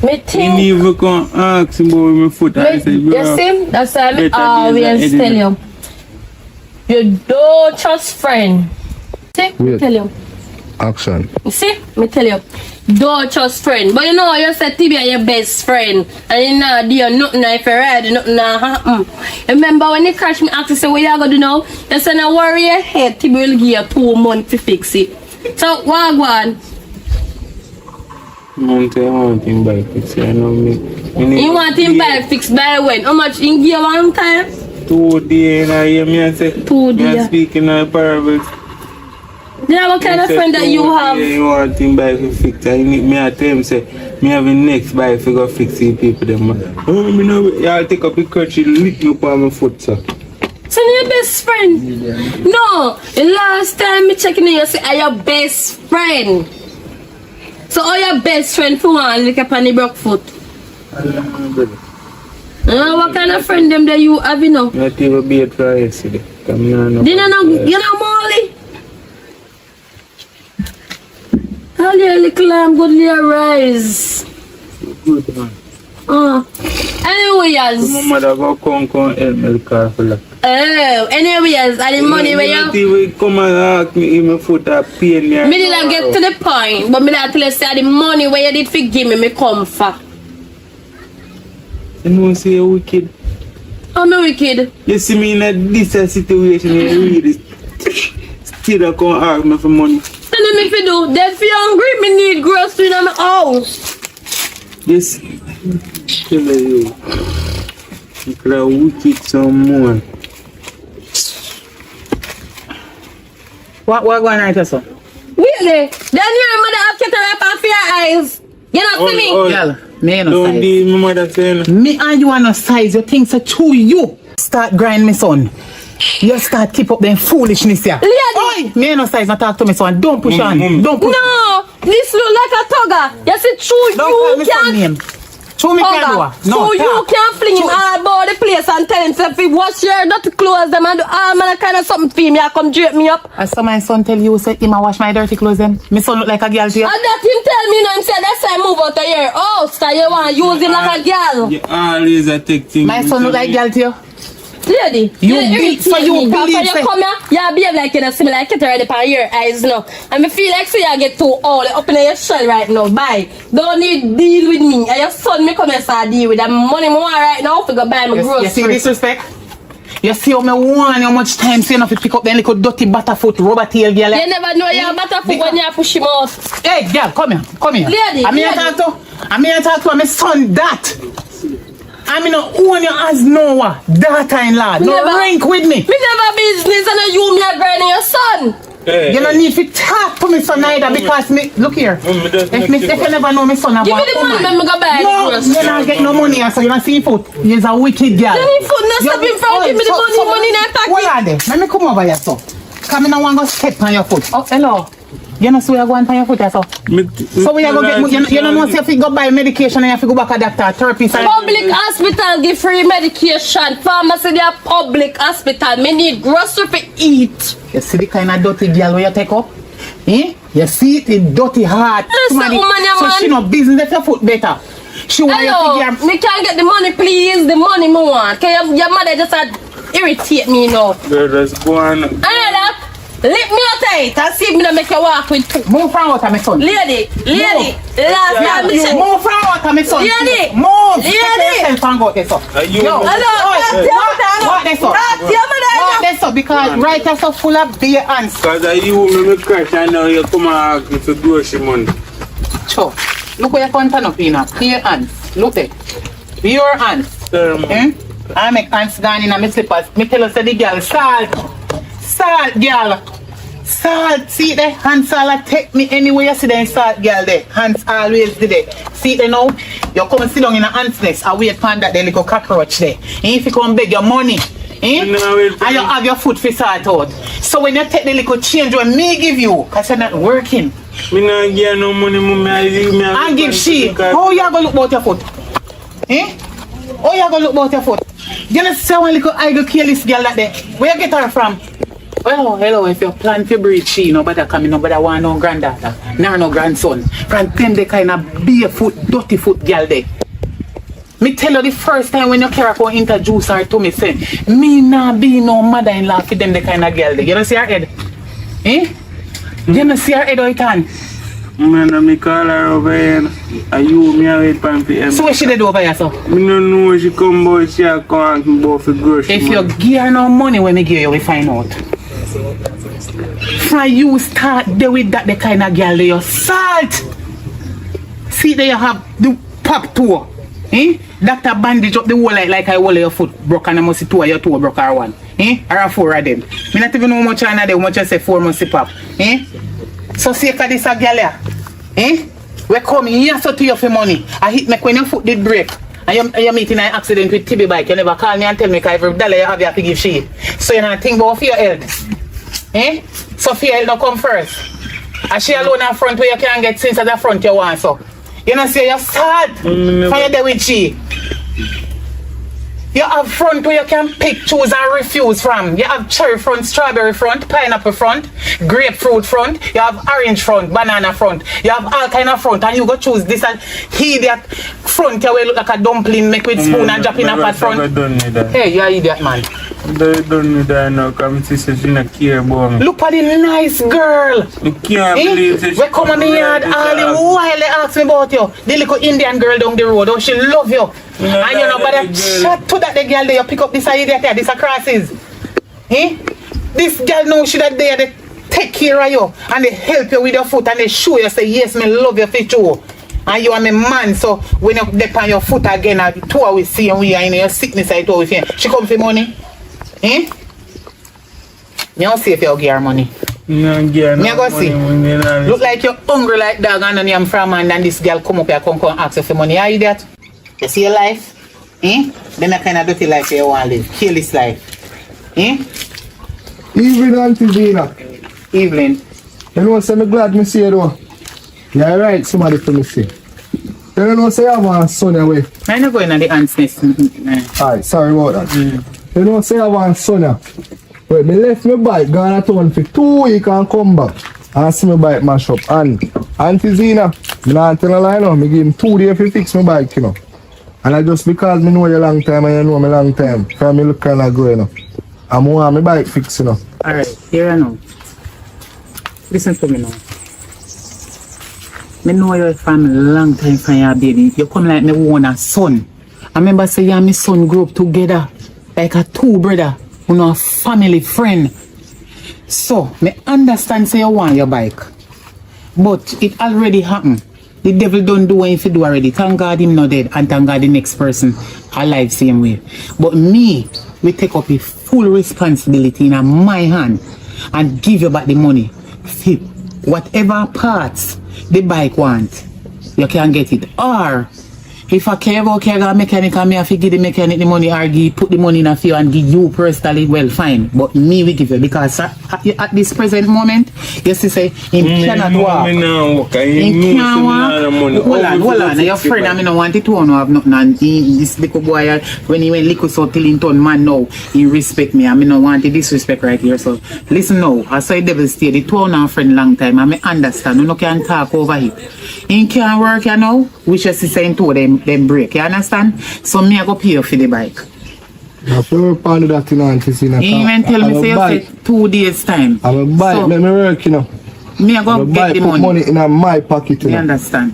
[SPEAKER 10] Me
[SPEAKER 2] He
[SPEAKER 10] think,
[SPEAKER 2] even come ask him about my foot. I said,
[SPEAKER 10] you
[SPEAKER 2] bro,
[SPEAKER 10] see, that's why I
[SPEAKER 2] better
[SPEAKER 10] always
[SPEAKER 2] days are
[SPEAKER 10] tell you. You don't trust friend. See, me
[SPEAKER 6] Wait.
[SPEAKER 10] tell you.
[SPEAKER 6] Action.
[SPEAKER 10] You see, me tell you. Don't trust friend. But you know, you said Tibi are your best friend. And you know, do nothing if you ride, nothing happen. Remember when you crash me, ask you, say, what you going to do now? You say, no worry your head, Tibi will give you 2 months to fix it. So, what go on?
[SPEAKER 2] I want him bike fix. I know me.
[SPEAKER 10] You want him bike fixed by when? How much in give one time?
[SPEAKER 2] 2 days and I hear me and say,
[SPEAKER 10] 2
[SPEAKER 2] me
[SPEAKER 10] days.
[SPEAKER 2] speaking in parables.
[SPEAKER 10] You know what kind of friend that you have?
[SPEAKER 2] Yeah, you want him bike to fix. I need me at him say, me have the next bike to go fix the people them. Oh, me know, y'all take up the crutch, you lick me up on my foot, sir.
[SPEAKER 10] So you're your best friend? No, the last time me checking you say are your best friend. So all your best friend for one lick up on the broke foot. What kind of friend them that you have, you know?
[SPEAKER 2] Not even be it for yesterday. Come here, no.
[SPEAKER 10] You know Molly? All your little lamb good little rise.
[SPEAKER 2] Good man.
[SPEAKER 10] Anyways.
[SPEAKER 2] My mother go come help me look after that.
[SPEAKER 10] Oh, anyways, and the money where you...
[SPEAKER 2] You come and ask me if my foot a pain me.
[SPEAKER 10] Me didn't get to the point, but me not tell you say the money where you did forgive me come for.
[SPEAKER 2] You know say you wicked.
[SPEAKER 10] I'm a wicked.
[SPEAKER 2] You see me in a this situation you really still come ask me for money.
[SPEAKER 10] So let me fi do. Then if you hungry, me need groceries in my house.
[SPEAKER 2] Yes. Tell you. You could have wicked some more.
[SPEAKER 9] What going on right son?
[SPEAKER 10] Really? Then your mother have cataract off your eyes. You not see me?
[SPEAKER 9] Girl, me ain't no
[SPEAKER 2] Don't
[SPEAKER 9] size.
[SPEAKER 2] be my mother saying.
[SPEAKER 9] Me and you are no size. You think so true you. Start grind me son. You start keep up them foolishness here.
[SPEAKER 10] Lady.
[SPEAKER 9] Oi, me ain't no size. Not talk to me son. Don't push on. Don't push.
[SPEAKER 10] No, this look like a tugger. You see, true
[SPEAKER 9] Don't call
[SPEAKER 10] you
[SPEAKER 9] me son
[SPEAKER 10] can't.
[SPEAKER 9] name. True me can't do
[SPEAKER 10] Tugger.
[SPEAKER 9] it. No,
[SPEAKER 10] So you
[SPEAKER 9] talk.
[SPEAKER 10] can fling him all about the place and tell him, say, if he wash your dirty clothes, them and do all man kind of something for me, I come drape me up.
[SPEAKER 9] As so my son tell you, say, him a wash my dirty clothes then. Me son look like a girl to you.
[SPEAKER 10] And that him tell me now, him say, that's why I move out of your house, cause you want to use him like a girl.
[SPEAKER 2] You always a take things.
[SPEAKER 9] My son look like girl to you.
[SPEAKER 10] Lady,
[SPEAKER 9] You big so you
[SPEAKER 10] irritate me.
[SPEAKER 9] believe
[SPEAKER 10] Cause
[SPEAKER 9] say-
[SPEAKER 10] you come here, you behave like you don't see me like it already upon your eyes now. And me feel like so you get too old up in your shell right now. Bye. Don't need deal with me. And your son me come here start deal with that money more right now to go buy my
[SPEAKER 9] You see
[SPEAKER 10] groceries.
[SPEAKER 9] disrespect? You see how me want how much time so you have to pick up them little dirty butterfoot rubber tail girl.
[SPEAKER 10] You never know you're butterfoot when you push him out.
[SPEAKER 9] Hey girl, come here.
[SPEAKER 10] Lady,
[SPEAKER 9] I'm here to talk to my son that. I'm in own your as no daughter-in-law. No rank with me.
[SPEAKER 10] Me never business and you me a girl and your son.
[SPEAKER 9] You don't need to talk to me son either because me look here. If you never know my son about
[SPEAKER 10] give me the money, let me go buy
[SPEAKER 9] no, you don't get no money so you don't see food. You're a wicked girl.
[SPEAKER 10] Any food not stop him from give me the money in that pocket.
[SPEAKER 9] What are they? Let me come over here so. Come in and want to go step on your foot. Oh hello. You know so you go on your foot so. So we are going to get you don't know if you go buy medication and you have to go back to doctor therapy.
[SPEAKER 10] Public hospital give free medication. Pharmacy they are public hospital. Me need grocery to eat.
[SPEAKER 9] You see the kind of dirty girl where you take up? Eh? You see it in dirty heart.
[SPEAKER 10] Woman,
[SPEAKER 9] so she no business if your foot better. She want
[SPEAKER 10] hello,
[SPEAKER 9] you to
[SPEAKER 10] me can't get the money please. The money me want. Can your mother just irritate me now.
[SPEAKER 2] Just go on.
[SPEAKER 10] I know that. Lick me out tight and see if me not make you walk with two.
[SPEAKER 9] Move from out of my son.
[SPEAKER 10] Lady. Last time me say.
[SPEAKER 9] Move from out of my son.
[SPEAKER 10] Lady.
[SPEAKER 9] Move.
[SPEAKER 10] Lady.
[SPEAKER 9] What this up?
[SPEAKER 10] Hello.
[SPEAKER 9] What this up? Because right now so full of beer ants.
[SPEAKER 2] Because you me crash and now you come and ask me to do she money.
[SPEAKER 9] Sure. Look where you can't turn up in now. Beer ants. Look there. Beer ants. I make ants gone in my slippers. Me tell us the girl salt girl. Salt, see there, hands all take me anywhere you see the salt girl there. Hands always there. See there now, you come sit down in a ant's nest and wait for that little cockroach there. And if you come beg your money, and you have your foot for salt out. So when you take the little change when me give you, because you're not working.
[SPEAKER 2] Me not give no money, me
[SPEAKER 9] and give she. How you gonna look about your foot? How you gonna look about your foot? You know see one little I go kill this girl that there. Where you get her from? Hello, if you plan to breed she, nobody coming, nobody want no granddaughter, no grandson. From them they kind of barefoot, dirty foot girl there. Me tell you the first time when you care for introduce her to me, say, me nah be no mother-in-law for them the kind of girl there. You don't see her head? You don't see her head how it can?
[SPEAKER 2] Man, me call her over here and you me wait for him.
[SPEAKER 9] So what she did over here, so?
[SPEAKER 2] Me don't know where she come, but she a come and go for grocery.
[SPEAKER 9] If you give her no money when me give you, we find out. From you start there with that the kind of girl you salt. See there you have the pop toe. Doctor bandage up the whole like I hold your foot broke and I must see two of your toe broke or one. Or a four of them. Me not even know how much I know how much I say 4 months pop. So see this a girl here. We come here so to you for money. I hit me when your foot did break. And you're meeting an accident with TB bike. You never call me and tell me because every dollar you have you have to give she. So you not think about for your health. So for your health don't come first. And she alone in front where you can't get things at the front you want so. You know say you're sad for you there with she. You have front where you can pick, choose and refuse from. You have cherry front, strawberry front, pineapple front, grapefruit front, you have orange front, banana front. You have all kind of front and you go choose this and idiot front you will look like a dumpling make with spoon and drop in a pot front. Hey, you're idiot man.
[SPEAKER 2] Don't need that now, come see she not care about me.
[SPEAKER 9] Look at the nice girl.
[SPEAKER 2] I can't believe
[SPEAKER 9] we come on the yard all the while they ask me about you. The little Indian girl down the road, oh she love you. And you know but shut to that the girl there you pick up this idiot here, this a crosses. This girl know she that there they take care of you and they help you with your foot and they show you say yes me love you for you. And you are my man, so when you dip on your foot again, and 2 hours see and we are in your sickness I told you. She come for money. You don't see if you give her money.
[SPEAKER 2] No,
[SPEAKER 9] go see. Look like you're hungry like dog and you're from and then this girl come up here come ask you for money. You idiot? You see your life? Then that kind of dirty life you want to live. Kill this life.
[SPEAKER 6] Evening, Auntie Zena.
[SPEAKER 9] Evening.
[SPEAKER 6] You know, so I'm glad me see you though. Yeah, right, somebody for me see. You know, say I want son away.
[SPEAKER 9] I'm not going to the aunt's nest.
[SPEAKER 6] Alright, sorry about that. You know, say I want son now. But me left my bike, gone at town for 2 weeks and come back. And see my bike mash up. And Auntie Zena, me not tell a lie now, me give him 2 days to fix my bike, you know. And I just because me know you long time and you know me long time, for me look kind of good, you know. I want my bike fixed, you know.
[SPEAKER 9] Alright, here I know. Listen to me now. Me know you from a long time from your baby. You come like me own a son. I remember say you and my son grew up together like a 2 brother. You know, a family friend. So, me understand say you want your bike. But it already happened. The devil don't do what he do already. Thank God him not dead and thank God the next person alive same way. But me, we take up a full responsibility in my hand and give you back the money. Whatever parts the bike want, you can get it. Or if I care about a mechanic and me have to give the mechanic the money or put the money in a few and give you personally, well fine. But me we give you because at this present moment, you see say him cannot walk. He can't walk. Hold on. Your friend I don't want it to have nothing and this little boy when he went little so till he turn man now, he respect me. I don't want to disrespect right here. So listen now, I saw the devil stay the two on friend long time. I understand. You no can talk over him. He can't work you know, which is saying to them break, you understand? So me I go pay you for the bike.
[SPEAKER 6] I feel part of that in Auntie.
[SPEAKER 9] He even tell me say you say 2 days time.
[SPEAKER 6] I'm a bike,
[SPEAKER 9] so,
[SPEAKER 6] let me work you know.
[SPEAKER 9] Me I go get the money.
[SPEAKER 6] In my pocket.
[SPEAKER 9] Me understand.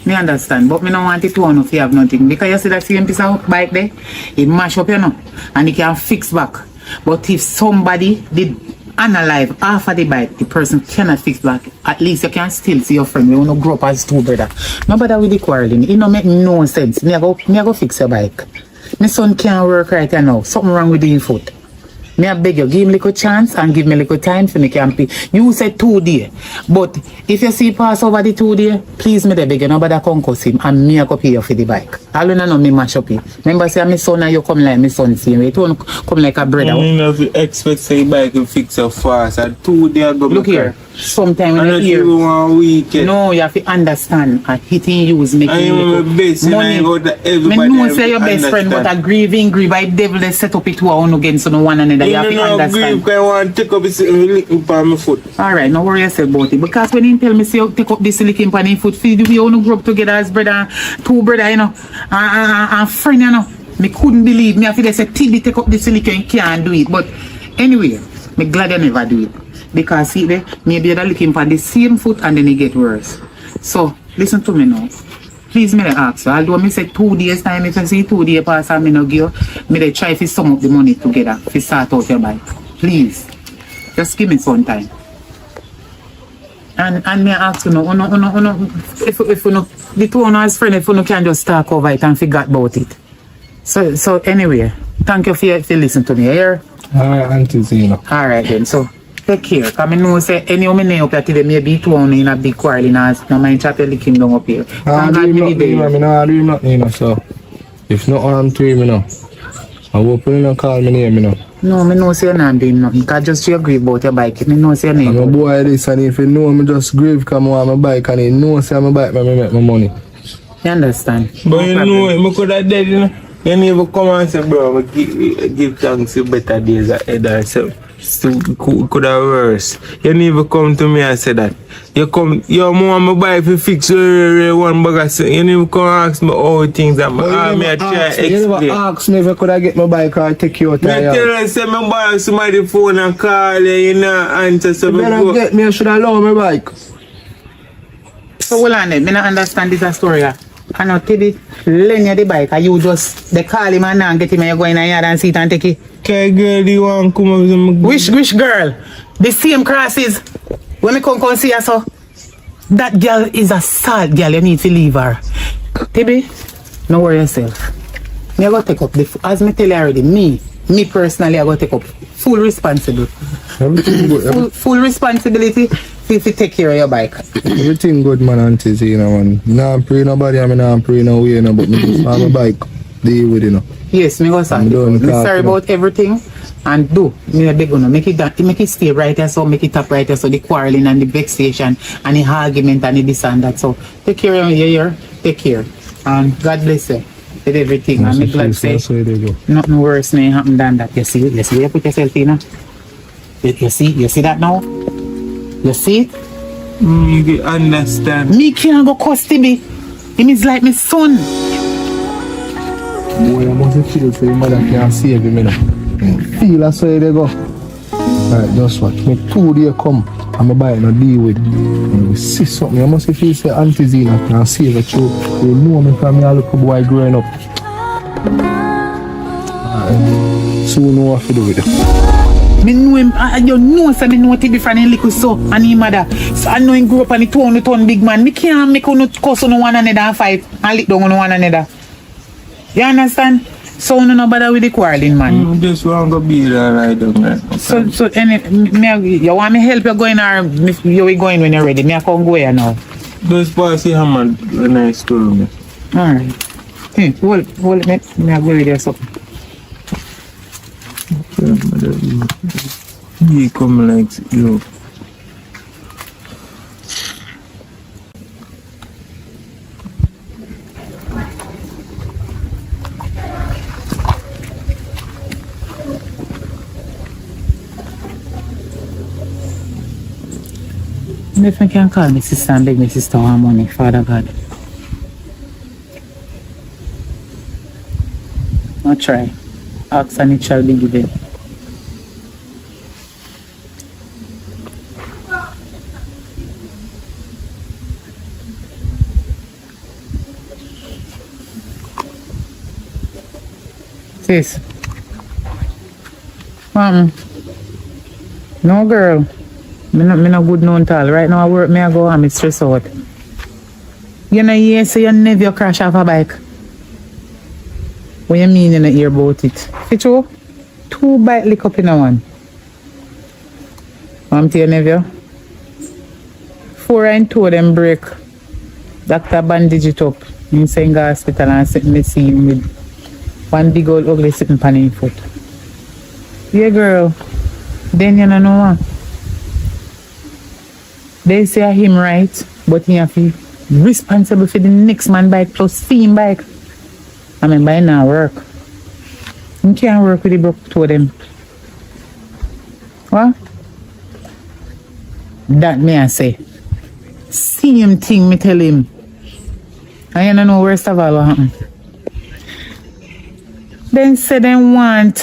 [SPEAKER 9] Me understand. But me don't want it to own if you have nothing. Because you see that same piece of bike there, it mash up you know. And it can fix back. But if somebody did unalive half of the bike, the person cannot fix back. At least you can still see your friend. We want to grow up as two brother. No bother with the quarreling. It don't make no sense. Me I go fix your bike. My son can't work right now. Something wrong with his foot. Me I beg you, give him a little chance and give me a little time for me can pay. You said 2 days. But if you see pass over the 2 days, please me beg you, nobody concuss him and me I go pay you for the bike. I don't know me mash up it. Remember say my son and you come like my son same way. It won't come like a brother.
[SPEAKER 2] You know if you expect say bike will fix up fast and 2 days go.
[SPEAKER 9] Look here. Sometime when you hear no, you have to understand a hitting use making money. Me know say your best friend but a grieving I devil they set up it to one against no one another. You have to understand.
[SPEAKER 2] I want to take up this licking on my foot.
[SPEAKER 9] Alright, no worry yourself about it. Because when he tell me say you take up this licking on your foot, feed we all grow up together as brother, two brother, you know, and friend, you know. Me couldn't believe me. I feel they say TB take up this licking can't do it. But anyway, me glad I never do it. Because see there, maybe you're looking for the same foot and then it get worse. So listen to me now. Please me ask you. Although me say 2 days time, if you see 2 days pass and me no give, me they try to sum up the money together to start out your bike. Please. Just give me some time. And me ask you if you know the two of us friends, if you can just talk over it and forget about it. So anyway, thank you for listening to me here.
[SPEAKER 6] Alright, Auntie Zena.
[SPEAKER 9] Alright then, so take care. Because I know say any of me up here today maybe two on in a big quarrel in us. No mind chat the king down up here.
[SPEAKER 6] I do nothing, so if not on to him, you know. I hope you don't call me name, you know.
[SPEAKER 9] No, I know say you're not doing nothing. Because just you agree about your bike. I know say your name.
[SPEAKER 6] I'm a boy this and if you know me just grieve come on my bike and he know say my bike me make my money.
[SPEAKER 9] You understand?
[SPEAKER 2] But you know, I could have dead, you know. You never come and say, bro, give thanks to better days ahead or something. Still could have worse. You never come to me and say that. You come, your mom my buy for fix one bag. You never come ask me all things that I try explain.
[SPEAKER 6] You never ask me if I could have get my bike or take you out.
[SPEAKER 2] I tell you, say me buy somebody phone and call you know, answer so
[SPEAKER 6] me go. Get me, I should allow my bike.
[SPEAKER 9] So hold on then, I don't understand this story. I know Teddy lend you the bike and you just they call him and now get him and you go in a yard and sit and take it.
[SPEAKER 2] Okay girl, you want to come up with
[SPEAKER 9] Which girl? The same crosses. When me come see her so that girl is a sad girl, you need to leave her. Tibby, no worry yourself. Me I go take up the as me tell you already, me personally I go take up full responsibility. Full responsibility if you take care of your bike.
[SPEAKER 6] Everything good man, Auntie Zena, man. Nah pray nobody and me nah pray no way no, but me just have a bike. Deal with it, you know.
[SPEAKER 9] Yes, me go sorry. Me sorry about everything and do. Me beg you know, make it stay right here so make it up right here so the quarreling and the vexation and the argument and the this and that. So take care of your ear, take care. And God bless you with everything. And me glad say nothing worse may happen than that. You see you put yourself in. You see that now? You see it?
[SPEAKER 2] You understand.
[SPEAKER 9] Me can't go cuss Tibby. Him is like my son.
[SPEAKER 6] Boy, I must feel so your mother can't save him, you know. Feel that's where they go. Alright, just watch. Me 2 days come and my bike no deal with. And we see something. I must feel say Auntie Zena can save it through. You know me from me a little boy growing up. soon know what to do with it.
[SPEAKER 9] Me know him, you know, so me know it different in little so, and him mother. So I know him grew up on the town big man. Me can't make no cuss on one another and fight and lick down on one another. You understand? So no bother with the quarreling, man.
[SPEAKER 2] Just want to be there right down there.
[SPEAKER 9] So you want me help you going or you will going when you're ready? Me I come go here now.
[SPEAKER 2] Just pass the hammer when I store me.
[SPEAKER 9] Alright. Hey, hold it, me I go with you something.
[SPEAKER 2] He come like you.
[SPEAKER 9] If I can call me sister and beg me sister for money, Father God. I'll try. Ask and it shall be given. Sis. No girl. Me no good known tall. Right now I work, me I go and me stress out. You know, you say you never crash off a bike. What you mean you not hear about it? Fit you? 2 bike lick up in a one. I'm to your nephew. 4 and 2 of them break. Doctor bandage it up. In Senga hospital and sitting me see him with one big old ugly sitting pan in foot. Yeah girl. Then you don't know what. They say him right, but he have to be responsible for the next man bike plus team bike. I mean, by now work. You can't work with the broke 2 of them. What? That me I say. Same thing me tell him. I don't know worst of all what happened. Then say they want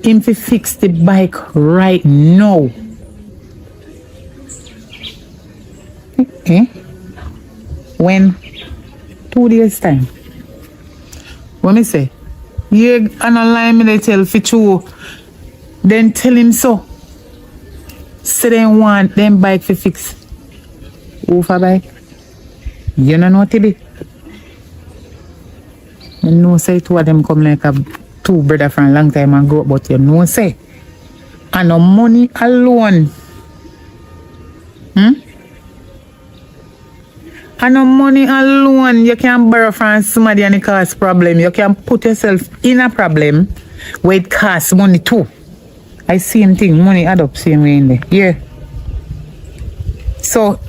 [SPEAKER 9] him to fix the bike right now. Eh? When? 2 days time. What me say? You analyze me they tell for true. Then tell him so. Say they want them bike to fix. Who for bike? You don't know what to be. You know say 2 of them come like a 2 brother from a long time and grow up, but you know say. And no money alone. And no money alone, you can borrow from somebody and it cause problem. You can put yourself in a problem where it costs money too. I same thing, money add up same way in there. Yeah. So,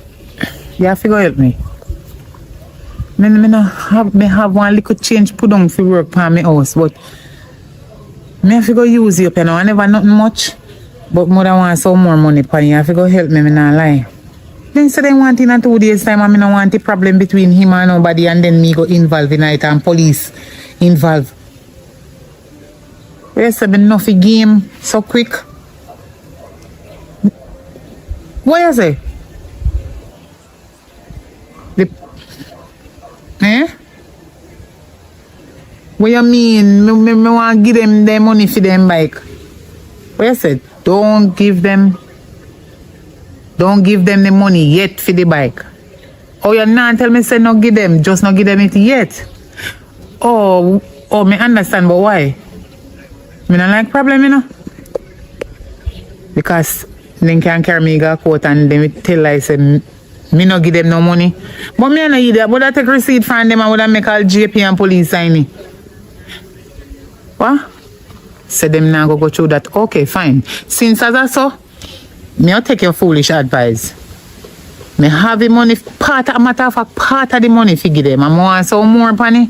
[SPEAKER 9] you have to go help me. Me have one little change put on for work for my house, but me have to go use it up, you know. I never nothing much, but mother want some more money for you. You have to go help me not lie. Then say they want in a 2 days time and I don't want a problem between him and nobody and then me go involved in it and police involved. Where say me nothing game so quick? What you say? What you mean? Me want to give them their money for them bike. What you said? Don't give them the money yet for the bike. Oh, you not tell me say no give them, just not give them it yet. Oh, me understand, but why? Me not like problem, you know. Because then can carry me to court and then tell I say me no give them no money. But me no either. But I take receipt from them and would I make all JP and police sign it. What? Say them now go through that. Okay, fine. Since as I saw, me I'll take your foolish advice. Me have the money, matter of fact, part of the money for give them. I want some more money.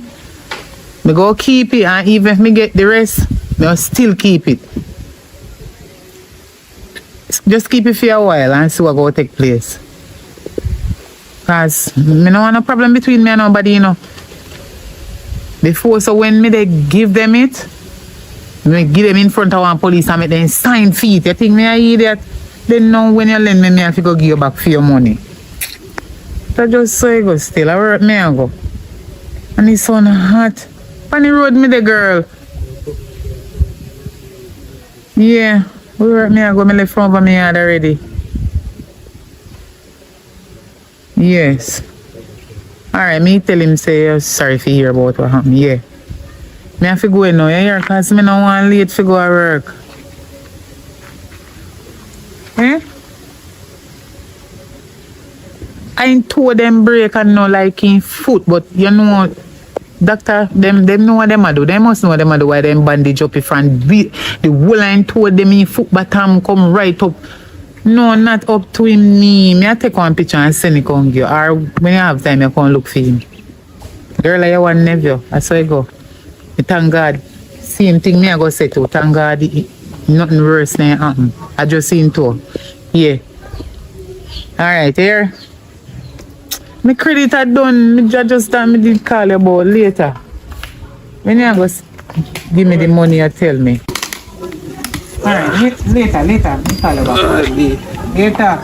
[SPEAKER 9] Me go keep it, and even if me get the rest, me will still keep it. Just keep it for a while and see what go take place. Cause me no want no problem between me and nobody, you know. Before, so when me they give them it, me give them in front of one police and make them sign feet. You think me a idiot? Then now when you lend me, I have to go give you back for your money. That just so you go still. I work me and go. And it's so hot. On the road me the girl. Yeah, we work me I go me left from over me yard already. Yes. Alright, me tell him say sorry for hear about what happened. Yeah. Me have to go in now, you hear? Cause me no want late to go to work. Eh? I ain't told them break and no like in foot, but you know, doctor, them know what them a do. They must know what them a do why them bandage up in front. The whole line told them in foot bottom come right up. No, not up to him me. Me I take one picture and send it on you. Or when you have time, you come look for him. Girl, I want nephew. That's how I go. Me thank God. Same thing me I go say to. Thank God nothing worse than happen. I just seen too. Yeah. Alright, here. My credit are done. Me just that me did call you about later. When you go give me the money, you tell me. Alright, later. Me call you back. Later.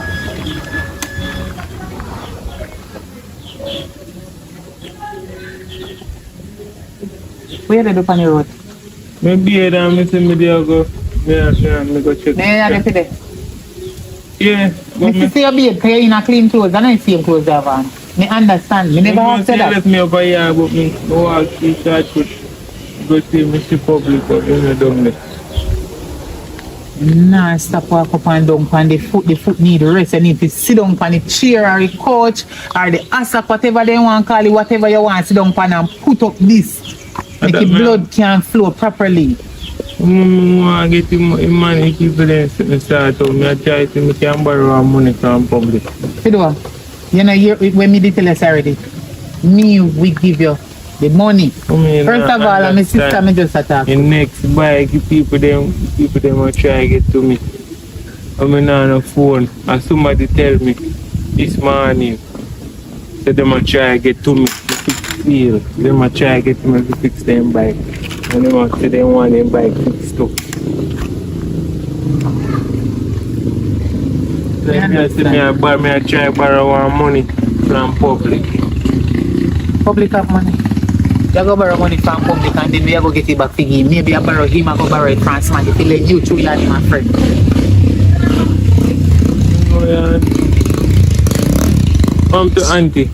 [SPEAKER 9] Where did you do on your road?
[SPEAKER 2] Maybe I'm missing me there go. Me go check.
[SPEAKER 9] Yeah, there.
[SPEAKER 2] Yeah.
[SPEAKER 9] Me see your beard, because you're in a clean clothes and I see your clothes there, man. Me understand. Me never have said that.
[SPEAKER 2] Left me over here, but me walk to church with go see Mr. Public, but you know, down there.
[SPEAKER 9] Nah, stop walk up and down on the foot need rest. You need to sit down on the chair or the couch or the assack, whatever they want to call it, whatever you want, sit down on and put up this. Make the blood can flow properly.
[SPEAKER 2] I want to get him money, people then start out. I try to make him borrow money from Public.
[SPEAKER 9] Fido, you know, when me did tell us already, me we give you the money. First of all, my sister me just attack.
[SPEAKER 2] The next bike, people them will try to get to me. I'm on the phone and somebody tell me this morning that they will try to get to me to fix seal. They will try to get to me to fix them bike. And they want to say they want them bike fixed up. So I try to borrow money from Public.
[SPEAKER 9] Public have money. You go borrow money from Public and then we go get it back for him. Maybe I borrow him, I go borrow it from somebody to let you through that, my friend.
[SPEAKER 2] Oh yeah. Come to auntie.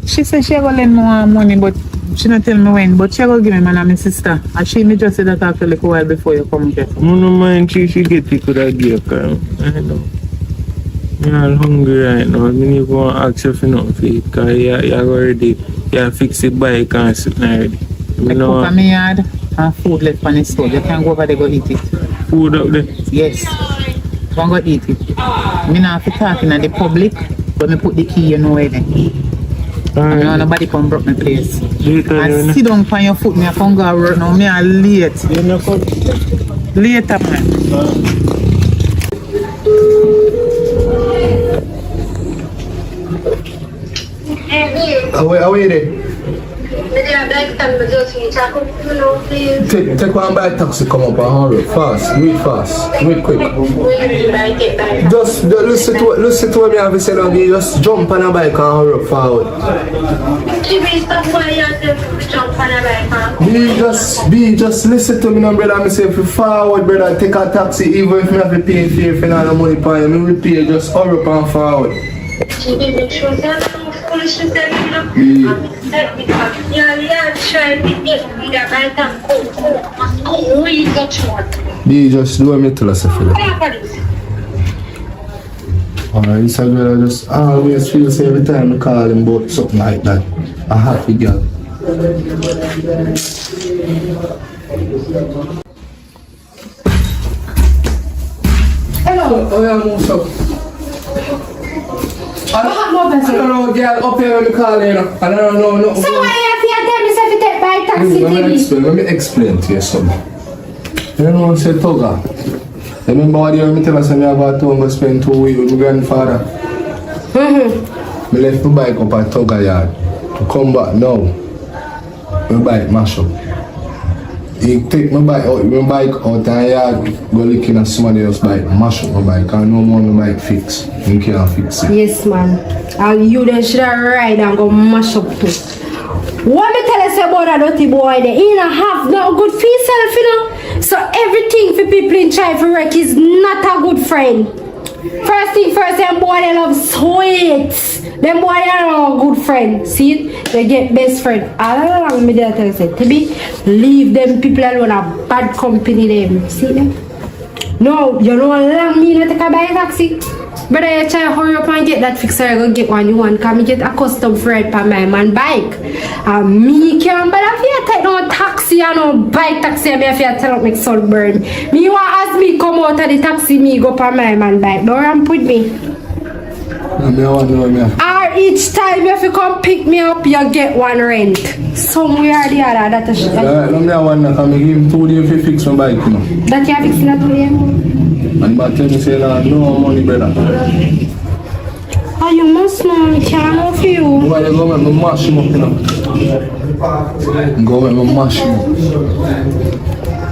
[SPEAKER 9] She said she go lend more money, but she not tell me when. But she go give me man and my sister. And she me just said that after like a while before you come get.
[SPEAKER 2] No mind she get it could have give her. I know. I'm all hungry right now. I need to ask you for nothing for it because you already fix the bike and sitting already.
[SPEAKER 9] I cook in my yard and food left on the stove. You can go over there go eat it.
[SPEAKER 2] Food up there?
[SPEAKER 9] Yes. Go and go eat it. Me not have to talk in the public, but me put the key you know where there.
[SPEAKER 2] Alright.
[SPEAKER 9] No, nobody come broke my place.
[SPEAKER 2] Later,
[SPEAKER 9] and sit down on your foot, me I come go work now, me I late.
[SPEAKER 2] You know come?
[SPEAKER 9] Later, man.
[SPEAKER 6] How are you there? Take one bike taxi, come up and hurry. Fast, do it quick. Just listen to what me have to say now. Just jump on a bike and hurry up forward. Just listen to me now, brother. I say if you forward, brother, take a taxi. Even if me have to pay for you, if you don't have money for you, me will pay. Just hurry up and forward. Just do me tell us if you alright, so I just always feel so every time I call him about something like that. A happy girl. Hello, oh yeah, what's up? I don't know, girl, up here when we call you, I don't know, no.
[SPEAKER 11] So why you tell me to take by taxi?
[SPEAKER 6] Let me explain to you something. You know what I said, Toga? Remember what you tell us when I go to go spend 2 weeks with my grandfather? I left my bike up at Toga yard. To come back now, my bike mash up. He take my bike out the yard, go lick in somebody else's bike, mash up my bike, and no more my bike fix. You can't fix it.
[SPEAKER 11] Yes, man. And you then should ride and go mash up too. What me tell us about that dirty boy there? He don't have no good for himself, you know. So everything for people in try for work is not a good friend. First thing first, them boy they love sweets. Them boy they are a good friend. See it? They get best friend. All along me there tell you, say, Tibi, leave them people alone, a bad company them. See them? No, you know how long me not take a buy a taxi. But I try to hurry up and get that fixed, so I go get one you want. Cause me get accustomed to ride on my man bike. And me can't, but if you take no taxi and no bike taxi, me if you tell up make sunburn. Me want ask me come out of the taxi, me go on my man bike. Don't ramp with me. Or each time if you come pick me up, you get one rent. Somewhere or the other, that is shit.
[SPEAKER 6] No, me want to come give him 2 days to fix my bike, you know.
[SPEAKER 11] That you fix that 2 days?
[SPEAKER 6] And but tell me say no money, brother.
[SPEAKER 11] Oh, you must know, me can't know for you.
[SPEAKER 6] Why you go and me mash him up, you know? Go and me mash him up.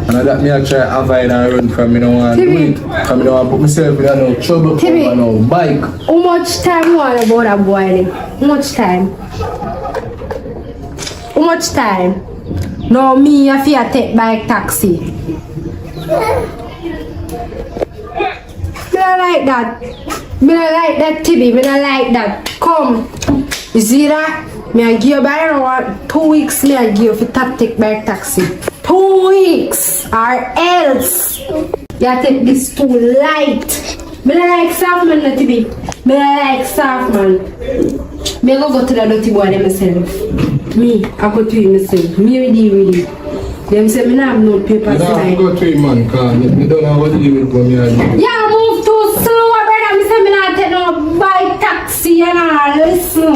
[SPEAKER 6] And that me I try to avoid and run from me, no one do it. Because me don't want to put myself in no trouble for no bike.
[SPEAKER 11] How much time you want about that boy then? How much time? How much time? No, me if you take bike taxi. Me don't like that. Me don't like that, Tibi. Me don't like that. Come. You see that? Me I give you by around 2 weeks. Me I give you for take bike taxi. 2 weeks or else you take this too light. Me don't like soft man, not Tibi. Me don't like soft man. Me go to the dirty boy myself. Me, I go to him myself. Me really. Them say me not have no paper sign.
[SPEAKER 6] You don't go to him, man, because me don't know what to do with me.
[SPEAKER 11] Yeah, move too slow, brother. Me say me not take no bike taxi and all. Listen.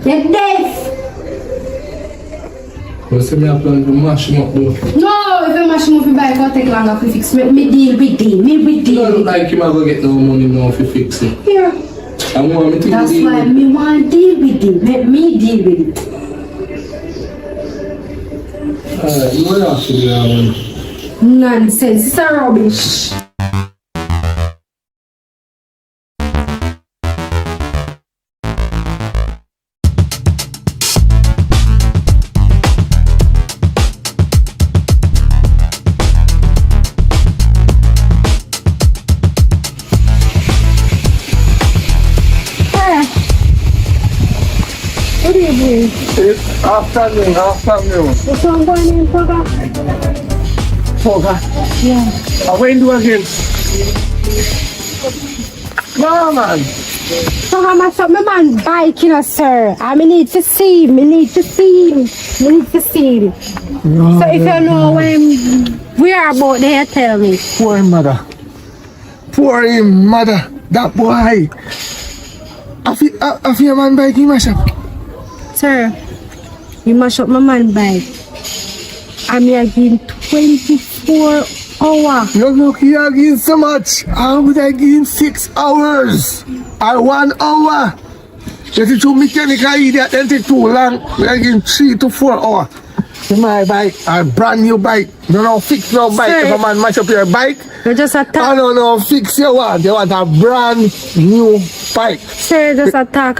[SPEAKER 11] You're deaf.
[SPEAKER 6] You say me I plan to mash him up, though.
[SPEAKER 11] No, if you mash him up your bike, I'll take longer to fix. Me deal with him. Me deal.
[SPEAKER 6] You don't like him, I go get no money now to fix it.
[SPEAKER 11] Here.
[SPEAKER 6] I want me to
[SPEAKER 11] That's
[SPEAKER 6] deal
[SPEAKER 11] why
[SPEAKER 6] with
[SPEAKER 11] me want to deal with him. Let me deal with it.
[SPEAKER 6] you will have to do that one.
[SPEAKER 11] Nonsense. It's a rubbish. Good evening.
[SPEAKER 6] It's afternoon.
[SPEAKER 11] What's wrong going in, Papa? Yeah.
[SPEAKER 6] I went to again. No, man.
[SPEAKER 11] So how much of my man bike, you know, sir? I need to see him.
[SPEAKER 6] No,
[SPEAKER 11] So if you know when we are about there, tell me.
[SPEAKER 6] Poor him, mother. That boy. I feel man bike in my shop.
[SPEAKER 11] Sir, you mash up my man bike. I'm again 24 hours.
[SPEAKER 6] You're lucky I give so much. I would I give 6 hours or 1 hour. If it's too mechanical idiot, then take too long. I give 3 to 4 hours. My bike, a brand new bike. You don't fix your bike.
[SPEAKER 11] Sir,
[SPEAKER 6] if a man mash up your bike,
[SPEAKER 11] you just attack.
[SPEAKER 6] I don't know, fix your one. You want a brand new bike.
[SPEAKER 11] Sir, just attack.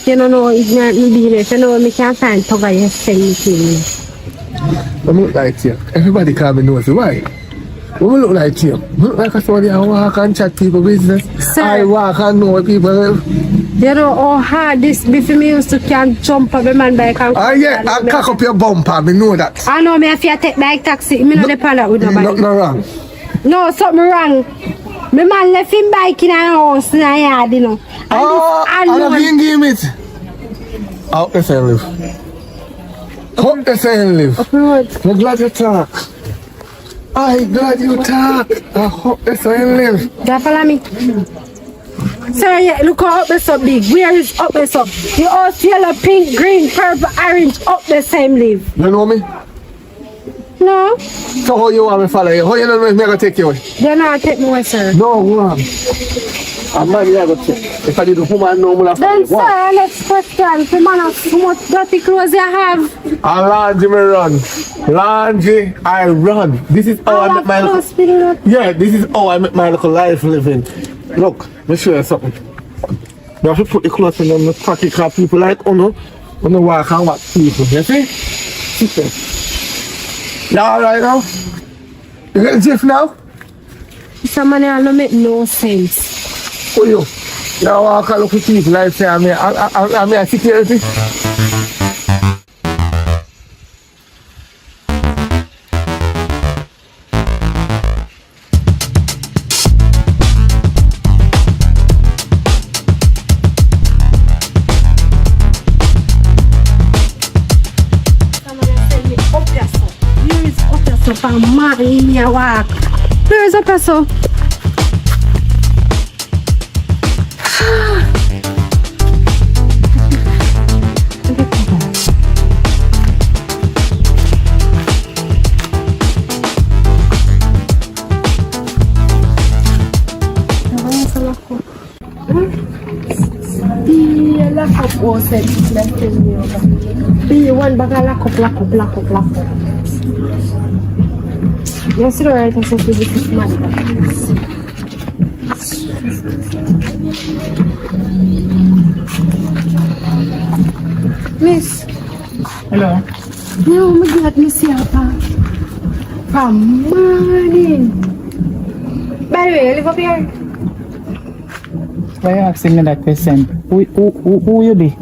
[SPEAKER 11] You don't know ignorant me being if you know me can't find to buy anything.
[SPEAKER 6] I look like you. Everybody call me knows why. We look like you. We look like somebody I walk and chat people business.
[SPEAKER 11] Sir,
[SPEAKER 6] I walk and know people.
[SPEAKER 11] You know how hard this before me used to can jump up a man bike and
[SPEAKER 6] yeah, I cock up your bumper, me know that.
[SPEAKER 11] I know me if you take bike taxi, me not depend that with nobody.
[SPEAKER 6] Nothing wrong.
[SPEAKER 11] No, something wrong. My man left him bike in a house in a yard, you know.
[SPEAKER 6] I don't give it. Out the same live. Out the same live. I'm glad you talk. I'm glad you talk. I hope the same live.
[SPEAKER 11] You follow me? Sir, yeah, look how up the so big. Where is up the so? You all yellow, pink, green, purple, orange, up the same leaf.
[SPEAKER 6] You know me?
[SPEAKER 11] No.
[SPEAKER 6] So how you want me follow you? How you know me going to take you away?
[SPEAKER 11] You're not take me away, sir.
[SPEAKER 6] No, go on. I'm not going to take. If I did the woman, no, I'm
[SPEAKER 11] then, sir, next question. The man has so much dirty clothes you have.
[SPEAKER 6] And laundry me run. Laundry, I run. This is how I make my life. Yeah, this is how I make my little life living. Look, let me show you something. You have to put the clothes in them practical people like Uno. When you walk and watch people, you see? Now, right now? You get Jeff now?
[SPEAKER 11] Some money don't make no sense.
[SPEAKER 6] Who you? Now walk and look at people like say I'm a security.
[SPEAKER 11] From in your walk. Where is the person? Lock up all set. Be one bag of lock up. Yes, you're right. I said this is money. Miss.
[SPEAKER 9] Hello.
[SPEAKER 11] No, my God, Miss Yapa. From morning. By the way, you live up here?
[SPEAKER 9] Why are you asking me that question? Who you be?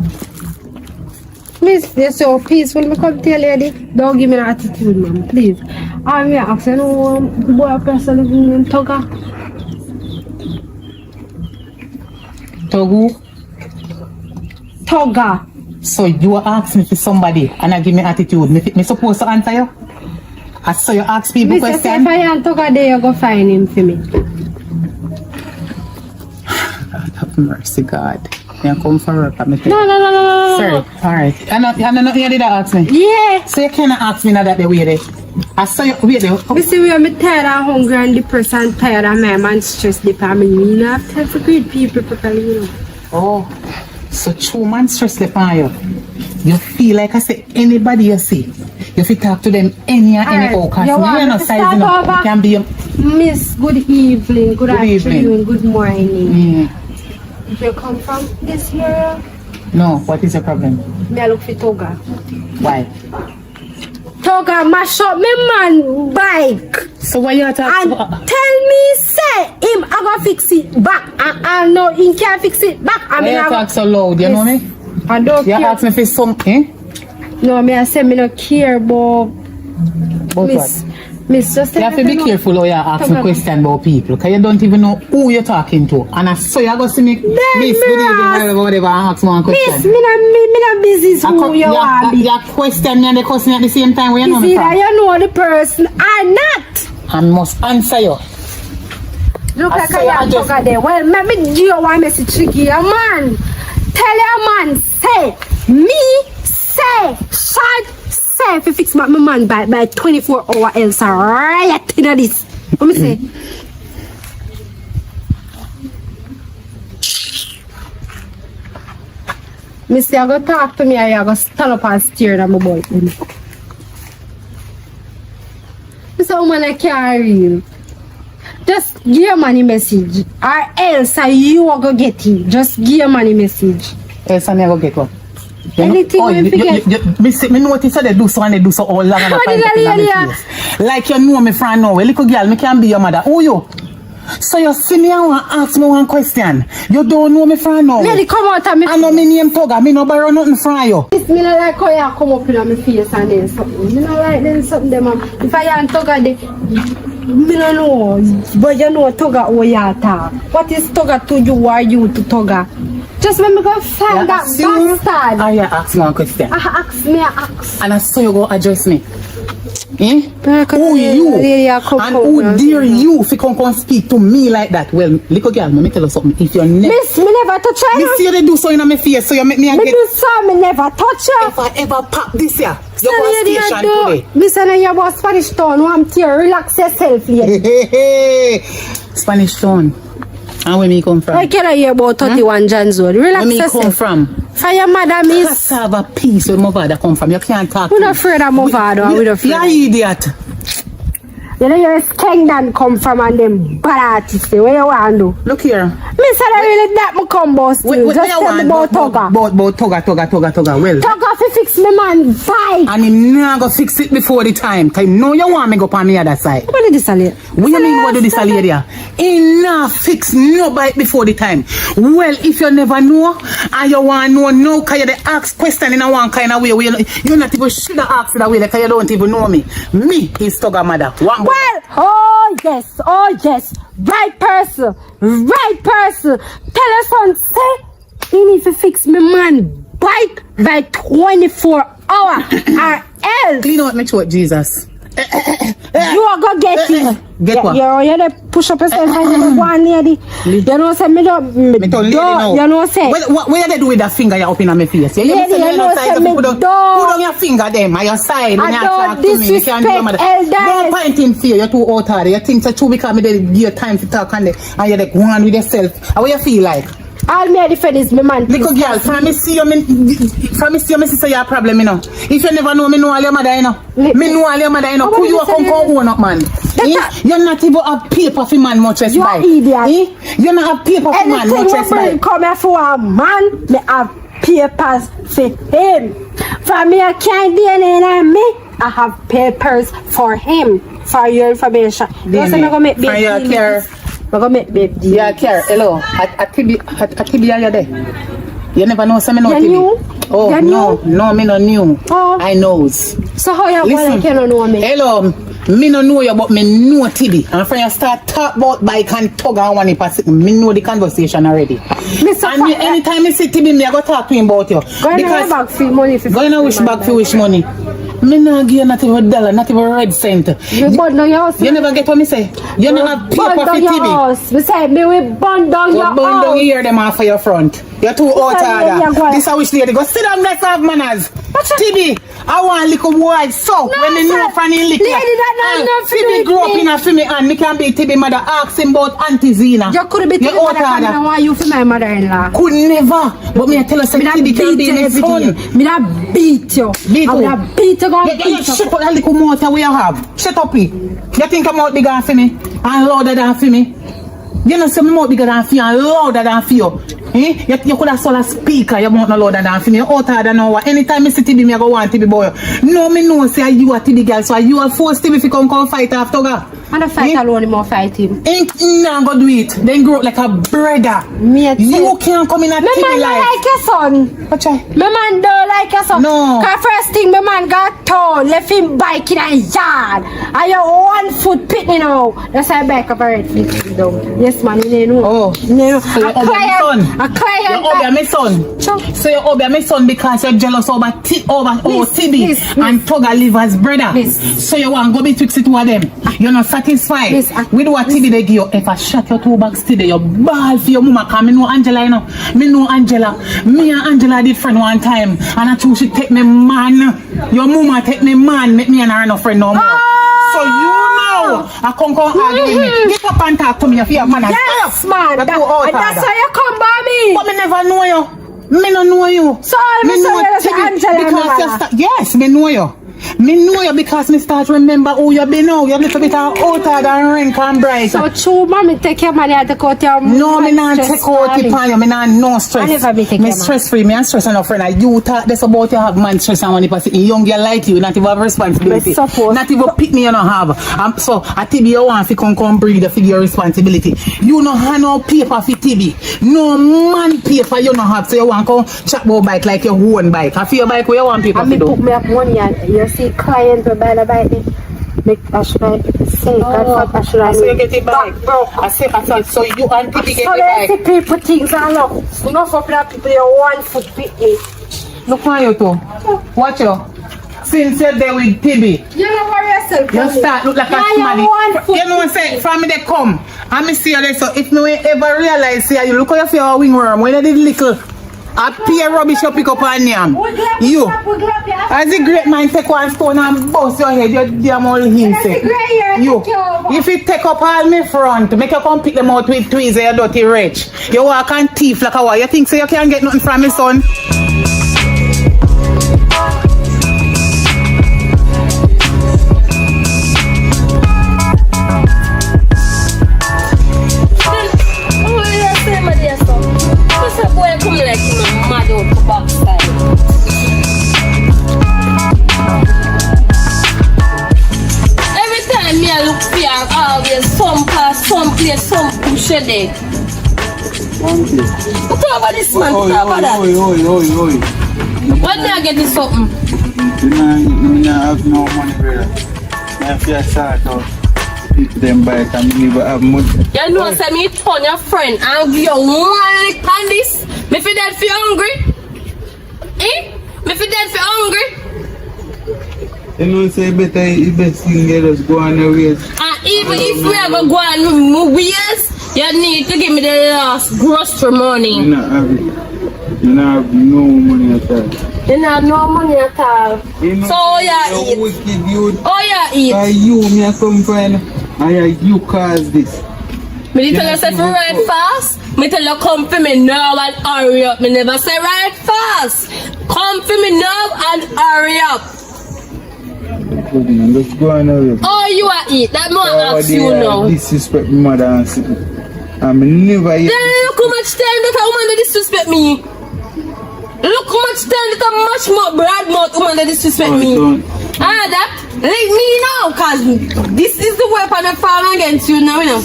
[SPEAKER 11] Miss, you're so peaceful. Me come tell you, lady. Don't give me that attitude, ma'am. Please. I'm here asking the boy person living in Toga.
[SPEAKER 9] Togu?
[SPEAKER 11] Toga.
[SPEAKER 9] So you ask me for somebody and I give me attitude. Me supposed to answer you? So you ask people
[SPEAKER 11] Miss,
[SPEAKER 9] question?
[SPEAKER 11] if I am Toga there, you go find him for me.
[SPEAKER 9] God have mercy, God. You come for work.
[SPEAKER 11] No.
[SPEAKER 9] Sorry, alright. I know you did ask me.
[SPEAKER 11] Yeah.
[SPEAKER 9] So you cannot ask me now that the way there. I saw you wait there.
[SPEAKER 11] You see, we are tired and hungry and depressed and tired and my man stressed the family. We don't have time for great people properly, you know.
[SPEAKER 9] Oh, so true man stress the on you. You feel like I say anybody you see, you feel talk to them anyhow because you are not sizing up. You can be
[SPEAKER 11] Miss, good evening, good afternoon, good morning. If you come from this area?
[SPEAKER 9] No, what is your problem?
[SPEAKER 11] Me I look for Toga.
[SPEAKER 9] Why?
[SPEAKER 11] Toga mash up me man bike.
[SPEAKER 9] So why you talking
[SPEAKER 11] and tell me say him I go fix it back and no he can't fix it back. I mean
[SPEAKER 9] why you talk so loud, you know me?
[SPEAKER 11] I don't
[SPEAKER 9] you
[SPEAKER 11] care.
[SPEAKER 9] ask me for something?
[SPEAKER 11] No, me I say me no care about
[SPEAKER 9] Miss,
[SPEAKER 11] what? Miss, just
[SPEAKER 9] you have to be careful how you ask me question about people because you don't even know who you're talking to. And I saw you go see me, Miss, good evening, whatever, and ask me one question.
[SPEAKER 11] Miss, me not busy who you are.
[SPEAKER 9] You question me and the question at the same time where you know me from.
[SPEAKER 11] You know the person or not.
[SPEAKER 9] I must answer you.
[SPEAKER 11] Look like I am talking there. Well, maybe give you one message tricky. A man, tell your man, say, me, say, shot, say, if you fix my man by 24 hours else, right in this. What me say? Miss, you go talk to me or you go stand up and stare at my boy. This woman I can't real. Just give your money message. Or else you are going to get it. Just give your money message.
[SPEAKER 9] Else I never get what?
[SPEAKER 11] Anything we forget.
[SPEAKER 9] Me notice that they do so and they do so all long and I find it in my face. Like you know me from now. A little girl, me can be your mother. Who you? So you see me and want ask me one question. You don't know me from now.
[SPEAKER 11] Lady, come out of me.
[SPEAKER 9] I know me name Toga. Me no borrow nothing from you.
[SPEAKER 11] Me not like how you come up in my face and then something. Me not like then something them. If I am Toga, me don't know. But you know Toga how you talk. What is Toga to you or you to Toga? Just when me go find that bastard.
[SPEAKER 9] I ask me one question.
[SPEAKER 11] Ask me, ask.
[SPEAKER 9] And I saw you go address me. Eh? Who you? And who dare you if you come speak to me like that? Well, little girl, let me tell you something. If you're
[SPEAKER 11] Miss, me never touch you.
[SPEAKER 9] Me see you they do so in my face, so you make me
[SPEAKER 11] Me do so, me never touch you.
[SPEAKER 9] If I ever pop this here, you go on station today.
[SPEAKER 11] Miss, I know you about Spanish town. I'm here. Relax yourself, lady.
[SPEAKER 9] Spanish town. And where me come from?
[SPEAKER 11] I can't hear about 31 John's Road. Relax yourself.
[SPEAKER 9] Where me come from?
[SPEAKER 11] For your mother, miss.
[SPEAKER 9] Cassava peace where my father come from. You can't talk.
[SPEAKER 11] We're not afraid of my father. We're not afraid.
[SPEAKER 9] You're idiot.
[SPEAKER 11] You know you're Kingdom come from and them bad artists. Where you want to do?
[SPEAKER 9] Look here.
[SPEAKER 11] Miss, I really that me come boss to you. Just tell me about Toga.
[SPEAKER 9] About Toga. Well.
[SPEAKER 11] Toga fi fix my man bike.
[SPEAKER 9] And him not go fix it before the time. Cause know you want me go on the other side.
[SPEAKER 11] What did this lady?
[SPEAKER 9] What you mean what do this lady? He not fix no bike before the time. Well, if you never know and you want to know now, cause you dey ask question in a one kind of way where you not even should have asked that way because you don't even know me. Me is Tugger mother.
[SPEAKER 11] Well, oh yes. Right person. Tell us on say he need to fix me man bike by 24 hours or else.
[SPEAKER 9] Clean out my throat, Jesus.
[SPEAKER 11] You are gonna get it.
[SPEAKER 9] Get what?
[SPEAKER 11] You dey push up yourself and you one lady. You know say me don't.
[SPEAKER 9] Me told lady now.
[SPEAKER 11] You know say.
[SPEAKER 9] What you do with that finger you up in my face? You
[SPEAKER 11] Lady, you know say me
[SPEAKER 9] put on your finger them on your side.
[SPEAKER 11] I don't disrespect elders.
[SPEAKER 9] Don't point in fear. You're too out there. You think so true because me dey give you time to talk and you're like go on with yourself. How you feel like?
[SPEAKER 11] All me defend is me man.
[SPEAKER 9] Little girl, from me see you, me see your problem, you know. If you never know, me know all your mother, you know. Me know all your mother, you know. Who you come own up, man? You're not even a paper for man much as buy.
[SPEAKER 11] You are idiot.
[SPEAKER 9] You're not a paper for man much as buy.
[SPEAKER 11] Come here for a man, me have papers for him. For me, I can't DNA in me. I have papers for him. For your information. You say me go make big deal. We're gonna make baby.
[SPEAKER 9] Yeah, care. Hello. At TB are you there? You never know some me know TB.
[SPEAKER 11] New?
[SPEAKER 9] Oh no, me no new.
[SPEAKER 11] Oh.
[SPEAKER 9] I knows.
[SPEAKER 11] So how you
[SPEAKER 9] Listen,
[SPEAKER 11] gonna know me?
[SPEAKER 9] Hello. Me no know you but me know TB. And when you start talk about bike and tug and one me know the conversation already. And me, anytime I see TB, me I go talk to him about you.
[SPEAKER 11] Go in a bag for money.
[SPEAKER 9] Go in a wish bag for wish money. Me not give you not even $1, not even red cent.
[SPEAKER 11] You burn down your house.
[SPEAKER 9] You never get what me say. You never have paper for TB.
[SPEAKER 11] Me say me will burn down your house.
[SPEAKER 9] Burn down here them off for your front. You're too out harder. This I wish lady go sit down, let's have manners. TB, I want little boy so when me know from the liquor.
[SPEAKER 11] Lady, that not
[SPEAKER 9] TB grew up in a family and me can be TB mother ask him about Auntie Zina.
[SPEAKER 11] You could be TB mother and I want you for my mother-in-law.
[SPEAKER 9] Could never. But me I tell you say TB can be his son.
[SPEAKER 11] Me not beat you.
[SPEAKER 9] Beat
[SPEAKER 11] I would have beat you.
[SPEAKER 9] You shut up that little motor we have. Shut up it. You think I'm out bigger for me and louder than for me? You know say me out bigger than for you and louder than for you. Eh? You could have sold a speaker, you want no louder than for me. You're out harder now. Anytime I see TB, me I go want TB boy. No, me know say you a TB girl, so you a force TB if you come fight after God.
[SPEAKER 11] And the fight alone, him more fight him.
[SPEAKER 9] Ain't nah go do it. Then grow up like a brother. You can't come in a TB life.
[SPEAKER 11] My man don't like your son.
[SPEAKER 9] What try?
[SPEAKER 11] My man don't like your son.
[SPEAKER 9] No.
[SPEAKER 11] Cause first thing my man got torn, left him bike in a yard. And you 1 foot pit me now. That's why I back up a red flip down. Yes man, you know.
[SPEAKER 9] Oh.
[SPEAKER 11] You know.
[SPEAKER 9] So you obey
[SPEAKER 11] A client.
[SPEAKER 9] You obey my son. So you obey my son because you're jealous over TB and Tugger live as brother. So you want to go betwixt the two of them. You're not satisfied with what TB they give you. If I shut your two bags today, you ball for your mama. Cause me know Angela, you know. Me know Angela. Me and Angela did friend one time. And I told she take me man. Your mama take me man. Make me and her no friend no more. So you know, I can't come argue with me. Get up and talk to me if you have manners.
[SPEAKER 11] Yes, man. That's how you come by me.
[SPEAKER 9] But me never know you. Me no know you.
[SPEAKER 11] So me know
[SPEAKER 9] Angela. Yes, me know you. Me know you because me start remember who you be now. You're a little bit outer than rank and bright.
[SPEAKER 11] So true, mommy take your money and take out your
[SPEAKER 9] no, me not take out the pan. Me not no stress.
[SPEAKER 11] I never be take
[SPEAKER 9] me stress free. Me and stress enough friend. You talk this about you have man stress and money person. Young girl like you, not even have responsibility. Not even pick me you don't have. So I TB you want to come breathe the figure responsibility. You no have no paper for TB. No man paper you no have. So you want to come chat about bike like your own bike. I feel your bike where you want paper
[SPEAKER 11] to do. Put me up money and you see client will buy the bike. Make I should say I should
[SPEAKER 9] so you get the bike, bro. I said so you and TB get the bike.
[SPEAKER 11] So they people things are low. You know for people you 1 foot pity.
[SPEAKER 9] Look why you too. Watch you. Since you're there with TB,
[SPEAKER 11] you don't worry yourself.
[SPEAKER 9] You start look like a somebody. You know what I'm saying? From me they come. And me see you there. So if me ever realize, see you look how you feel a wingworm when you did little. A peer rubbish you pick up on yam. You. As a great man take one stone and bust your head, you damn all him say. You. If you take up all me front, make you come pick them out with tweezers, you dirty wretch. You walk and thief like a why. You think so you can't get nothing from me son?
[SPEAKER 10] headache.
[SPEAKER 2] Monkey.
[SPEAKER 10] Put over this man,
[SPEAKER 2] Oi,
[SPEAKER 10] put over that.
[SPEAKER 2] oi.
[SPEAKER 10] When me I get this something?
[SPEAKER 2] You don't have no money, brother. I have to start out. Pick them bike and never have money.
[SPEAKER 10] You know, say me turn your friend and give you one lick on this. Me feel that feel hungry. Eh? Me feel that feel hungry.
[SPEAKER 2] You know, say better, the best thing get us go on the ways.
[SPEAKER 10] And even if we ever go on movies, you need to give me the last grocery money.
[SPEAKER 2] You not have it. You not have no money at all.
[SPEAKER 10] You not have no money at all.
[SPEAKER 2] You know,
[SPEAKER 10] So you
[SPEAKER 2] you're
[SPEAKER 10] eat.
[SPEAKER 2] wicked, you.
[SPEAKER 10] Oh, you eat.
[SPEAKER 2] By you, me I come find. And you cause this.
[SPEAKER 10] Me tell you say for ride fast. Me tell you come for me now and hurry up. Me never say ride fast. Come for me now and hurry up.
[SPEAKER 2] Let's go on the way.
[SPEAKER 10] Oh, you are eat. That more ask you now.
[SPEAKER 2] Disrespect my mother and sister. I'm never yet.
[SPEAKER 10] Then look how much time that a woman that disrespect me. Look how much time that a much more broad mouth woman that disrespect me. That leave me now, cause this is the weapon of farm against you now, you know.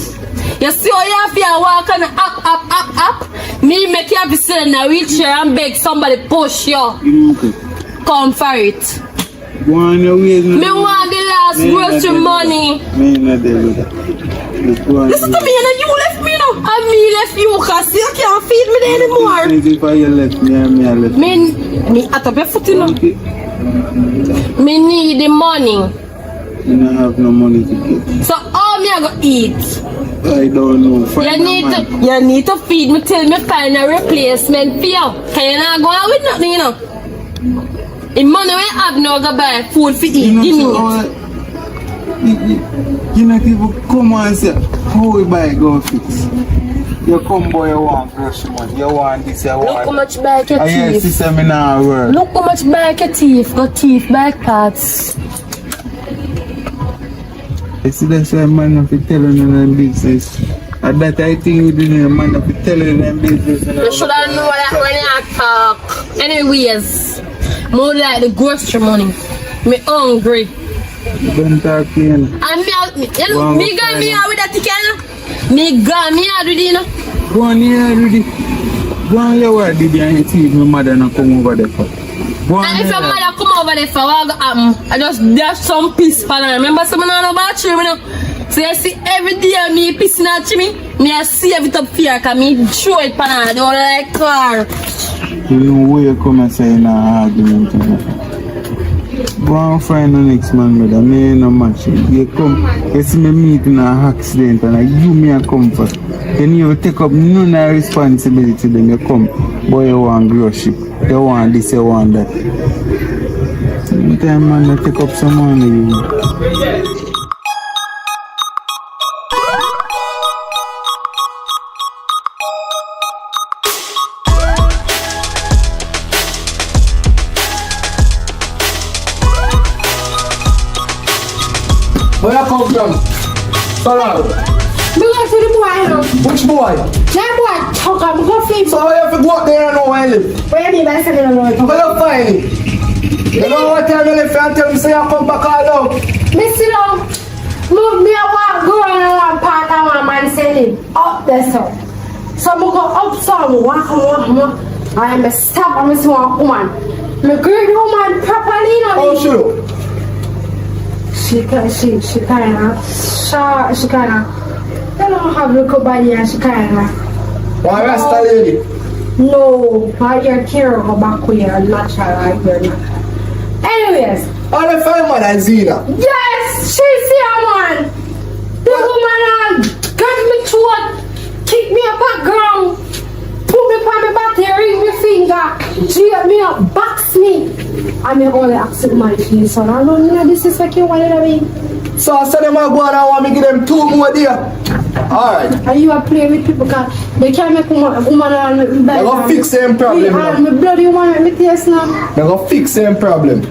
[SPEAKER 10] You see how you have to walk and up. Me make you have to sit in a wheelchair and beg somebody push you. Come for it.
[SPEAKER 2] Go on your way.
[SPEAKER 10] Me want the last grocery money.
[SPEAKER 2] Me not there with that.
[SPEAKER 10] Listen to me, and you left me now. And me left you, cause you can't feed me anymore.
[SPEAKER 2] If you left me and me I left.
[SPEAKER 10] Me at up your foot, you know. Me need the money.
[SPEAKER 2] You don't have no money to get.
[SPEAKER 10] So how me I go eat?
[SPEAKER 2] I don't know.
[SPEAKER 10] You need to feed me till me find a replacement for you. Can you not go out with nothing, you know? The money we have now go buy food for eat. Give me it.
[SPEAKER 2] You not even come and say, how we buy go fix? You come boy, you want grocery money, you want this, you want.
[SPEAKER 10] Look how much bike your
[SPEAKER 2] teeth. Yes, sister, me now work.
[SPEAKER 10] Look how much bike your teeth. Got teeth, bike parts.
[SPEAKER 2] You see that's why man have to tell them business. And that I think we didn't man have to tell them business.
[SPEAKER 10] You should have known that when you talk. Anyways, more like the grocery money. Me hungry.
[SPEAKER 2] Don't talk to him.
[SPEAKER 10] And me got me out with that ticket. Me got me out with it, you know.
[SPEAKER 2] Go on here, Rudy. Go on here, where did you see if my mother not come over there for?
[SPEAKER 10] And if your mother come over there for what happen, I just dash some piss for her. Remember someone on the bathroom, you know? So you see every day me pissing at me, I save it up here, cause me throw it for her, they don't like car.
[SPEAKER 2] You know where you come and say in an argument, you know? Go and find the next man, brother. Me ain't no match. You come, you see me meet in an accident and you me a comfort. Then you take up none of responsibility, then you come, boy, you want grocery. You want this, you want that. Sometimes man, you take up some money, you know.
[SPEAKER 6] Where you come from? Salad.
[SPEAKER 11] Me go to the boy, you know.
[SPEAKER 6] Which boy?
[SPEAKER 11] That boy, talk up, go feed.
[SPEAKER 6] So how you have to go up there and know where I live?
[SPEAKER 11] Where you mean by saying you don't know it?
[SPEAKER 6] Where you find it? You know what time you left and tell me say you come back all out?
[SPEAKER 11] Me sit down. Look, me a walk, go on one part and one man selling up there, sir. So me go up some, walk. And I stop and I see one woman. Me greet the woman properly, you know.
[SPEAKER 6] How she look?
[SPEAKER 11] She kinda, they don't have little body and she kinda.
[SPEAKER 6] Why Rasta lady?
[SPEAKER 11] No, I hear care go back with her natural, I hear not. Anyways.
[SPEAKER 6] How the find mother Zina?
[SPEAKER 11] Yes, she's here, man. The woman got me throat, kick me up at ground, put me on my back, ring my finger, jail me up, box me. I'm only asking my fees, so I don't know this is like you wanted to be.
[SPEAKER 6] So I said them I go and I want me give them 2 more there. Alright.
[SPEAKER 11] Are you a play with people because they can't make woman and
[SPEAKER 6] they go fix them problem now.
[SPEAKER 11] My bloody woman with this now.
[SPEAKER 6] They go fix them problem.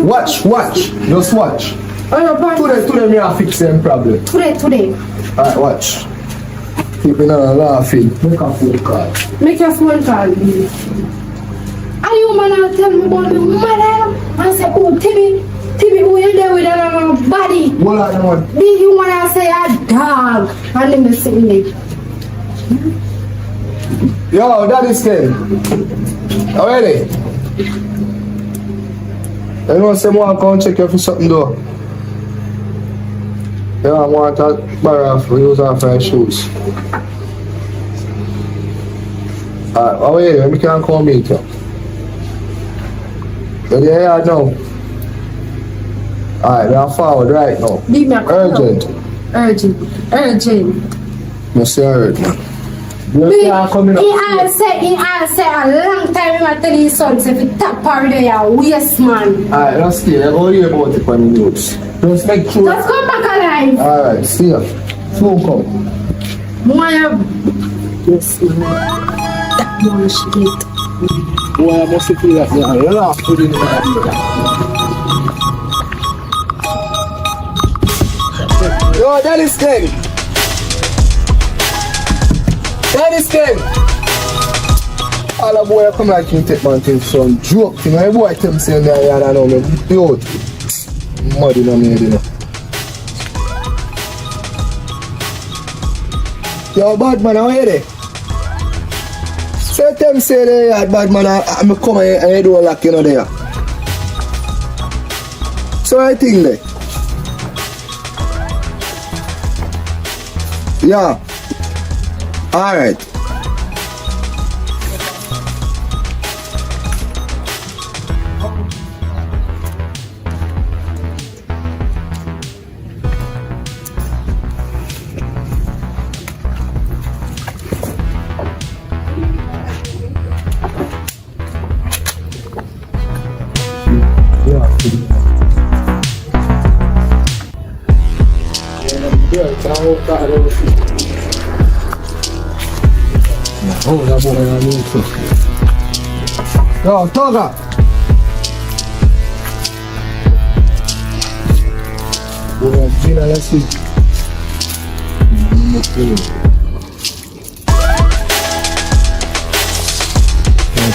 [SPEAKER 6] Watch. Just watch. Today me I fix them problem.
[SPEAKER 11] Today.
[SPEAKER 6] Alright, watch. People are laughing. Make a phone call.
[SPEAKER 11] Make your phone call, please. And you man tell me about the mother. I say, oh, Timmy, who you there with a body?
[SPEAKER 6] What are you want?
[SPEAKER 11] Did you want to say a dog? And then me sitting there.
[SPEAKER 6] Yo, that is Ken. Already? You know, someone come check you for something though. Yeah, I want to borrow for use off my shoes. Alright, wait, let me can come meet you. So yeah, now. Alright, we are forward right now.
[SPEAKER 11] Give me a call.
[SPEAKER 6] Urgent.
[SPEAKER 11] Urgent.
[SPEAKER 6] You see urgent. You can't come in.
[SPEAKER 11] He answer a long time him a tell his sons if he tap her there, you waste man.
[SPEAKER 6] Alright, let's see. I go hear about it on the news. Just make sure.
[SPEAKER 11] Just come back alive.
[SPEAKER 6] Alright, see ya. Soon come.
[SPEAKER 11] More yes man. That one she get.
[SPEAKER 6] Boy, I must feel that now. You're not putting it in there. Yo, that is Ken. That is Ken. All the boy come like him take man things some joke thing. My boy tell me say me I know me beat you out. Muddy no me you know. Yo, bad man, how are you? So tell me say they had bad man and come and you do a lock you know there. So I think there. Yeah. Alright. Oh, that boy I need to. Yo, Toga! Boy, Gina, let's see. Let's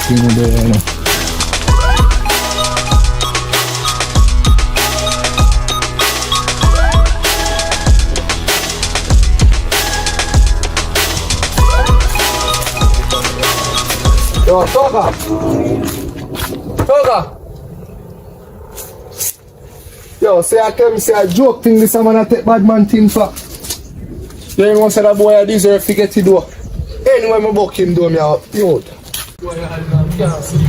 [SPEAKER 6] see what they are. Yo, Toga! Toga! Yo, say I tell me say a joke thing this man I take bad man thing for. You know say that boy I deserve to get it do. Anyway, my buck him do me out. Yo. Boy, I can't see.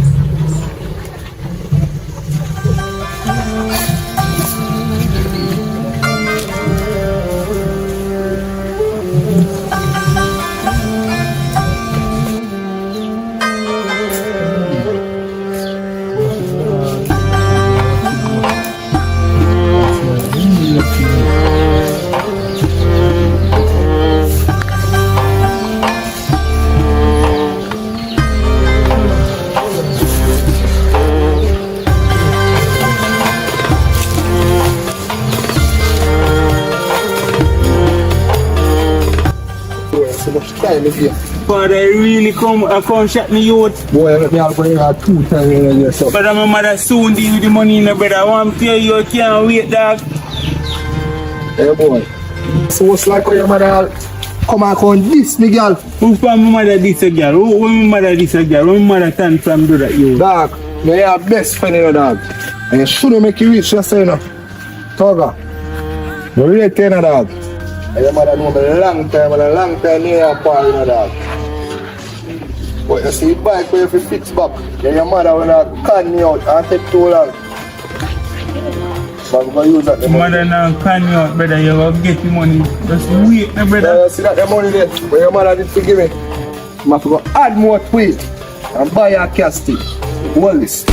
[SPEAKER 2] Father, I really come shot me youth.
[SPEAKER 6] Boy, let me have bring her 2 times in your son.
[SPEAKER 2] But my mother soon deal with the money in the brother. I want to tell you, I can't wait, dog.
[SPEAKER 6] Hey boy. So what's like when your mother come and come this me girl?
[SPEAKER 2] Who from my mother this a girl? Who my mother this a girl? Who my mother turn from do that you?
[SPEAKER 6] Dog, you're your best friend in the dog. And you shouldn't make you rich, just say no. Toga. You really tell you dog. And your mother know me a long time near your part in the dog. But you see bike where you fix back. And your mother will can me out and take too long. But I'm going to use that the money.
[SPEAKER 2] Mother now can you out, brother. You will get the money. Just wait, my brother.
[SPEAKER 6] You see that the money there? When your mother did forgive me, I'm going to add more to it and buy a casting. Hold this.